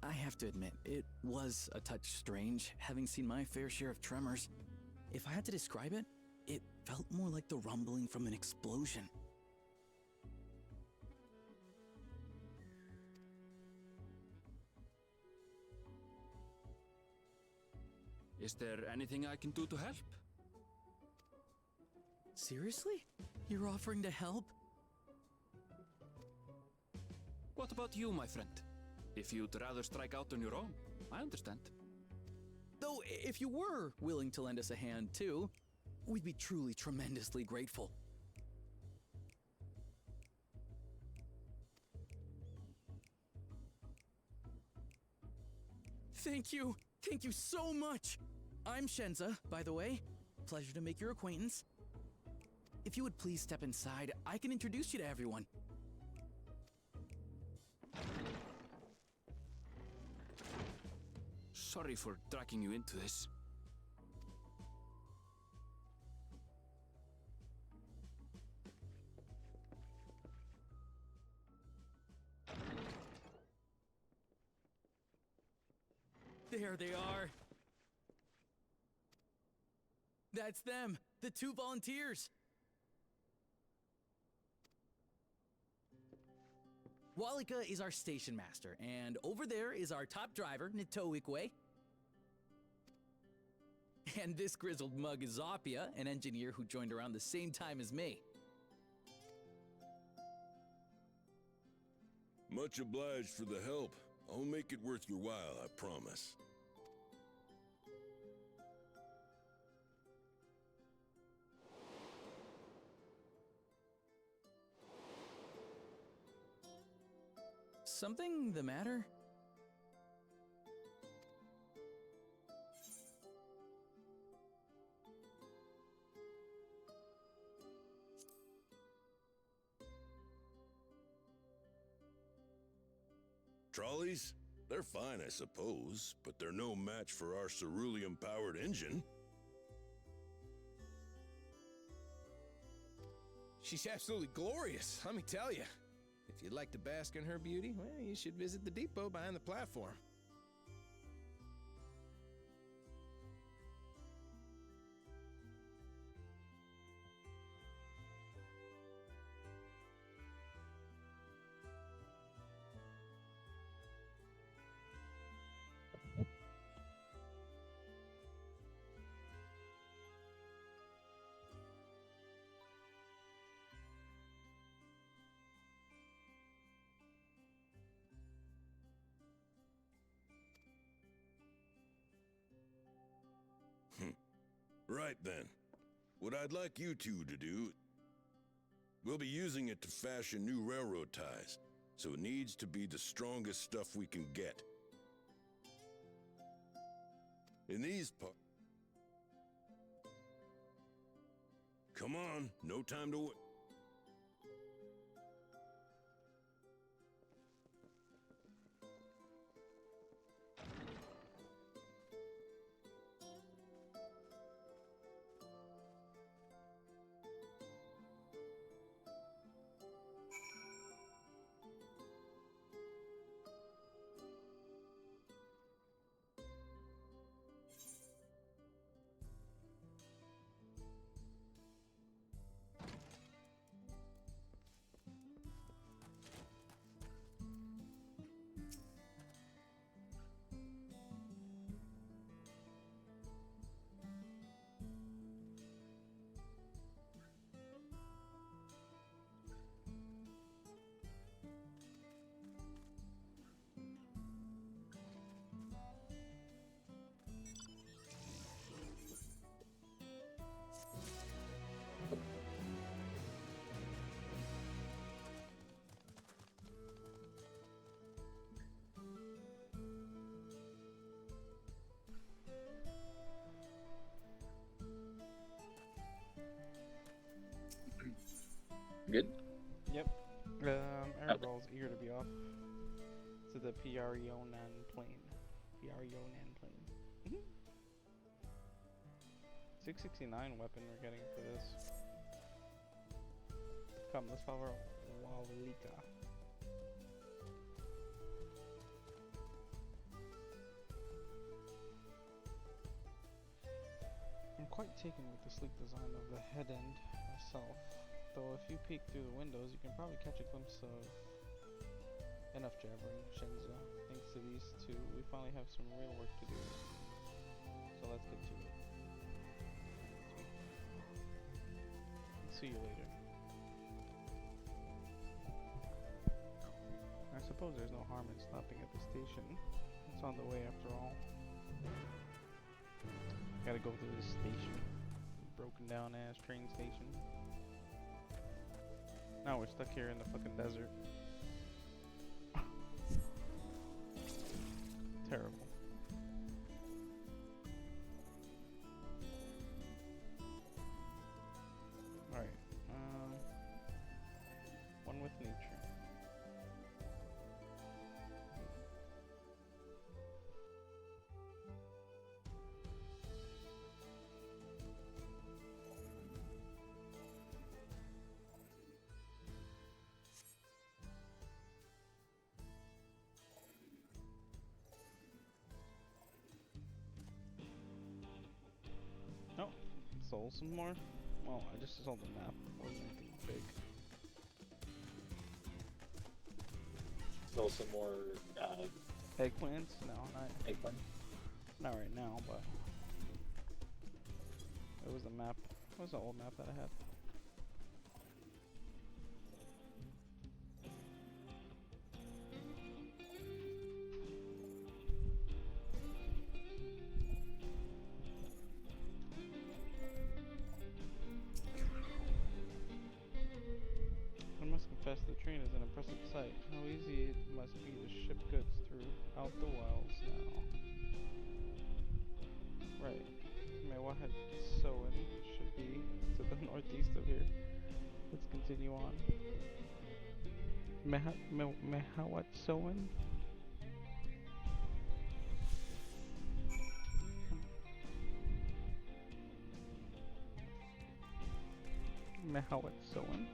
I have to admit, it was a touch strange, having seen my fair share of tremors. If I had to describe it, it felt more like the rumbling from an explosion. Is there anything I can do to help? Seriously? You're offering to help? What about you, my friend? If you'd rather strike out on your own, I understand. Though, if you were willing to lend us a hand too, we'd be truly tremendously grateful. Thank you! Thank you so much! I'm Shenza, by the way. Pleasure to make your acquaintance. If you would please step inside, I can introduce you to everyone. Sorry for dragging you into this. There they are. That's them, the 2 volunteers. Walika is our station master, and over there is our top driver, Nitoikwe. And this grizzled mug is Zapia, an engineer who joined around the same time as me. Much obliged for the help. I'll make it worth your while, I promise. Something the matter? Trolleys? They're fine, I suppose, but they're no match for our cerulean-powered engine. She's absolutely glorious, let me tell you. If you'd like to bask in her beauty, well, you should visit the depot behind the platform. Right then. What I'd like you two to do, we'll be using it to fashion new railroad ties. so it needs to be the strongest stuff we can get. In these parts... Come on, no time to wait. Good? Yep. Airball's eager to be off to the Prionan plane. Prionan plane. 669 weapon we're getting for this. Come, let's follow Wawlika. I'm quite taken with the sleek design of the head end myself. Though if you peek through the windows, you can probably catch a glimpse of enough jabbering, Shenza. Thanks to these two, we finally have some real work to do. So let's get to it. See you later. I suppose there's no harm in stopping at the station. It's on the way after all. Gotta go through this station. Broken down ass train station. Now we're stuck here in the fucking desert. Terrible. Alright. One with nature. Oh, sold some more? Well, I just sold the map. Wasn't anything big. Still some more Eggplants? No, not eggplant. not right now, but it was the map. It was the old map that I had. I must confess the train is an impressive sight. How easy it must be to ship goods throughout the wilds now. Right. Mewahat Soen should be to the northeast of here. Let's continue on. Mehawat Soen? Mehawat Soen?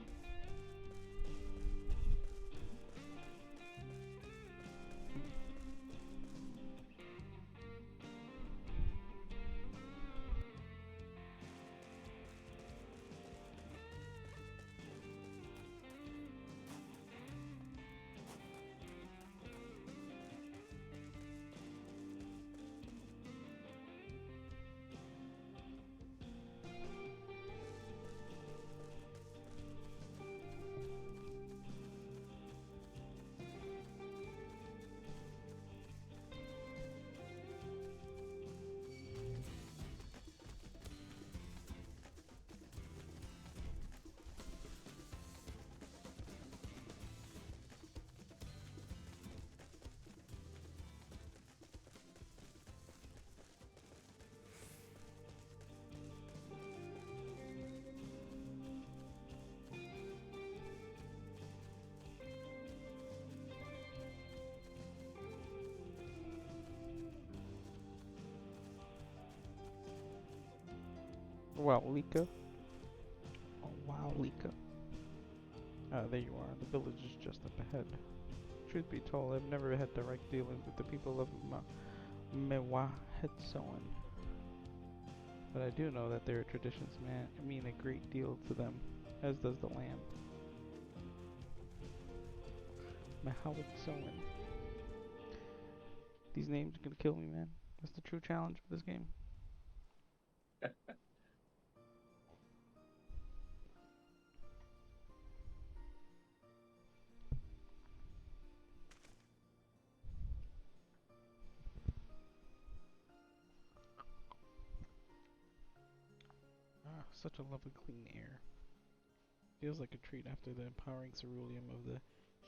Wow, Lika. Oh, wow, Lika. Ah, there you are. The village is just up ahead. Truth be told, I've never had direct dealings with the people of Mewa Hetsoan. But I do know that their traditions mean a great deal to them, as does the land. Mahawitsoan. These names are gonna kill me, man. That's the true challenge of this game. Ah, such a lovely clean air. Feels like a treat after the empowering ceruleum of the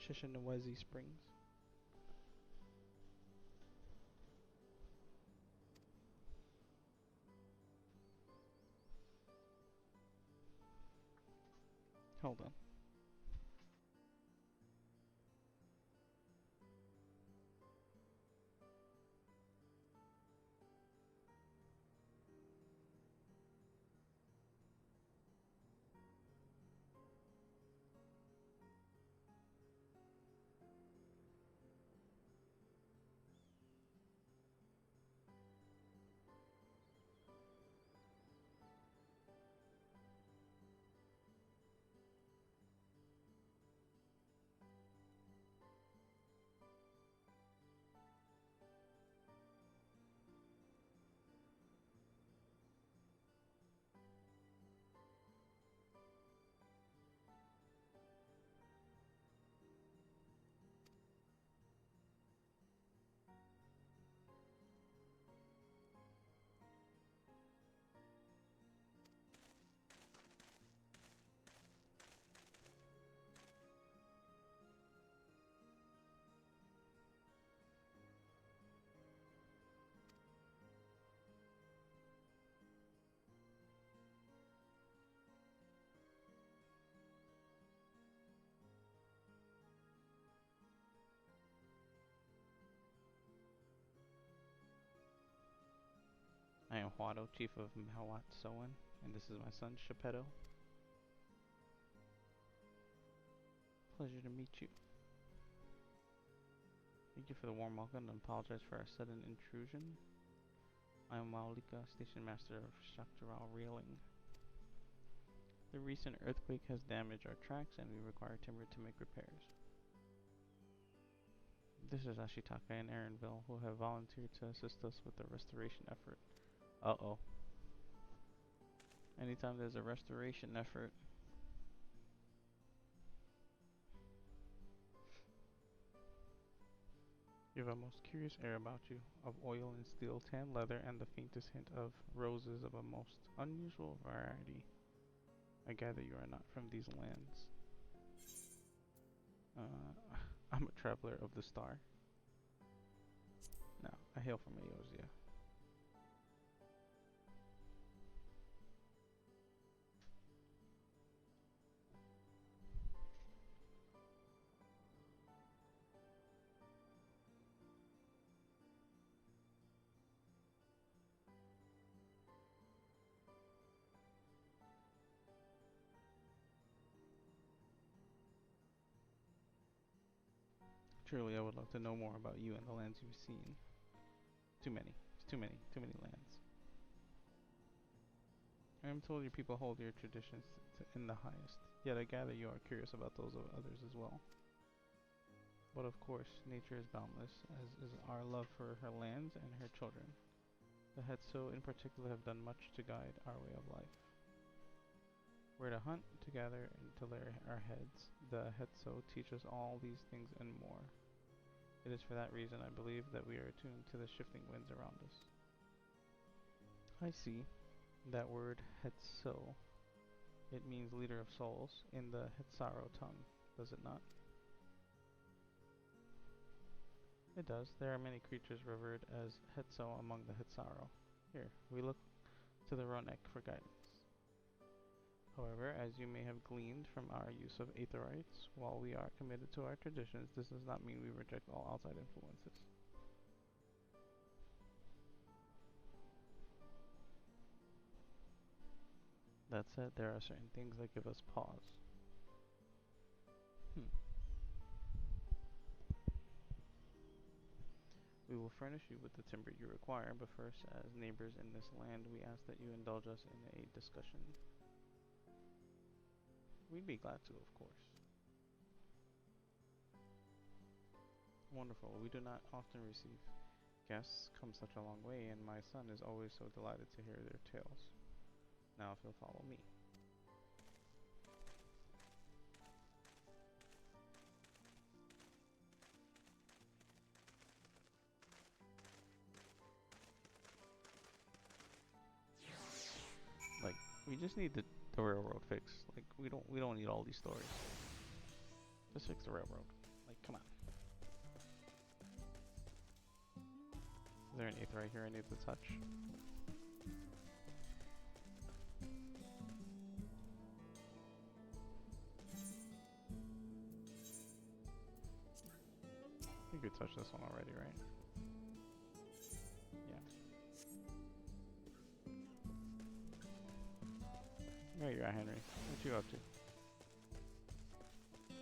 Shishinawezi Springs. Hold on. I am Huado, chief of Mahawatsoan, and this is my son, Shepetto. Pleasure to meet you. Thank you for the warm welcome and apologize for our sudden intrusion. I am Maulika, station master of Shaktaral Railing. The recent earthquake has damaged our tracks and we require timber to make repairs. This is Ashitaka and Aaronville, who have volunteered to assist us with the restoration effort. Uh-oh. Anytime there's a restoration effort, you have a most curious air about you, of oil and steel, tan leather, and the faintest hint of roses of a most unusual variety. I gather you are not from these lands. I'm a traveler of the star. No, I hail from Eosia. Truly, I would love to know more about you and the lands you've seen. Too many. It's too many. Too many lands. I am told your people hold your traditions in the highest, yet I gather you are curious about those of others as well. But of course, nature is boundless, as is our love for her lands and her children. The Hetso in particular have done much to guide our way of life. We're to hunt, to gather, and to lay our heads. The Hetso teach us all these things and more. It is for that reason I believe that we are attuned to the shifting winds around us. I see. That word Hetso. It means leader of souls in the Hetsaro tongue, does it not? It does. There are many creatures revered as Hetso among the Hetsaro. Here, we look to the Ronek for guidance. However, as you may have gleaned from our use of aetherites, while we are committed to our traditions, this does not mean we reject all outside influences. That said, there are certain things that give us pause. We will furnish you with the timber you require, but first, as neighbors in this land, we ask that you indulge us in a discussion. We'd be glad to, of course. Wonderful. We do not often receive guests come such a long way, and my son is always so delighted to hear their tales. Now, if you'll follow me. Like, we just need the railroad fixed. Like, we don't need all these stories. Just fix the railroad. Like, come on. Is there an eighth right here I need to touch? You could touch this one already, right? Yeah. Where you at, Henry? What you up to?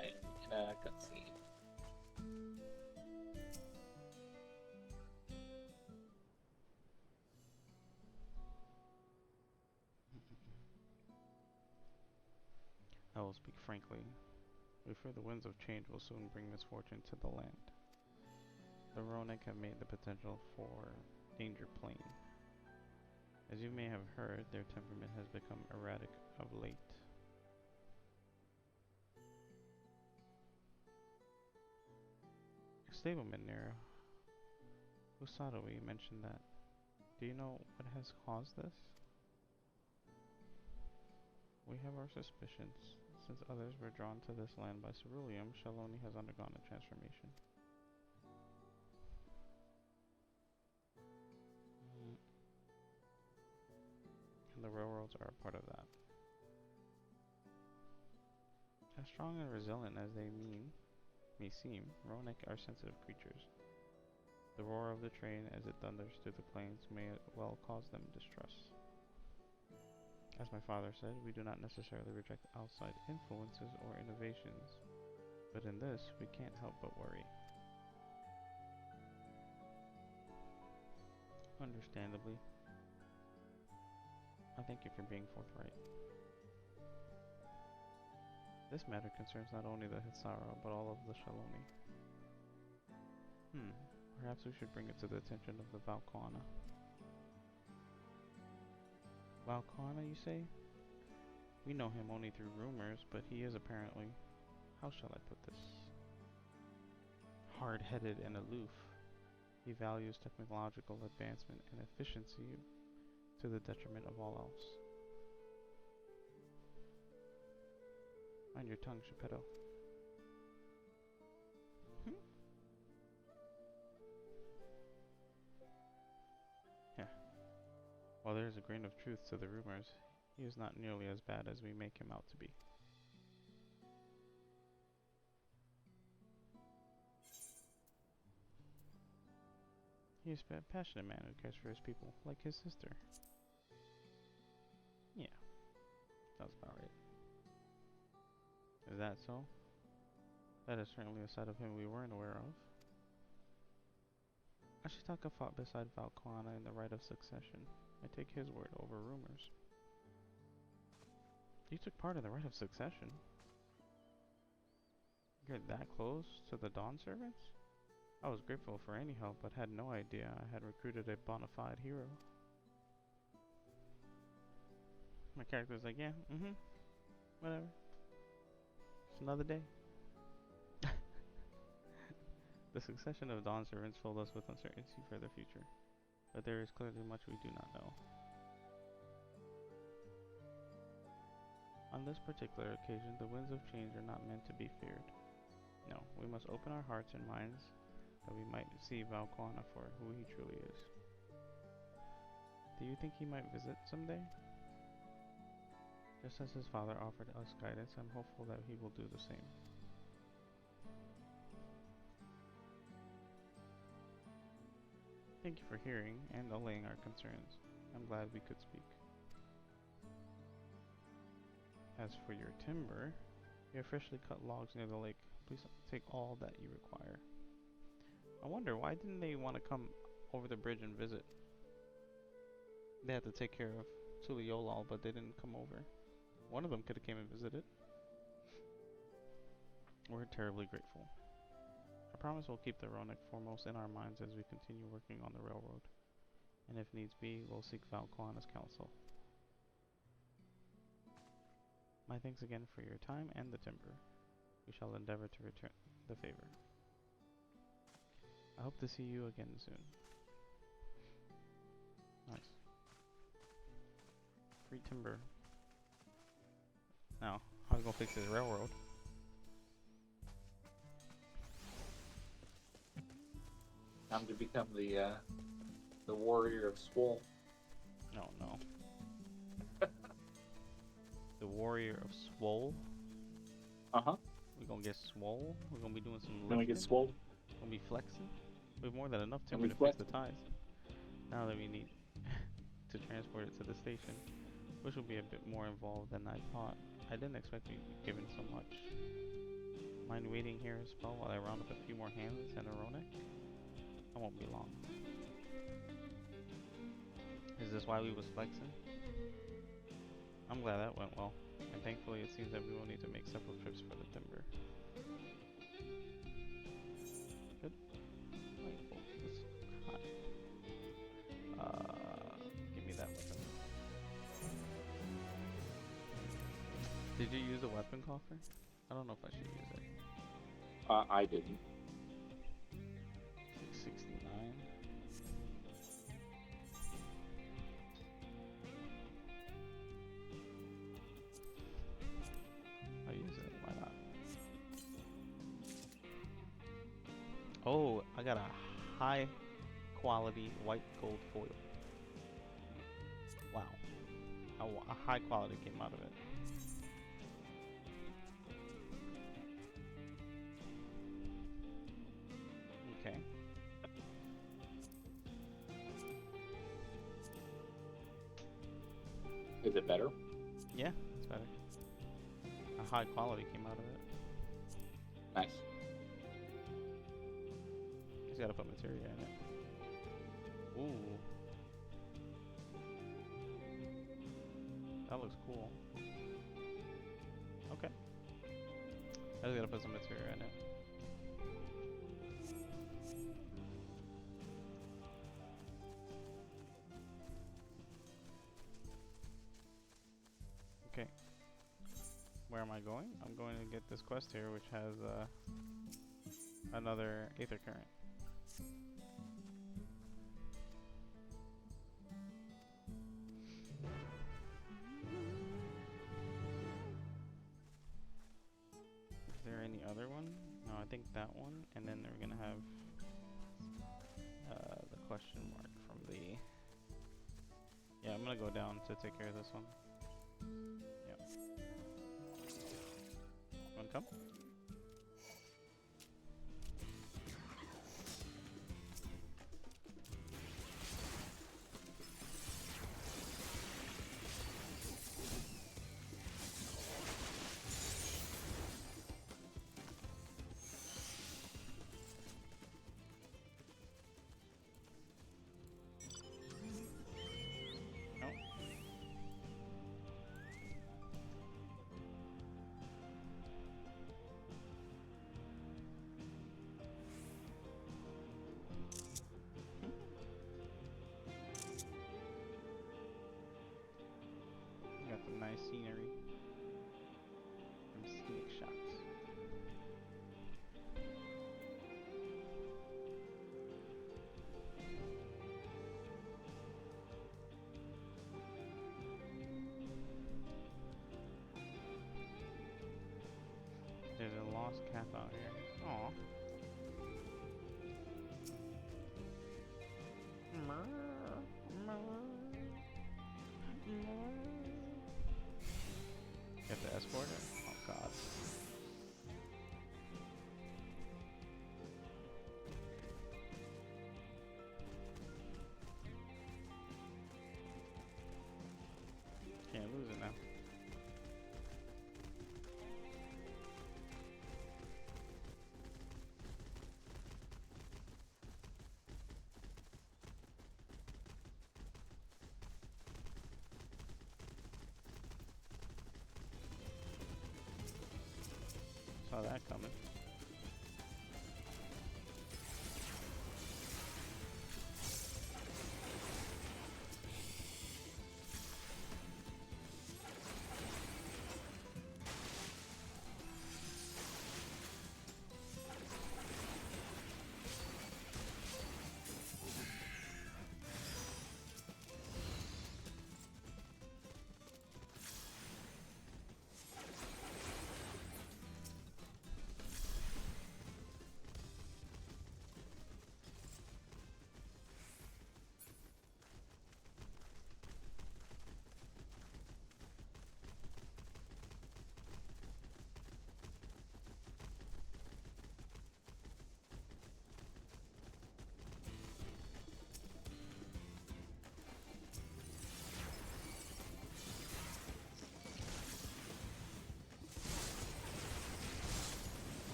I'm in a cutscene. I will speak frankly. We fear the winds of change will soon bring misfortune to the land. The Ronek have made the potential for danger plain. As you may have heard, their temperament has become erratic of late. A stableman near Usadawi mentioned that. Do you know what has caused this? We have our suspicions. Since others were drawn to this land by ceruleum, Shaloni has undergone a transformation. And the railroads are a part of that. As strong and resilient as they may seem, Ronek are sensitive creatures. The roar of the train as it thunders through the plains may well cause them distress. As my father said, we do not necessarily reject outside influences or innovations, but in this, we can't help but worry. Understandably. I thank you for being forthright. This matter concerns not only the Hitsara, but all of the Shaloni. Perhaps we should bring it to the attention of the Valquana. Valquana, you say? We know him only through rumors, but he is apparently, how shall I put this? Hard-headed and aloof. He values technological advancement and efficiency to the detriment of all else. Mind your tongue, Geppetto. Yeah. While there is a grain of truth to the rumors, he is not nearly as bad as we make him out to be. He is a passionate man who cares for his people, like his sister. Yeah, that's about right. Is that so? That is certainly a side of him we weren't aware of. Ashitaka fought beside Valquana in the right of succession. I take his word over rumors. You took part in the right of succession? You're that close to the Dawn servants? I was grateful for any help, but had no idea I had recruited a bona fide hero. My character's like, yeah, whatever. It's another day. The succession of Dawn servants filled us with uncertainty for the future, but there is clearly much we do not know. On this particular occasion, the winds of change are not meant to be feared. No, we must open our hearts and minds that we might see Valquana for who he truly is. Do you think he might visit someday? Just as his father offered us guidance, I'm hopeful that he will do the same. Thank you for hearing and allaying our concerns. I'm glad we could speak. As for your timber, you have freshly cut logs near the lake. Please take all that you require. I wonder, why didn't they want to come over the bridge and visit? They had to take care of Tuliolal, but they didn't come over. One of them could have came and visited. We're terribly grateful. I promise we'll keep the Ronek foremost in our minds as we continue working on the railroad. And if needs be, we'll seek Valquan as counsel. My thanks again for your time and the timber. We shall endeavor to return the favor. I hope to see you again soon. Nice. Free timber. Now, how's gonna fix this railroad? Time to become the warrior of Swole. No, no. The warrior of Swole? Uh-huh. We're gonna get swole. We're gonna be doing some lifting. Then we get swole. We're gonna be flexing. We have more than enough Can timber we to fix flex? the ties. Now that we need to transport it to the station, which will be a bit more involved than I thought. I didn't expect to be given so much. Mind waiting here a spell while I round up a few more hands and a Ronek? I won't be long. Is this why we was flexing? I'm glad that went well. And thankfully it seems that we will need to make several trips for the timber. Good. Mindful. This cut. Give me that weapon. Did you use the weapon coffer? I don't know if I should use it. I didn't. 669. I'll use it. Why not? Oh, I got a high quality white gold foil. Wow. A high quality came out of it. Okay. Is it better? Yeah, it's better. A high quality came out of it. Nice. Just gotta put materia in it. Ooh. That looks cool. Okay. I just gotta put some materia in it. Okay. Where am I going? I'm going to get this quest here, which has another Aether Current. Is there any other one? No, I think that one, and then we're gonna have the question mark from the... Yeah, I'm gonna go down to take care of this one. Yep. Wanna come? No. Got some nice scenery. Some scenic shots. There's a lost calf out here. Aw. You have to escort it? Oh god. Can't lose it now. Saw that coming.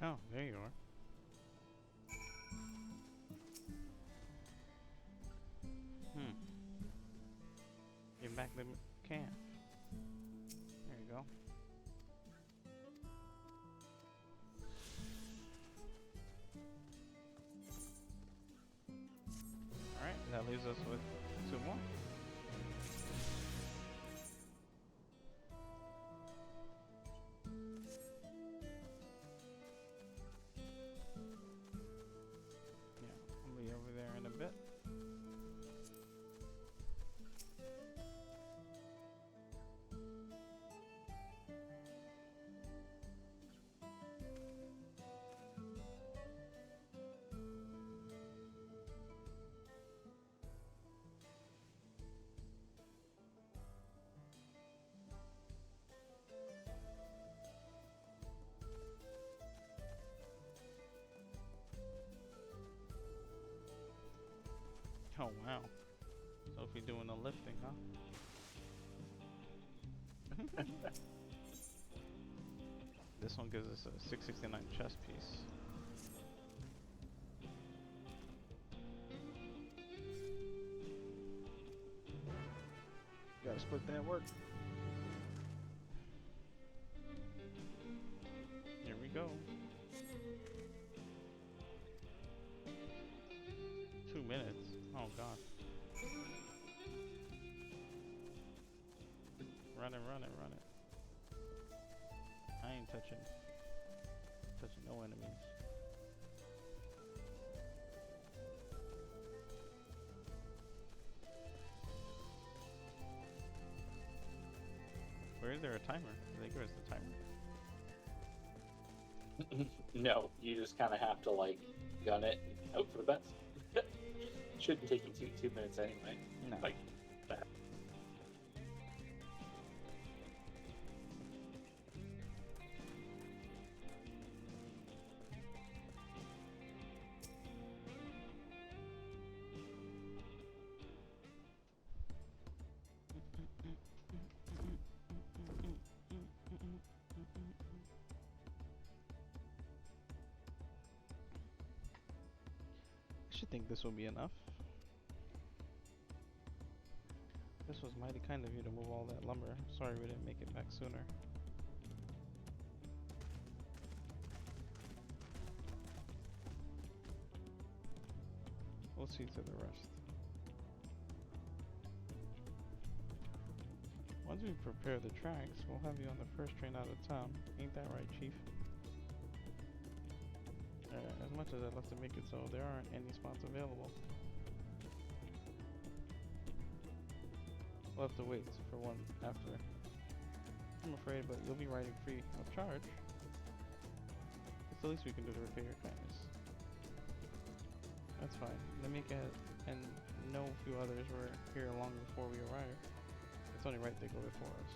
Oh, there you are. Get back to camp. There you go. Alright, that leaves us with 2 more. I'll be over there in a bit. Oh wow. Sophie doing the lifting, huh? This one gives us a 669 chest piece. Gotta split that work. Here we go. 2 minutes. Oh god. Run it, run it, run it. I ain't touching no enemies. Where is there a timer? I think there's the timer. No, you just kind of have to like gun it and hope for the best. Shouldn't take you 2 minutes anyway. No. Like that. I should think this will be enough. This was mighty kind of you to move all that lumber. Sorry we didn't make it back sooner. We'll see to the rest. Once we prepare the tracks, we'll have you on the first train out of town. Ain't that right, Chief? As much as I'd love to make it so, there aren't any spots available. We'll have to wait for one after. I'm afraid, but you'll be riding free of charge. It's the least we can do to repay your kindness. That's fine. Namika and no few others were here long before we arrived. It's only right they go before us.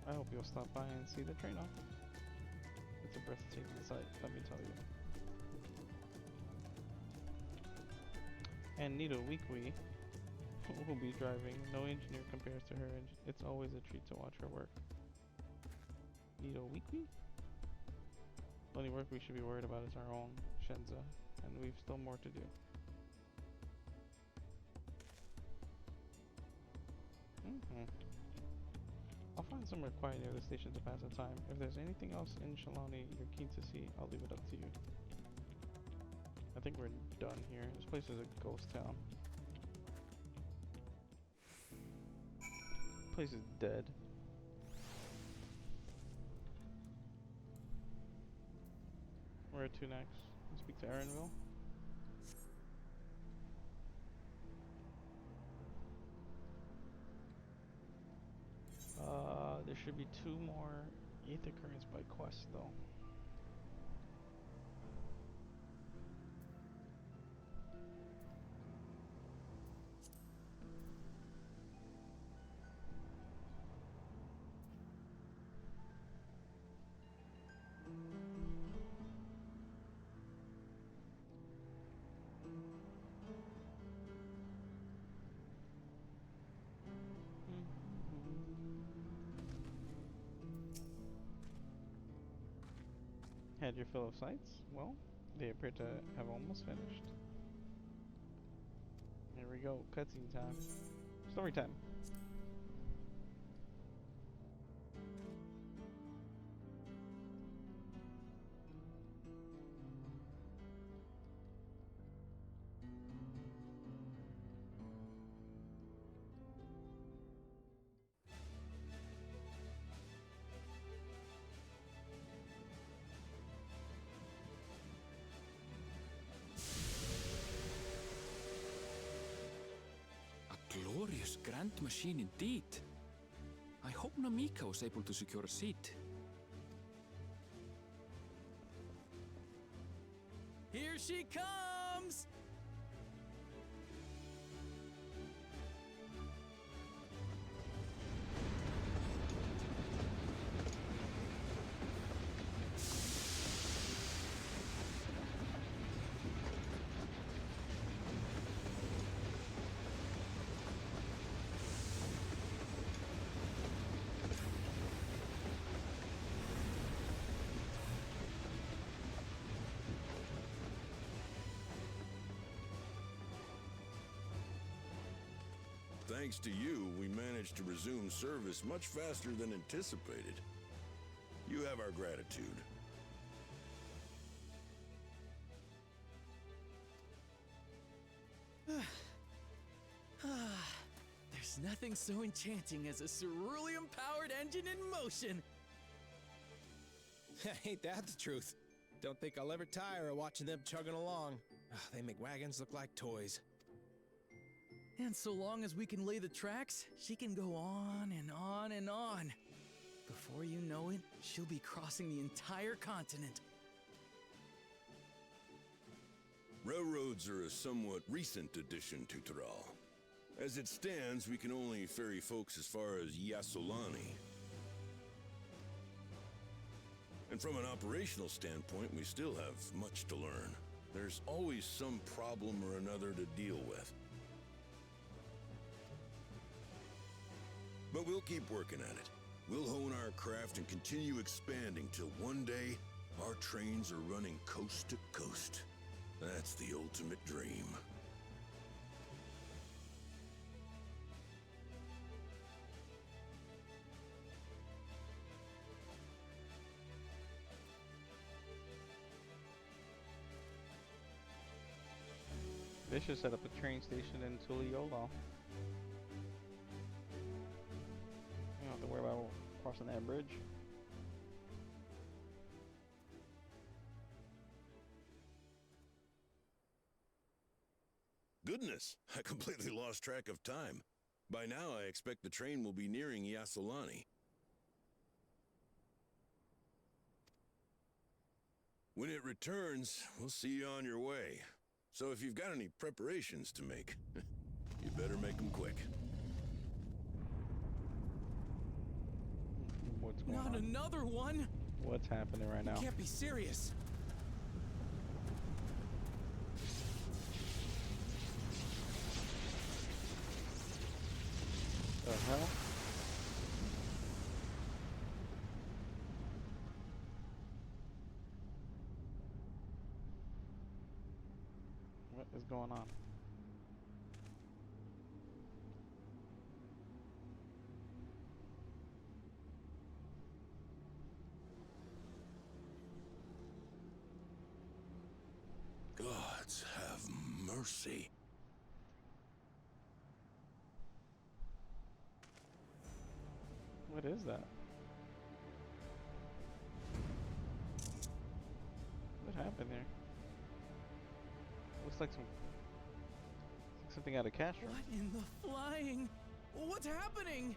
I hope you'll stop by and see the train off. It's a breathtaking sight, let me tell you. And Nito Weekly will be driving. No engineer compares to her, and it's always a treat to watch her work. Nito Weekly? The only work we should be worried about is our own Shenza, and we've still more to do. I'll find somewhere quiet near the station to pass the time. If there's anything else in Shalani you're keen to see, I'll leave it up to you. I think we're done here. This place is a ghost town. This place is dead. Where to next? Let's speak to Aaronville. There should be 2 more Aether Currents by quest though. Had your fill of sights? Well, they appear to have almost finished. Here we go, cutscene time. Story time. Glorious grand machine indeed. I hope Namika was able to secure a seat. Here she comes! Thanks to you, we managed to resume service much faster than anticipated. You have our gratitude. There's nothing so enchanting as a cerulean-powered engine in motion. Ain't that the truth? Don't think I'll ever tire of watching them chugging along. They make wagons look like toys. And so long as we can lay the tracks, she can go on and on and on. Before you know it, she'll be crossing the entire continent. Railroads are a somewhat recent addition to Tyrell. As it stands, we can only ferry folks as far as Yasolani. And from an operational standpoint, we still have much to learn. There's always some problem or another to deal with. But we'll keep working at it. We'll hone our craft and continue expanding till one day, our trains are running coast to coast. That's the ultimate dream. They should set up a train station in Tuliyola. You don't have to worry about crossing that bridge. Goodness, I completely lost track of time. By now, I expect the train will be nearing Yasolani. When it returns, we'll see you on your way. So if you've got any preparations to make, you better make them quick. What's going Not on? another one! What's happening right now? You can't be serious. The hell? What is going on? Gods have mercy. What is that? What happened there? Looks like something out of Castro. What in the flying? What's happening?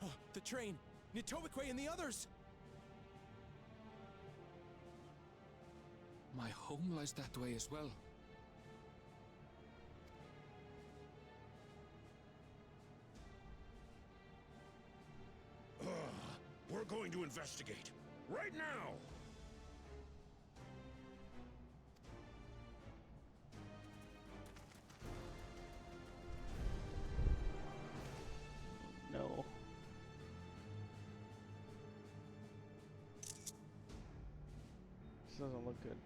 Oh, the train! Nitobekwe and the others! My home lies that way as well. We're going to investigate. Right now! No. This doesn't look good.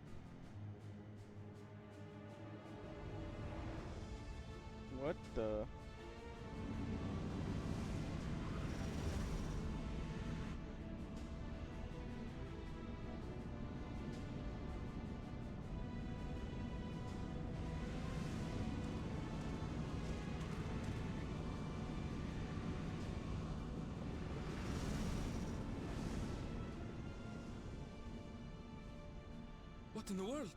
What the? What in the world?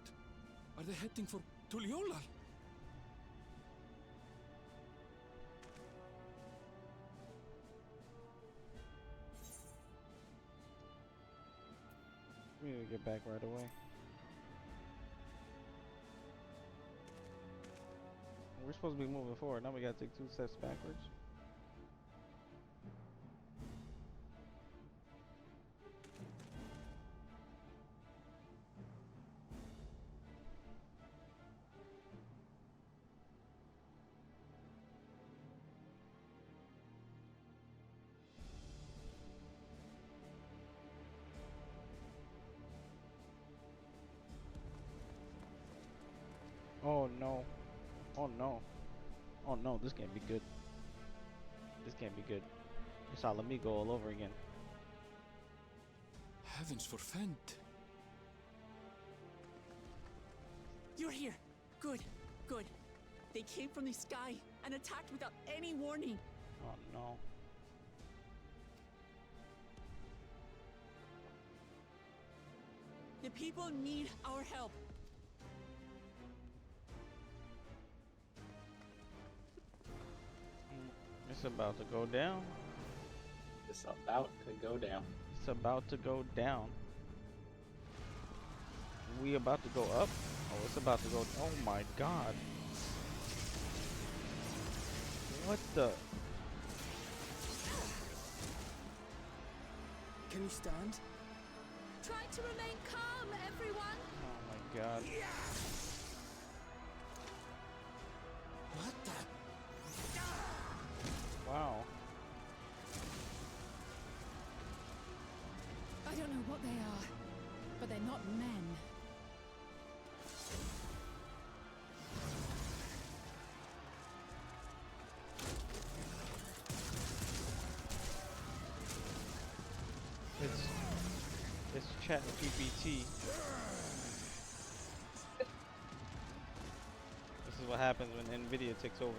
Are they heading for Tuliyola? We need to get back right away. We're supposed to be moving forward. Now we gotta take 2 steps backwards. Oh no. Oh no. Oh no, this can't be good. This can't be good. It's Alamigo all over again. Heavens forfend. You're here. Good, good. They came from the sky and attacked without any warning. Oh no. The people need our help. It's about to go down. It's about to go down. It's about to go down. We about to go up? Oh, it's about to go. Oh my god. What the? Can you stand? Try to remain calm, everyone. Oh my god. What the? Wow. I don't know what they are, but they're not men. It's chat GPT. what happens when Nvidia takes over.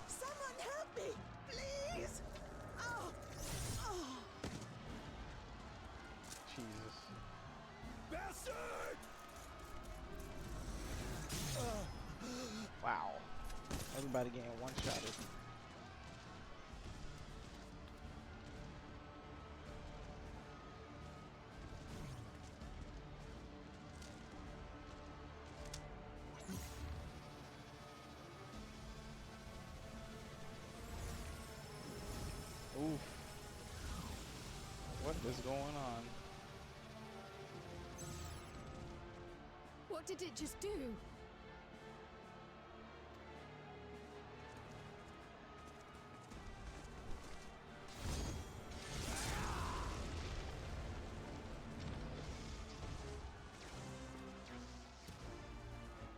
Someone help me, please! Oh! Oh! Jesus. Bastard! Wow. Everybody getting one-shotted. Oof. What is going on? What did it just do?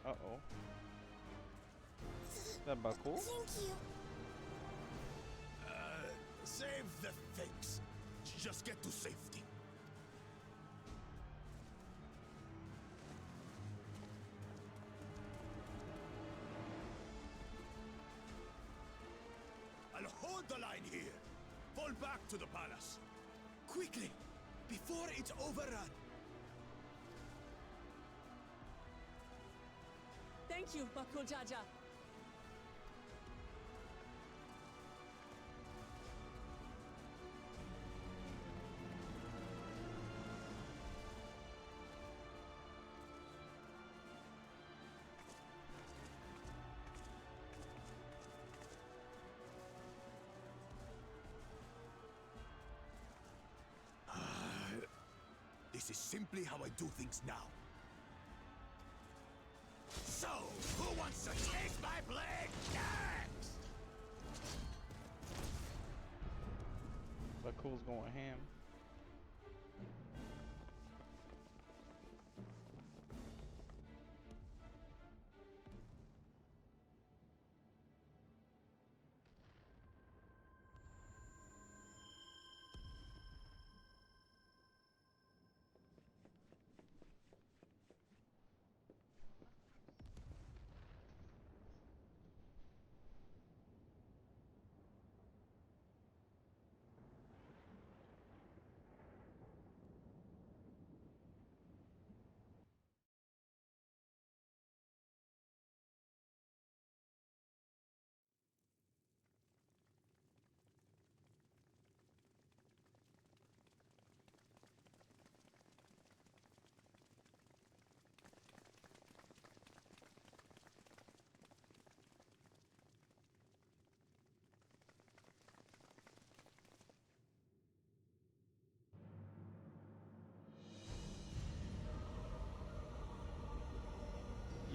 Uh-oh. Is that about cool? Thank you. Save the thanks. Just get to safety. I'll hold the line here. Fall back to the palace. Quickly, before it's overrun. Thank you, Bakul Jaja. This is simply how I do things now. So, who wants to taste my blade next? But cool's going ham.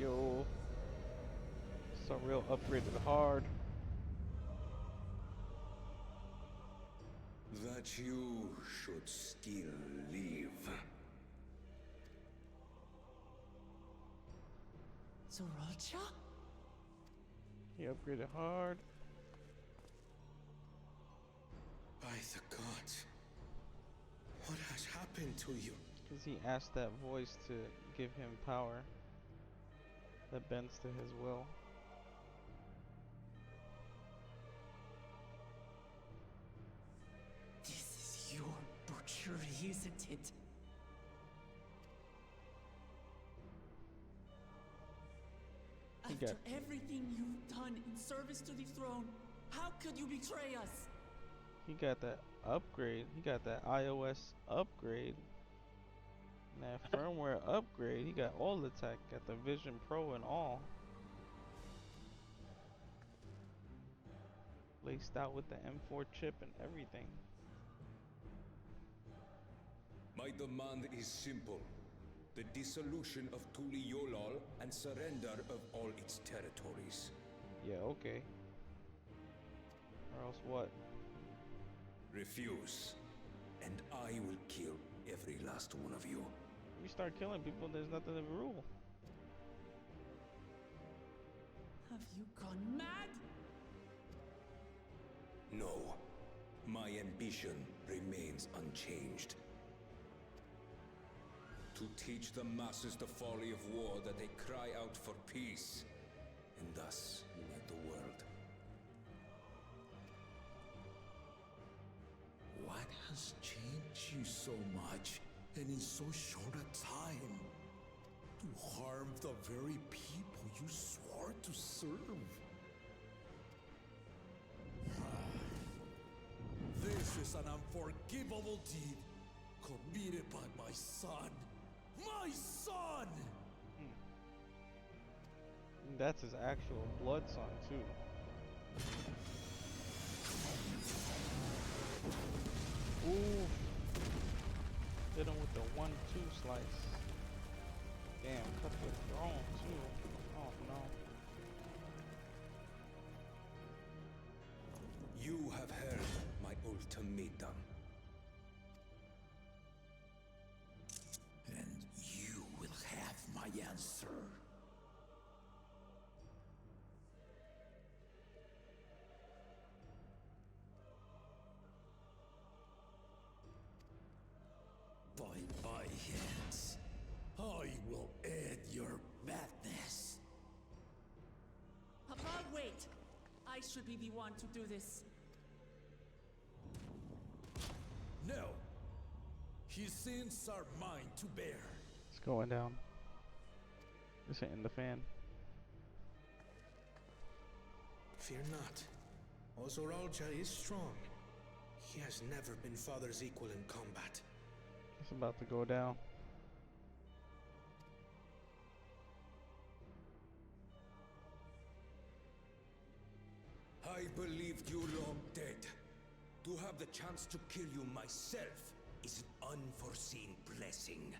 Yo, it's a real upgraded hard. That you should still live. Zorolcha? He upgraded hard. By the gods, what has happened to you? Because he asked that voice to give him power that bends to his will. This is your butchery, isn't it? He After got- everything you've done in service to the throne, how could you betray us? He got that upgrade. He got that iOS upgrade. And that firmware upgrade. He got all the tech. Got the Vision Pro and all. Laced out with the M4 chip and everything. My demand is simple. The dissolution of Tuliolol and surrender of all its territories. Yeah, okay. Or else what? Refuse, and I will kill every last one of you. You start killing people, there's nothing to rule. Have you gone mad? No, my ambition remains unchanged. To teach the masses the folly of war, that they cry out for peace, and thus unite the world. What has changed you so much, and in so short a time? To harm the very people you swore to serve. This is an unforgivable deed committed by my son. My son! That's his actual blood son, too. Ooh. Hit him with the 1-2 slice. Damn, cut the throne, too. Oh, no. You have heard my ultimatum. And you will have my answer. By my hands, I will end your madness. Papa, wait! I should be the one to do this. No. His sins are mine to bear. It's going down. It's hitting the fan. Fear not. Ozoralja is strong. He has never been father's equal in combat. It's about to go down. I believed you long dead. To have the chance to kill you myself is an unforeseen blessing.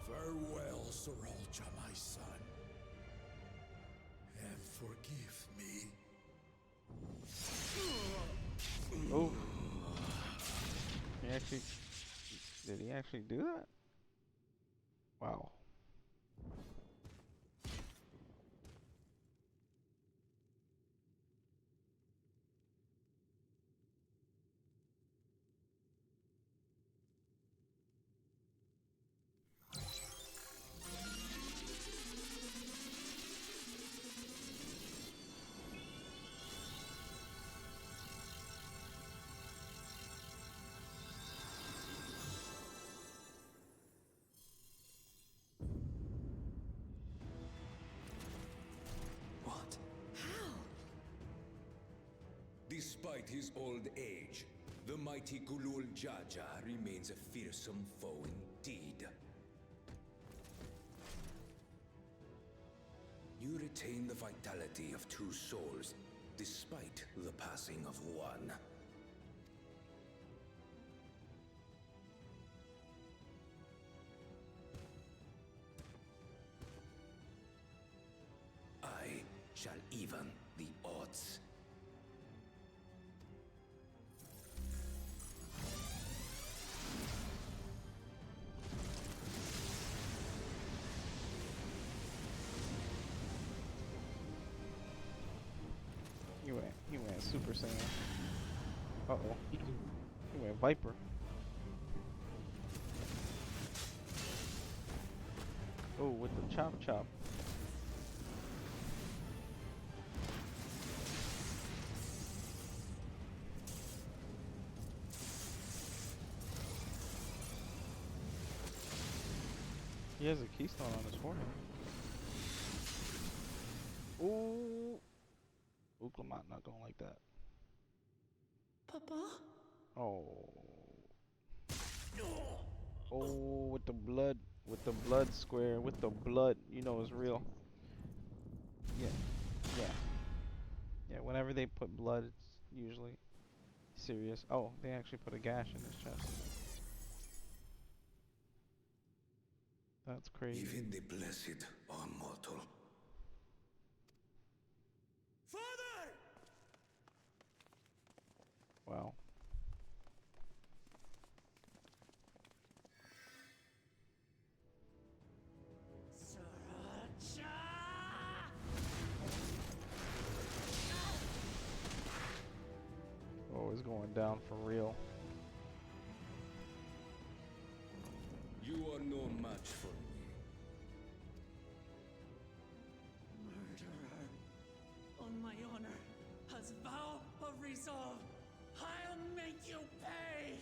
Farewell, Sorolja, my son. And forgive me. Oh. Did he actually do that? Wow. Despite his old age, the mighty Gulul Jaja remains a fearsome foe indeed. You retain the vitality of two souls, despite the passing of one. I shall even the odds. He went Super Saiyan. Uh-oh. He went Viper. Oh, with the chop chop. He has a keystone on his forehead. Ooh. Uklamat not going like that. Papa? Oh. Oh, with the blood. With the blood square. With the blood. You know it's real. Yeah. Yeah. Yeah, whenever they put blood, it's usually serious. Oh, they actually put a gash in his chest. That's crazy. Even the blessed are mortal. Father! Wow. Oh, it's going down for real. You are no match for me. Murderer. On my honor, as vow of resolve, I'll make you pay!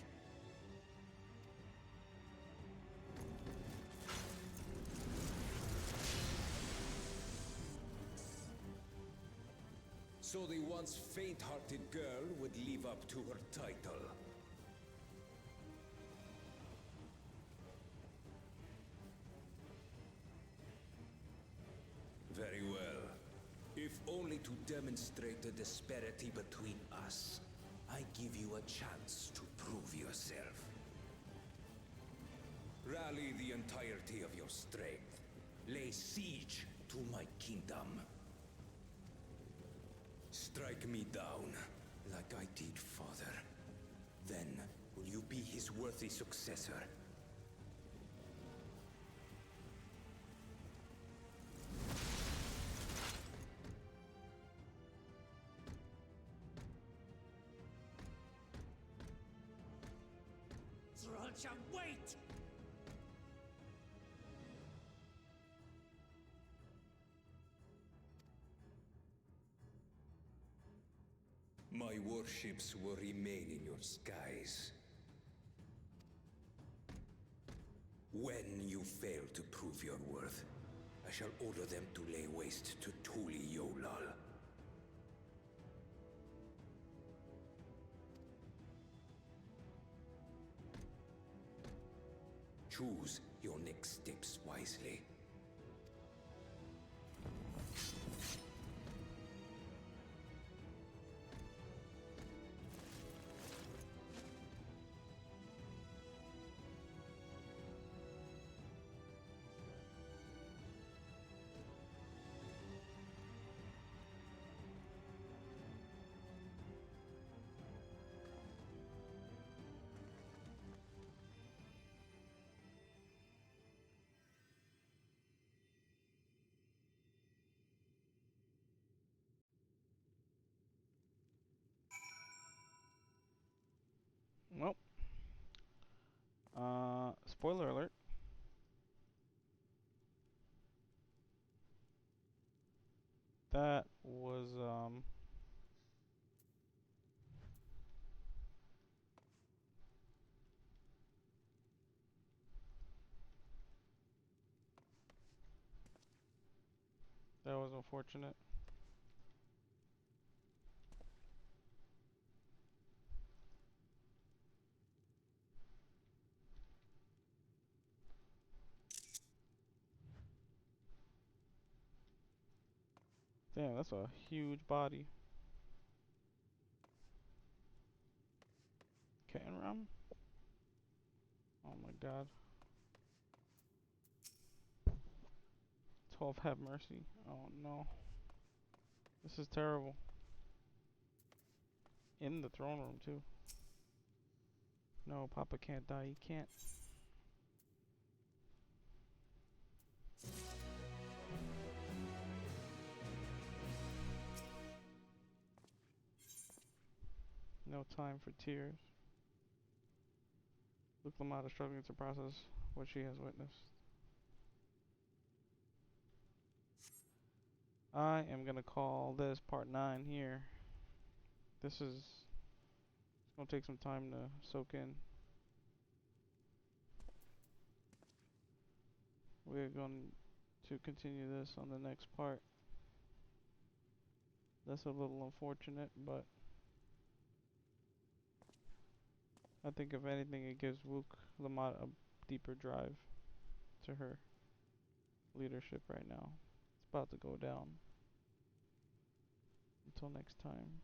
So the once faint-hearted girl would live up to her title. Very well. If only to demonstrate the disparity between us, I give you a chance to prove yourself. Rally the entirety of your strength. Lay siege to my kingdom. Strike me down, like I did father. Then, will you be his worthy successor? Zralcha, wait! My warships will remain in your skies. When you fail to prove your worth, I shall order them to lay waste to Tuli Yolal. Choose your next steps wisely. Well, spoiler alert. That was, that was unfortunate. Damn, that's a huge body. Ram? Oh my god. 12 have mercy. Oh no. This is terrible. In the throne room too. No, Papa can't die. He can't. No time for tears. Luke Lamont is struggling to process what she has witnessed. I am gonna call this part 9 here. This is, it's gonna take some time to soak in. We're going to continue this on the next part. That's a little unfortunate, but I think if anything, it gives Wook Lamont a deeper drive to her leadership right now. It's about to go down. Until next time.